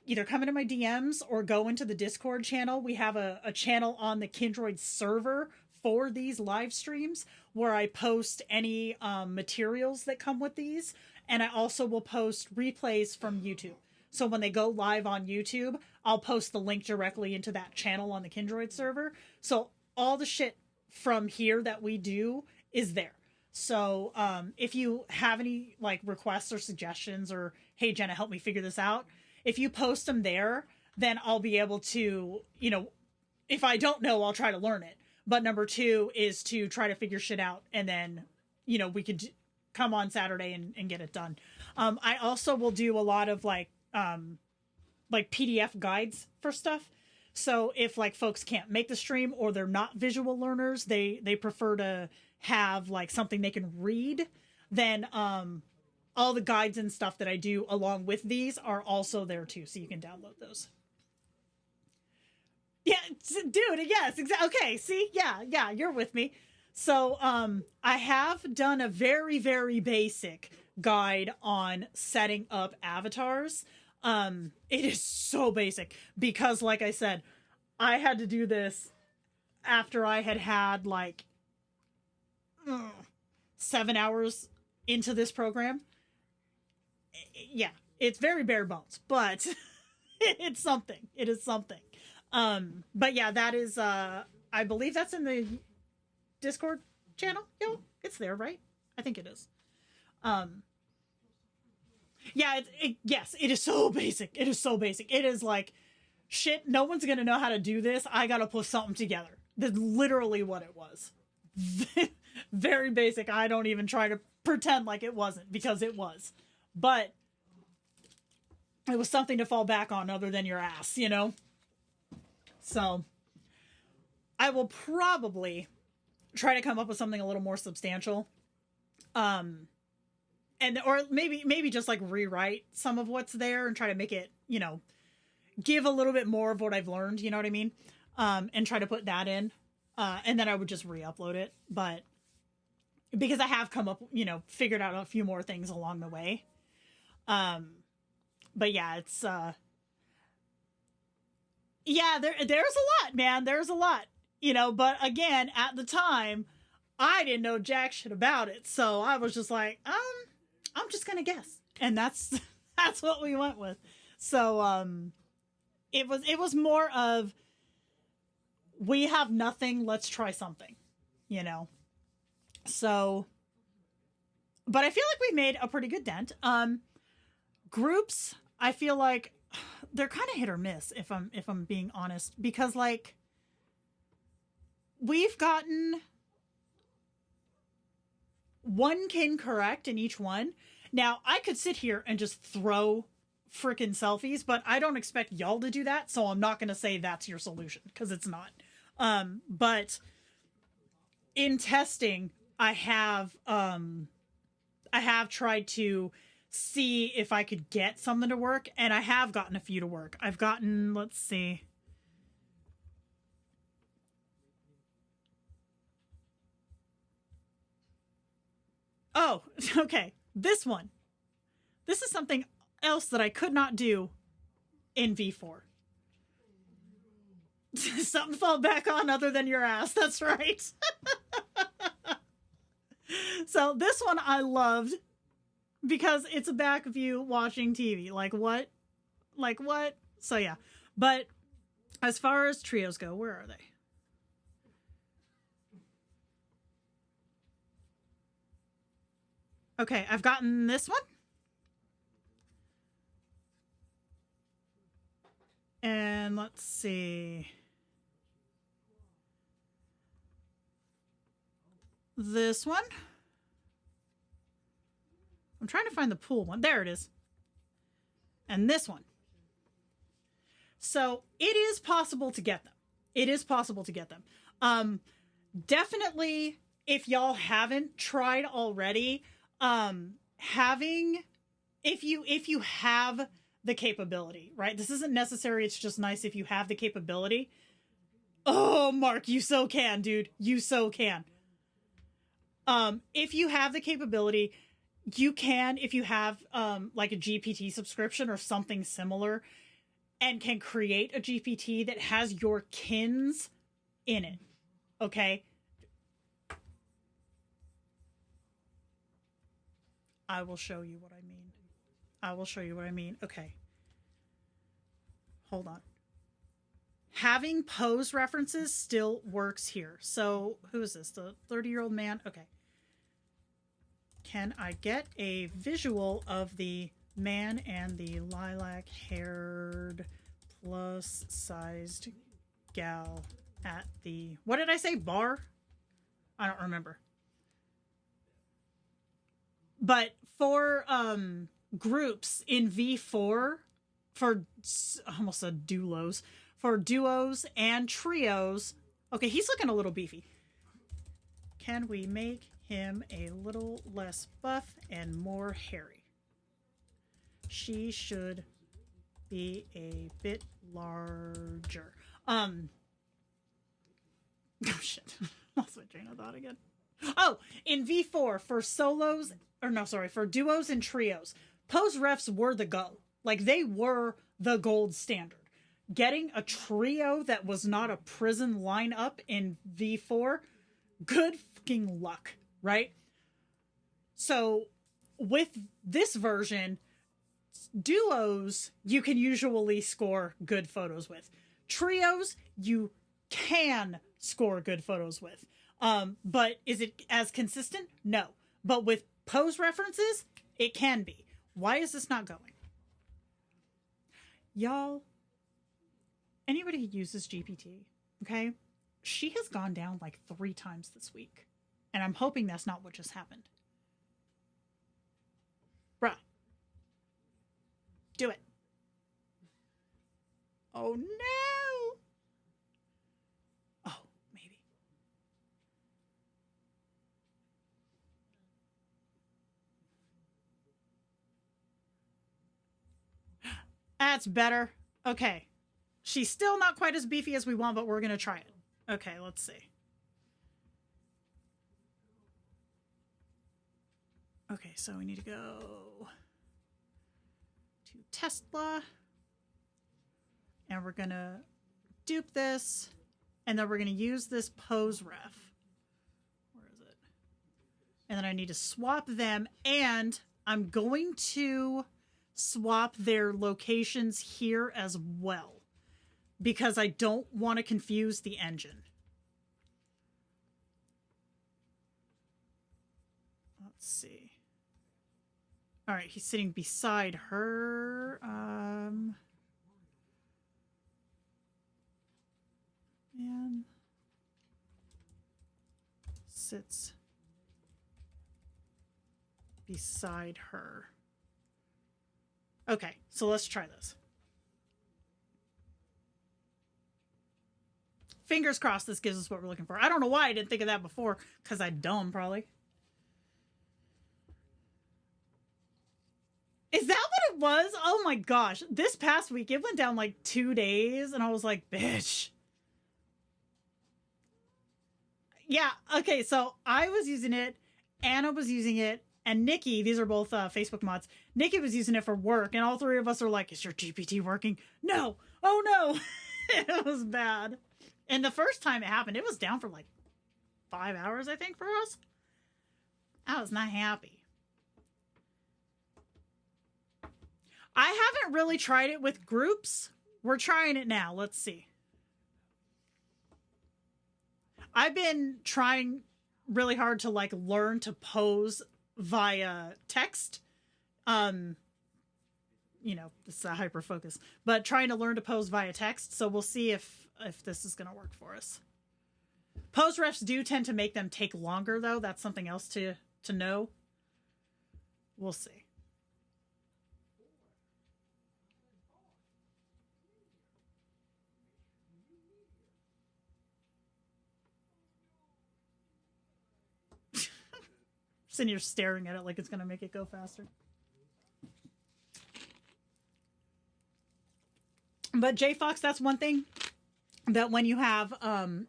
Either come into my DMs or go into the Discord channel. We have a channel on the Kindroid server for these live streams where I post any materials that come with these. And I also will post replays from YouTube. So when they go live on YouTube, I'll post the link directly into that channel on the Kindroid server. So all the shit from here that we do is there. So if you have any like requests or suggestions, or hey Jenna, help me figure this out, if you post them there, then I'll be able to, you know, if I don't know, I'll try to learn it. But number two is to try to figure shit out, and then, you know, we could come on Saturday and get it done. I also will do a lot of like PDF guides for stuff. So if like folks can't make the stream, or they're not visual learners, they prefer to have like something they can read, then all the guides and stuff that I do along with these are also there too, so you can download those. Yeah, dude, yes, exactly. Okay, see? Yeah, you're with me. So I have done a very, very basic guide on setting up avatars. It is so basic because, like I said, I had to do this after I had like 7 hours into this program. Yeah, it's very bare bones, but it's something. It is something. But yeah, that is, I believe that's in the Discord channel. Yo, it's there, right? I think it is. Yeah, yes, it is so basic. It is so basic. It is like, shit, no one's gonna know how to do this. I gotta put something together. That's literally what it was. Very basic. I don't even try to pretend like it wasn't, because it was. But it was something to fall back on other than your ass, you know? So I will probably try to come up with something a little more substantial. And or maybe just like rewrite some of what's there and try to make it, you know, give a little bit more of what I've learned, you know what I mean? And try to put that in. And then I would just re-upload it. But because I have come up, you know, figured out a few more things along the way. But yeah, it's yeah, there's a lot, man. There's a lot, you know, but again, at the time, I didn't know jack shit about it. So I was just like, I'm just going to guess. And that's what we went with. So, it was more of, we have nothing, let's try something, you know? So, but I feel like we made a pretty good dent. Groups, I feel like they're kind of hit or miss, if I'm being honest, because like we've gotten one kin correct in each one. Now I could sit here and just throw freaking selfies, but I don't expect y'all to do that. So I'm not going to say that's your solution, because it's not. But in testing, I have tried to see if I could get something to work, and I have gotten a few to work. I've gotten, let's see. Oh, okay. This one. This is something else that I could not do in V4. Something fall back on other than your ass. That's right. So this one I loved because it's a back view watching TV. Like what? Like what? So yeah. But as far as trios go, where are they? Okay, I've gotten this one. And let's see. This one. I'm trying to find the pool one. There it is. And this one. So it is possible to get them. It is possible to get them. Definitely, if y'all haven't tried already, if you have the capability, right? This isn't necessary. It's just nice if you have the capability. Oh, Mark, you so can, dude. You so can. If you have the capability, you can, if you have, like a GPT subscription or something similar, and can create a GPT that has your kins in it. Okay. I will show you what I mean. I will show you what I mean. Okay. Hold on. having pose references still works here. So who is this? The 30-year-old man? Okay. Can I get a visual of the man and the lilac-haired plus-sized gal at the... What did I say? Bar? I don't remember. But for groups in V4, for almost said duos, for duos and trios, okay, he's looking a little beefy. Can we make him a little less buff and more hairy? She should be a bit larger. Oh shit. Lost my train of thought again. Oh, in V4 for solos, or no, sorry, for duos and trios, pose refs were the go. Like, they were the gold standard. Getting a trio that was not a prison lineup in V4, good fucking luck, right? So with this version, duos you can usually score good photos with. Trios you can score good photos with. But is it as consistent? No. But with pose references, it can be. Why is this not going? Y'all, anybody who uses GPT, okay? She has gone down like 3 times this week. And I'm hoping that's not what just happened. Bruh. Do it. Oh no! Oh, maybe. That's better. Okay. She's still not quite as beefy as we want, but we're going to try it. Okay, let's see. Okay, so we need to go to Tesla. And we're going to dupe this. And then we're going to use this pose ref. Where is it? And then I need to swap them. And I'm going to swap their locations here as well. Because I don't want to confuse the engine. Let's see. All right, he's sitting beside her. Man. Sits beside her. Okay, so let's try this. Fingers crossed this gives us what we're looking for. I don't know why I didn't think of that before, because I'm dumb, probably. Is that what it was? Oh my gosh. This past week, it went down like 2 days, and I was like, bitch. Yeah, okay, so I was using it, Anna was using it, and Nikki, these are both Facebook mods, Nikki was using it for work, and all 3 of us are like, is your GPT working? No! Oh no! It was bad. And the first time it happened, it was down for like 5 hours, I think, for us. I was not happy. I haven't really tried it with groups. We're trying it now. Let's see. I've been trying really hard to like learn to pose via text. You know, it's a hyper focus, but trying to learn to pose via text. So we'll see if this is going to work for us. Pose refs do tend to make them take longer, though. That's something else to know. We'll see. Sitting here staring at it like it's going to make it go faster. But JFox, that's one thing that when you have,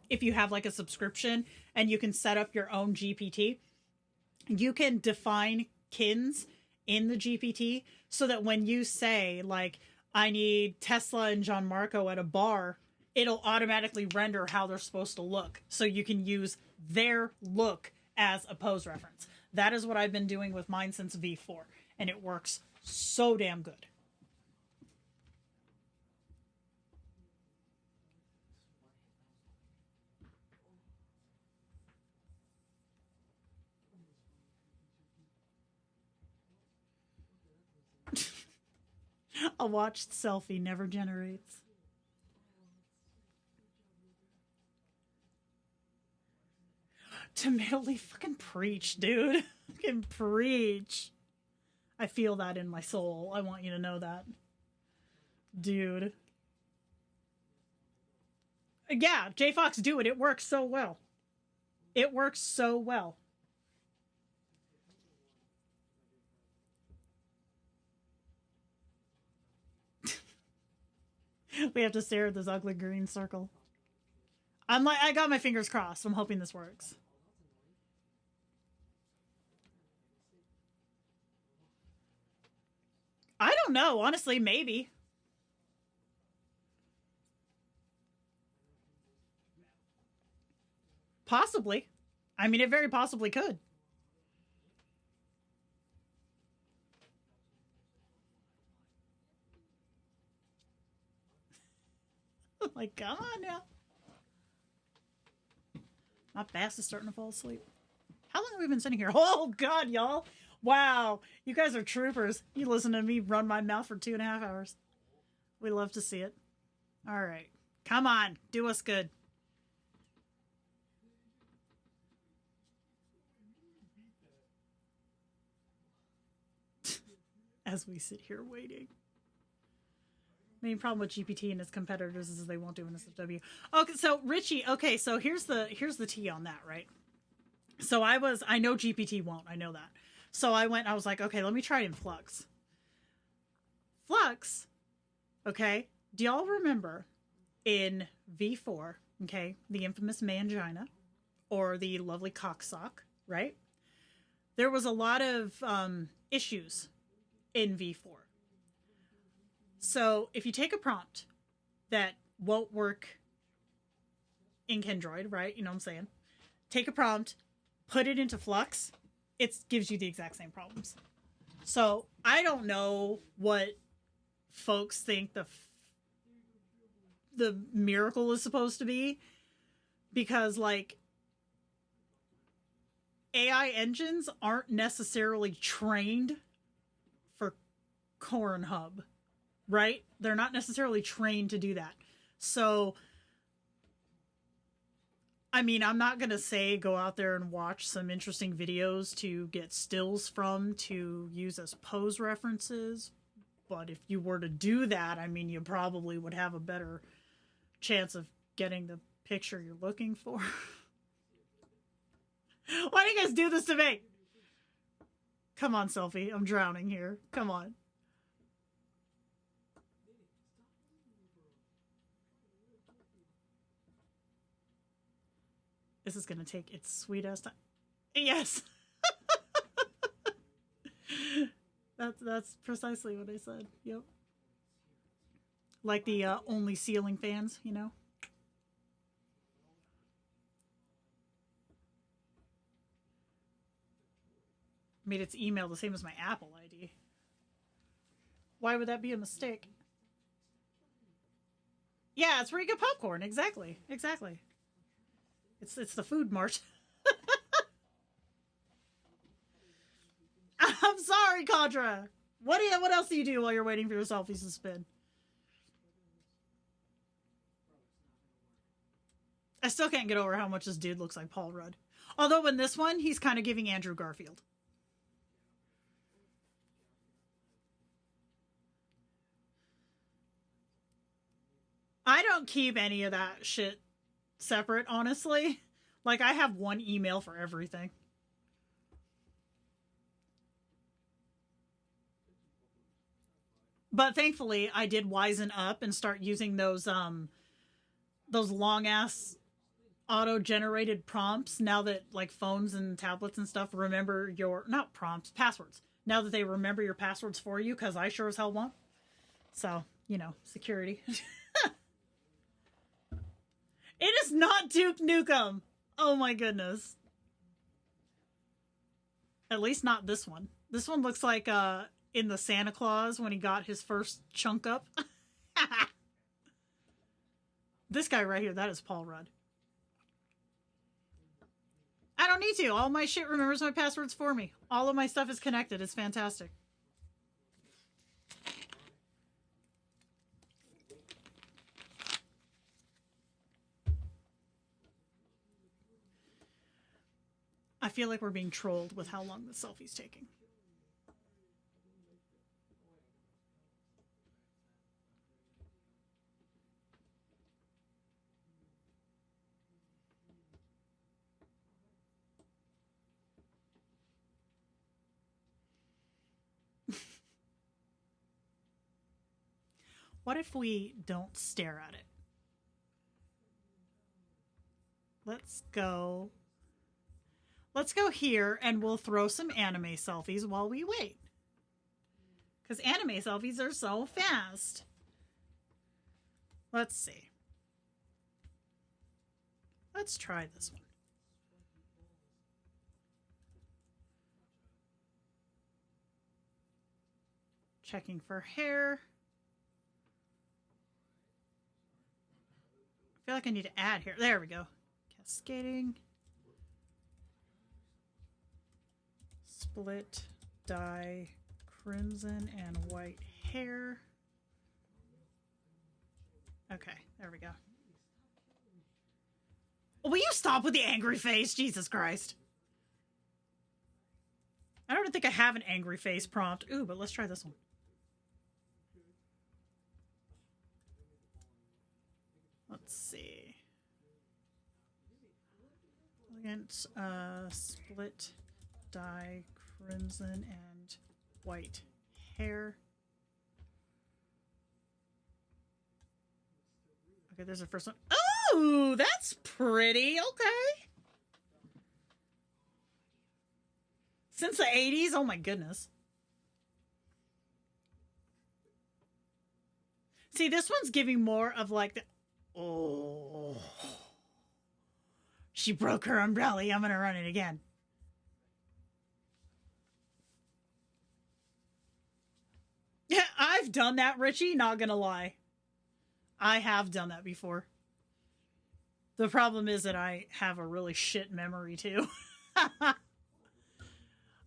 if you have like a subscription and you can set up your own GPT, you can define kins in the GPT so that when you say like, I need Tesla and Gianmarco at a bar, it'll automatically render how they're supposed to look. So you can use their look as a pose reference. That is what I've been doing with mine since V4, and it works so damn good. A watched selfie never generates. Tomato leaf, fucking preach, dude. Fucking preach. I feel that in my soul. I want you to know that. Dude. Yeah, J Fox, do it. It works so well. It works so well. We have to stare at this ugly green circle. I'm like, I got my fingers crossed. I'm hoping this works. I don't know. Honestly, maybe. Possibly. I mean, it very possibly could. Like, come on now. My bass is starting to fall asleep. How long have we been sitting here? Oh, God, y'all. Wow. You guys are troopers. You listen to me run my mouth for 2.5 hours. We love to see it. All right. Come on. Do us good. As we sit here waiting. Main problem with GPT and its competitors is they won't do an SFW. Okay, so Richie, okay, so here's the tea on that, right? So I know GPT won't, I know that. So I was like, okay, let me try it in Flux. Flux, okay, do y'all remember in V4, okay, the infamous mangina, or the lovely cocksock, right? There was a lot of issues in V4. So if you take a prompt that won't work in Kindroid, right? You know what I'm saying? Take a prompt, put it into Flux, it gives you the exact same problems. So I don't know what folks think the miracle is supposed to be, because like AI engines aren't necessarily trained for Corn Hub. Right? They're not necessarily trained to do that. So, I mean, I'm not going to say go out there and watch some interesting videos to get stills from to use as pose references. But if you were to do that, I mean, you probably would have a better chance of getting the picture you're looking for. Why do you guys do this to me? Come on, Selfie. I'm drowning here. Come on. This is going to take its sweet ass time. Yes. That's precisely what I said. Yep. Like the only ceiling fans, you know? Made its email the same as my Apple ID. Why would that be a mistake? Yeah, it's where you get popcorn. Exactly. Exactly. It's the food mart. I'm sorry, Contra. What else do you do while you're waiting for your selfies to spin? I still can't get over how much this dude looks like Paul Rudd. Although in this one, he's kind of giving Andrew Garfield. I don't keep any of that shit separate, honestly. Like, I have one email for everything. But thankfully, I did wisen up and start using those long ass auto-generated prompts now that like phones and tablets and stuff remember your not prompts, passwords. Now that they remember your passwords for you, because I sure as hell won't. So, you know, security. It is not Duke Nukem. Oh my goodness. At least not this one. This one looks like in the Santa Claus when he got his first chunk up. This guy right here, that is Paul Rudd. I don't need to. All my shit remembers my passwords for me. All of my stuff is connected. It's fantastic. I feel like we're being trolled with how long the selfie's taking. What if we don't stare at it? Let's go here and we'll throw some anime selfies while we wait. Because anime selfies are so fast. Let's see. Let's try this one. Checking for hair. I feel like I need to add here. There we go. Cascading. Split, dye, crimson and white hair. Okay, there we go. Will you stop with the angry face? Jesus Christ. I don't think I have an angry face prompt. Ooh, but let's try this one. Let's see. Elegant, split, dye, crimson, and white hair. Okay, there's the first one. Oh, that's pretty. Okay. Since the 80s? Oh my goodness. See, this one's giving more of like the... Oh. She broke her umbrella. I'm going to run it again. Yeah, I've done that, Richie. Not going to lie. I have done that before. The problem is that I have a really shit memory, too.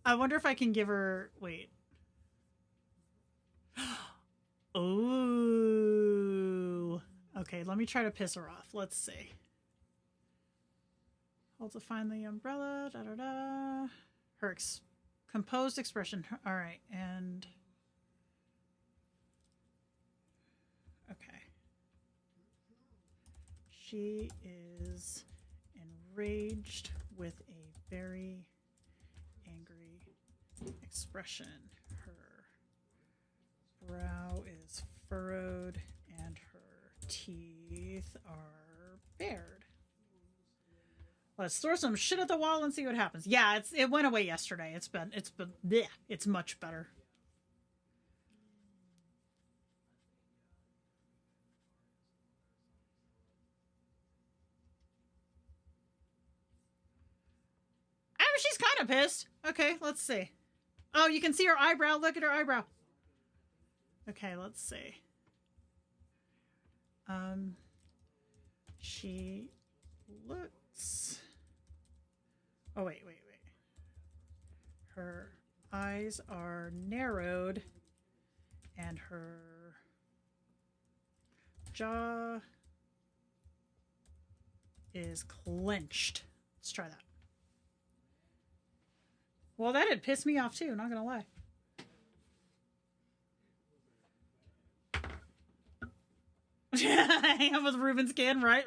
I wonder if I can give her... Wait. Ooh. Okay, let me try to piss her off. Let's see. Hold to find the umbrella. Da da da. Her composed expression. All right, and... Okay. She is enraged with a very angry expression. Her brow is furrowed and her teeth are bared. Let's throw some shit at the wall and see what happens. Yeah, it went away yesterday. It's been bleh, it's much better. Oh, she's kind of pissed. Okay, let's see. Oh, you can see her eyebrow. Look at her eyebrow. Okay, let's see. She looks... Oh, wait. Her eyes are narrowed and her jaw is clenched. Let's try that. Well, that had pissed me off too, not gonna lie. Hang on with Ruben's skin, right?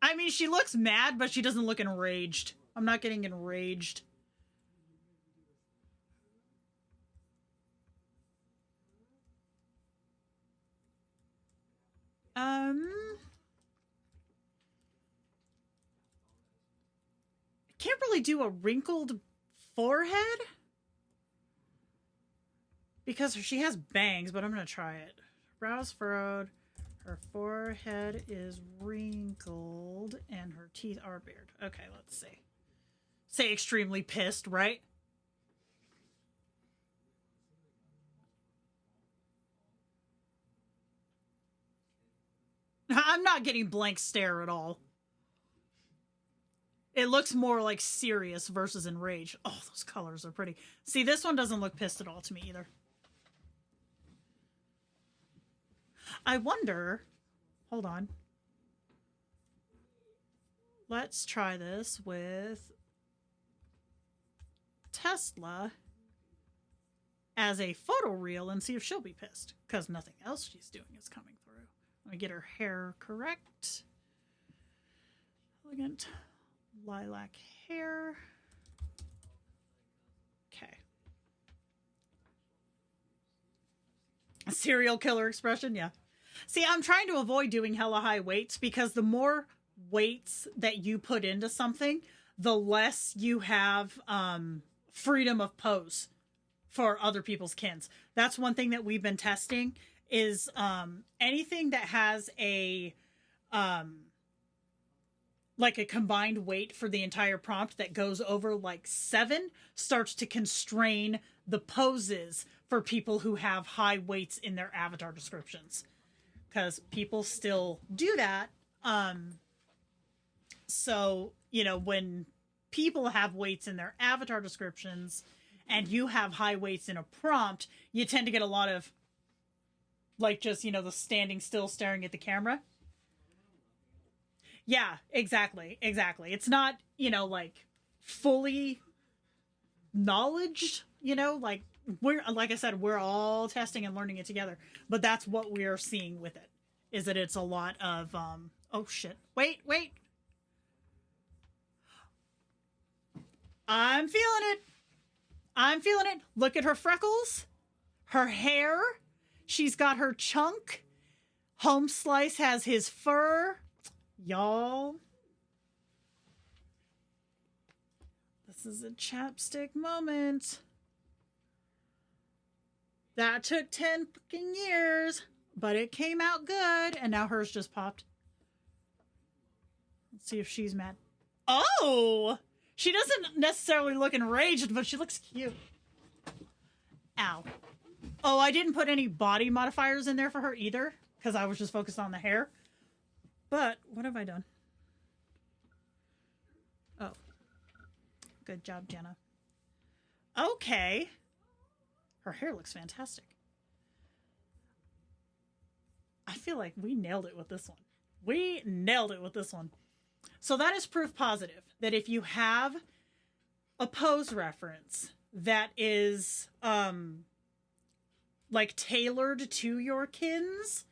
I mean, she looks mad, but she doesn't look enraged. I'm not getting enraged. I can't really do a wrinkled forehead because she has bangs, but I'm going to try it. Brows furrowed. Her forehead is wrinkled and her teeth are bared. Okay, let's see. Say extremely pissed, right? I'm not getting blank stare at all. It looks more like serious versus enraged. Oh, those colors are pretty. See, this one doesn't look pissed at all to me either. I wonder... Hold on. Let's try this with Tesla as a photo reel and see if she'll be pissed. Because nothing else she's doing is coming through. Let me get her hair correct. Elegant lilac hair. Okay. A serial killer expression, yeah. See, I'm trying to avoid doing hella high weights because the more weights that you put into something, the less you have freedom of pose for other people's kins. That's one thing that we've been testing is anything that has a like a combined weight for the entire prompt that goes over like 7 starts to constrain the poses for people who have high weights in their avatar descriptions. Because people still do that. So, you know, when people have weights in their avatar descriptions and you have high weights in a prompt, you tend to get a lot of, like, just, you know, the standing still staring at the camera. Yeah, exactly. Exactly. It's not, you know, like, fully knowledge, you know, like, like I said, we're all testing and learning it together, but that's what we're seeing with it, is that it's a lot of, oh shit, wait. I'm feeling it. Look at her freckles, her hair. She's got her chunk. Home Slice has his fur. Y'all. This is a chapstick moment. That took 10 fucking years, but it came out good, and now hers just popped. Let's see if she's mad. Oh! She doesn't necessarily look enraged, but she looks cute. Ow. Oh, I didn't put any body modifiers in there for her either, because I was just focused on the hair. But, what have I done? Oh. Good job, Jenna. Okay. Her hair looks fantastic. I feel like we nailed it with this one. We nailed it with this one. So that is proof positive that if you have a pose reference that is like tailored to your kins,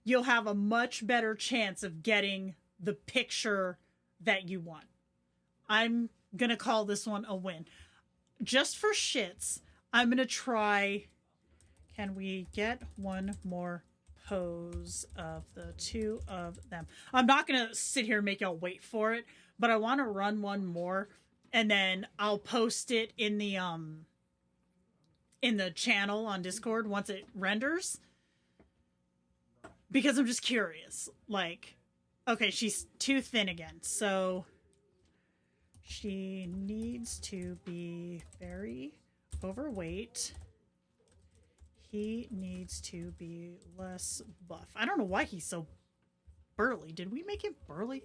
you'll have a much better chance of getting the picture that you want. I'm going to call this one a win. Just for shits, I'm going to try... Can we get one more pose of the two of them? I'm not going to sit here and make y'all wait for it, but I want to run one more, and then I'll post it in the channel on Discord once it renders. Because I'm just curious. Like, okay, she's too thin again, so she needs to be very overweight. He needs to be less buff. I don't know why he's so burly. Did we make him burly?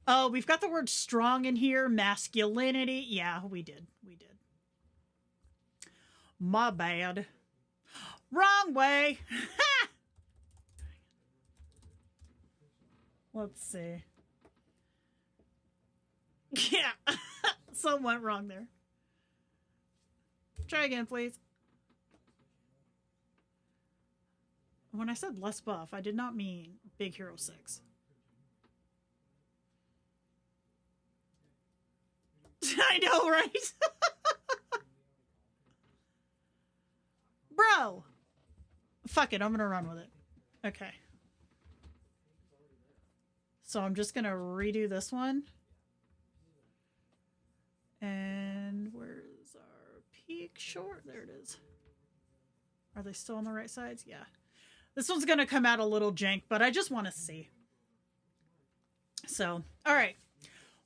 Oh, we've got the word strong in here. Masculinity. Yeah, we did. We did. My bad. Wrong way. Let's see. Yeah. Something went wrong there. Try again, please. When I said less buff, I did not mean Big Hero 6. I know, right? Bro! Fuck it, I'm gonna run with it. Okay. So I'm just gonna redo this one. And where's our peak short? There it is. Are they still on the right sides? Yeah. This one's gonna come out a little jank, but I just want to see. So, all right.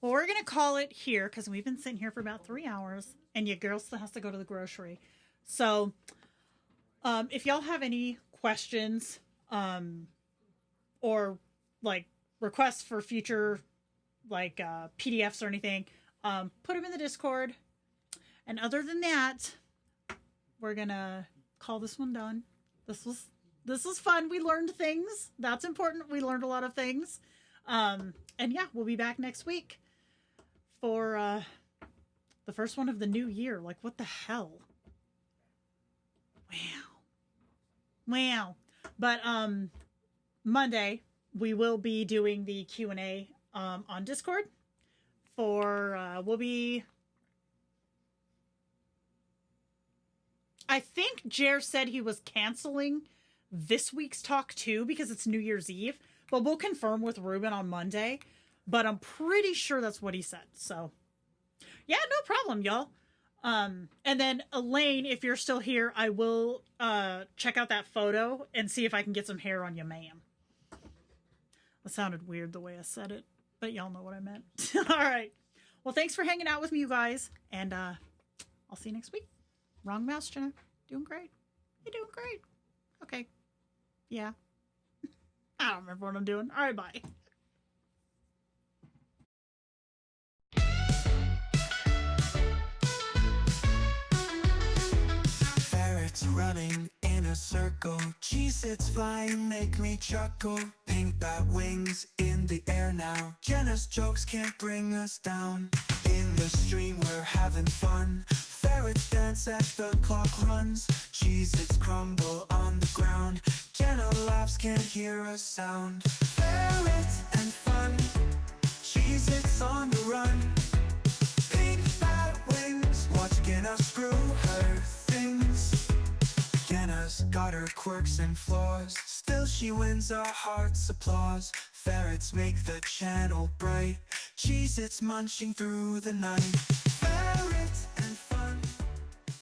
Well, we're gonna call it here because we've been sitting here for about 3 hours, and your girl still has to go to the grocery. So, if y'all have any questions, or like requests for future like PDFs or anything, put them in the Discord. And other than that, we're gonna call this one done. This was fun. We learned things. That's important. We learned a lot of things. And yeah, we'll be back next week for the first one of the new year. Like, what the hell? Wow. But Monday we will be doing the Q&A on Discord for we'll be, I think Jer said he was canceling this week's talk too because it's New Year's Eve, but we'll confirm with Ruben on Monday, but I'm pretty sure that's what he said. So yeah, no problem, y'all. And then Elaine, if you're still here, I will check out that photo and see if I can get some hair on you, ma'am. That sounded weird the way I said it, but y'all know what I meant. All right. Well, thanks for hanging out with me, you guys, and I'll see you next week. Wrong mouse, Jenna. Doing great. You're doing great. Okay. Yeah. I don't remember what I'm doing. All right, bye. Ferrets running in a circle, Cheez-Its flying make me chuckle. Pink bat wings in the air now, Jenna's jokes can't bring us down. In the stream we're having fun, ferrets dance as the clock runs. Cheez-Its crumble on the ground, Jenna laughs, can't hear a sound. Ferrets and fun, Cheez-Its on the run. Pink bat wings, watch Jenna screw her things. Jenna's got her quirks and flaws, still she wins our heart's applause. Ferrets make the channel bright, Cheez-Its munching through the night. Ferrets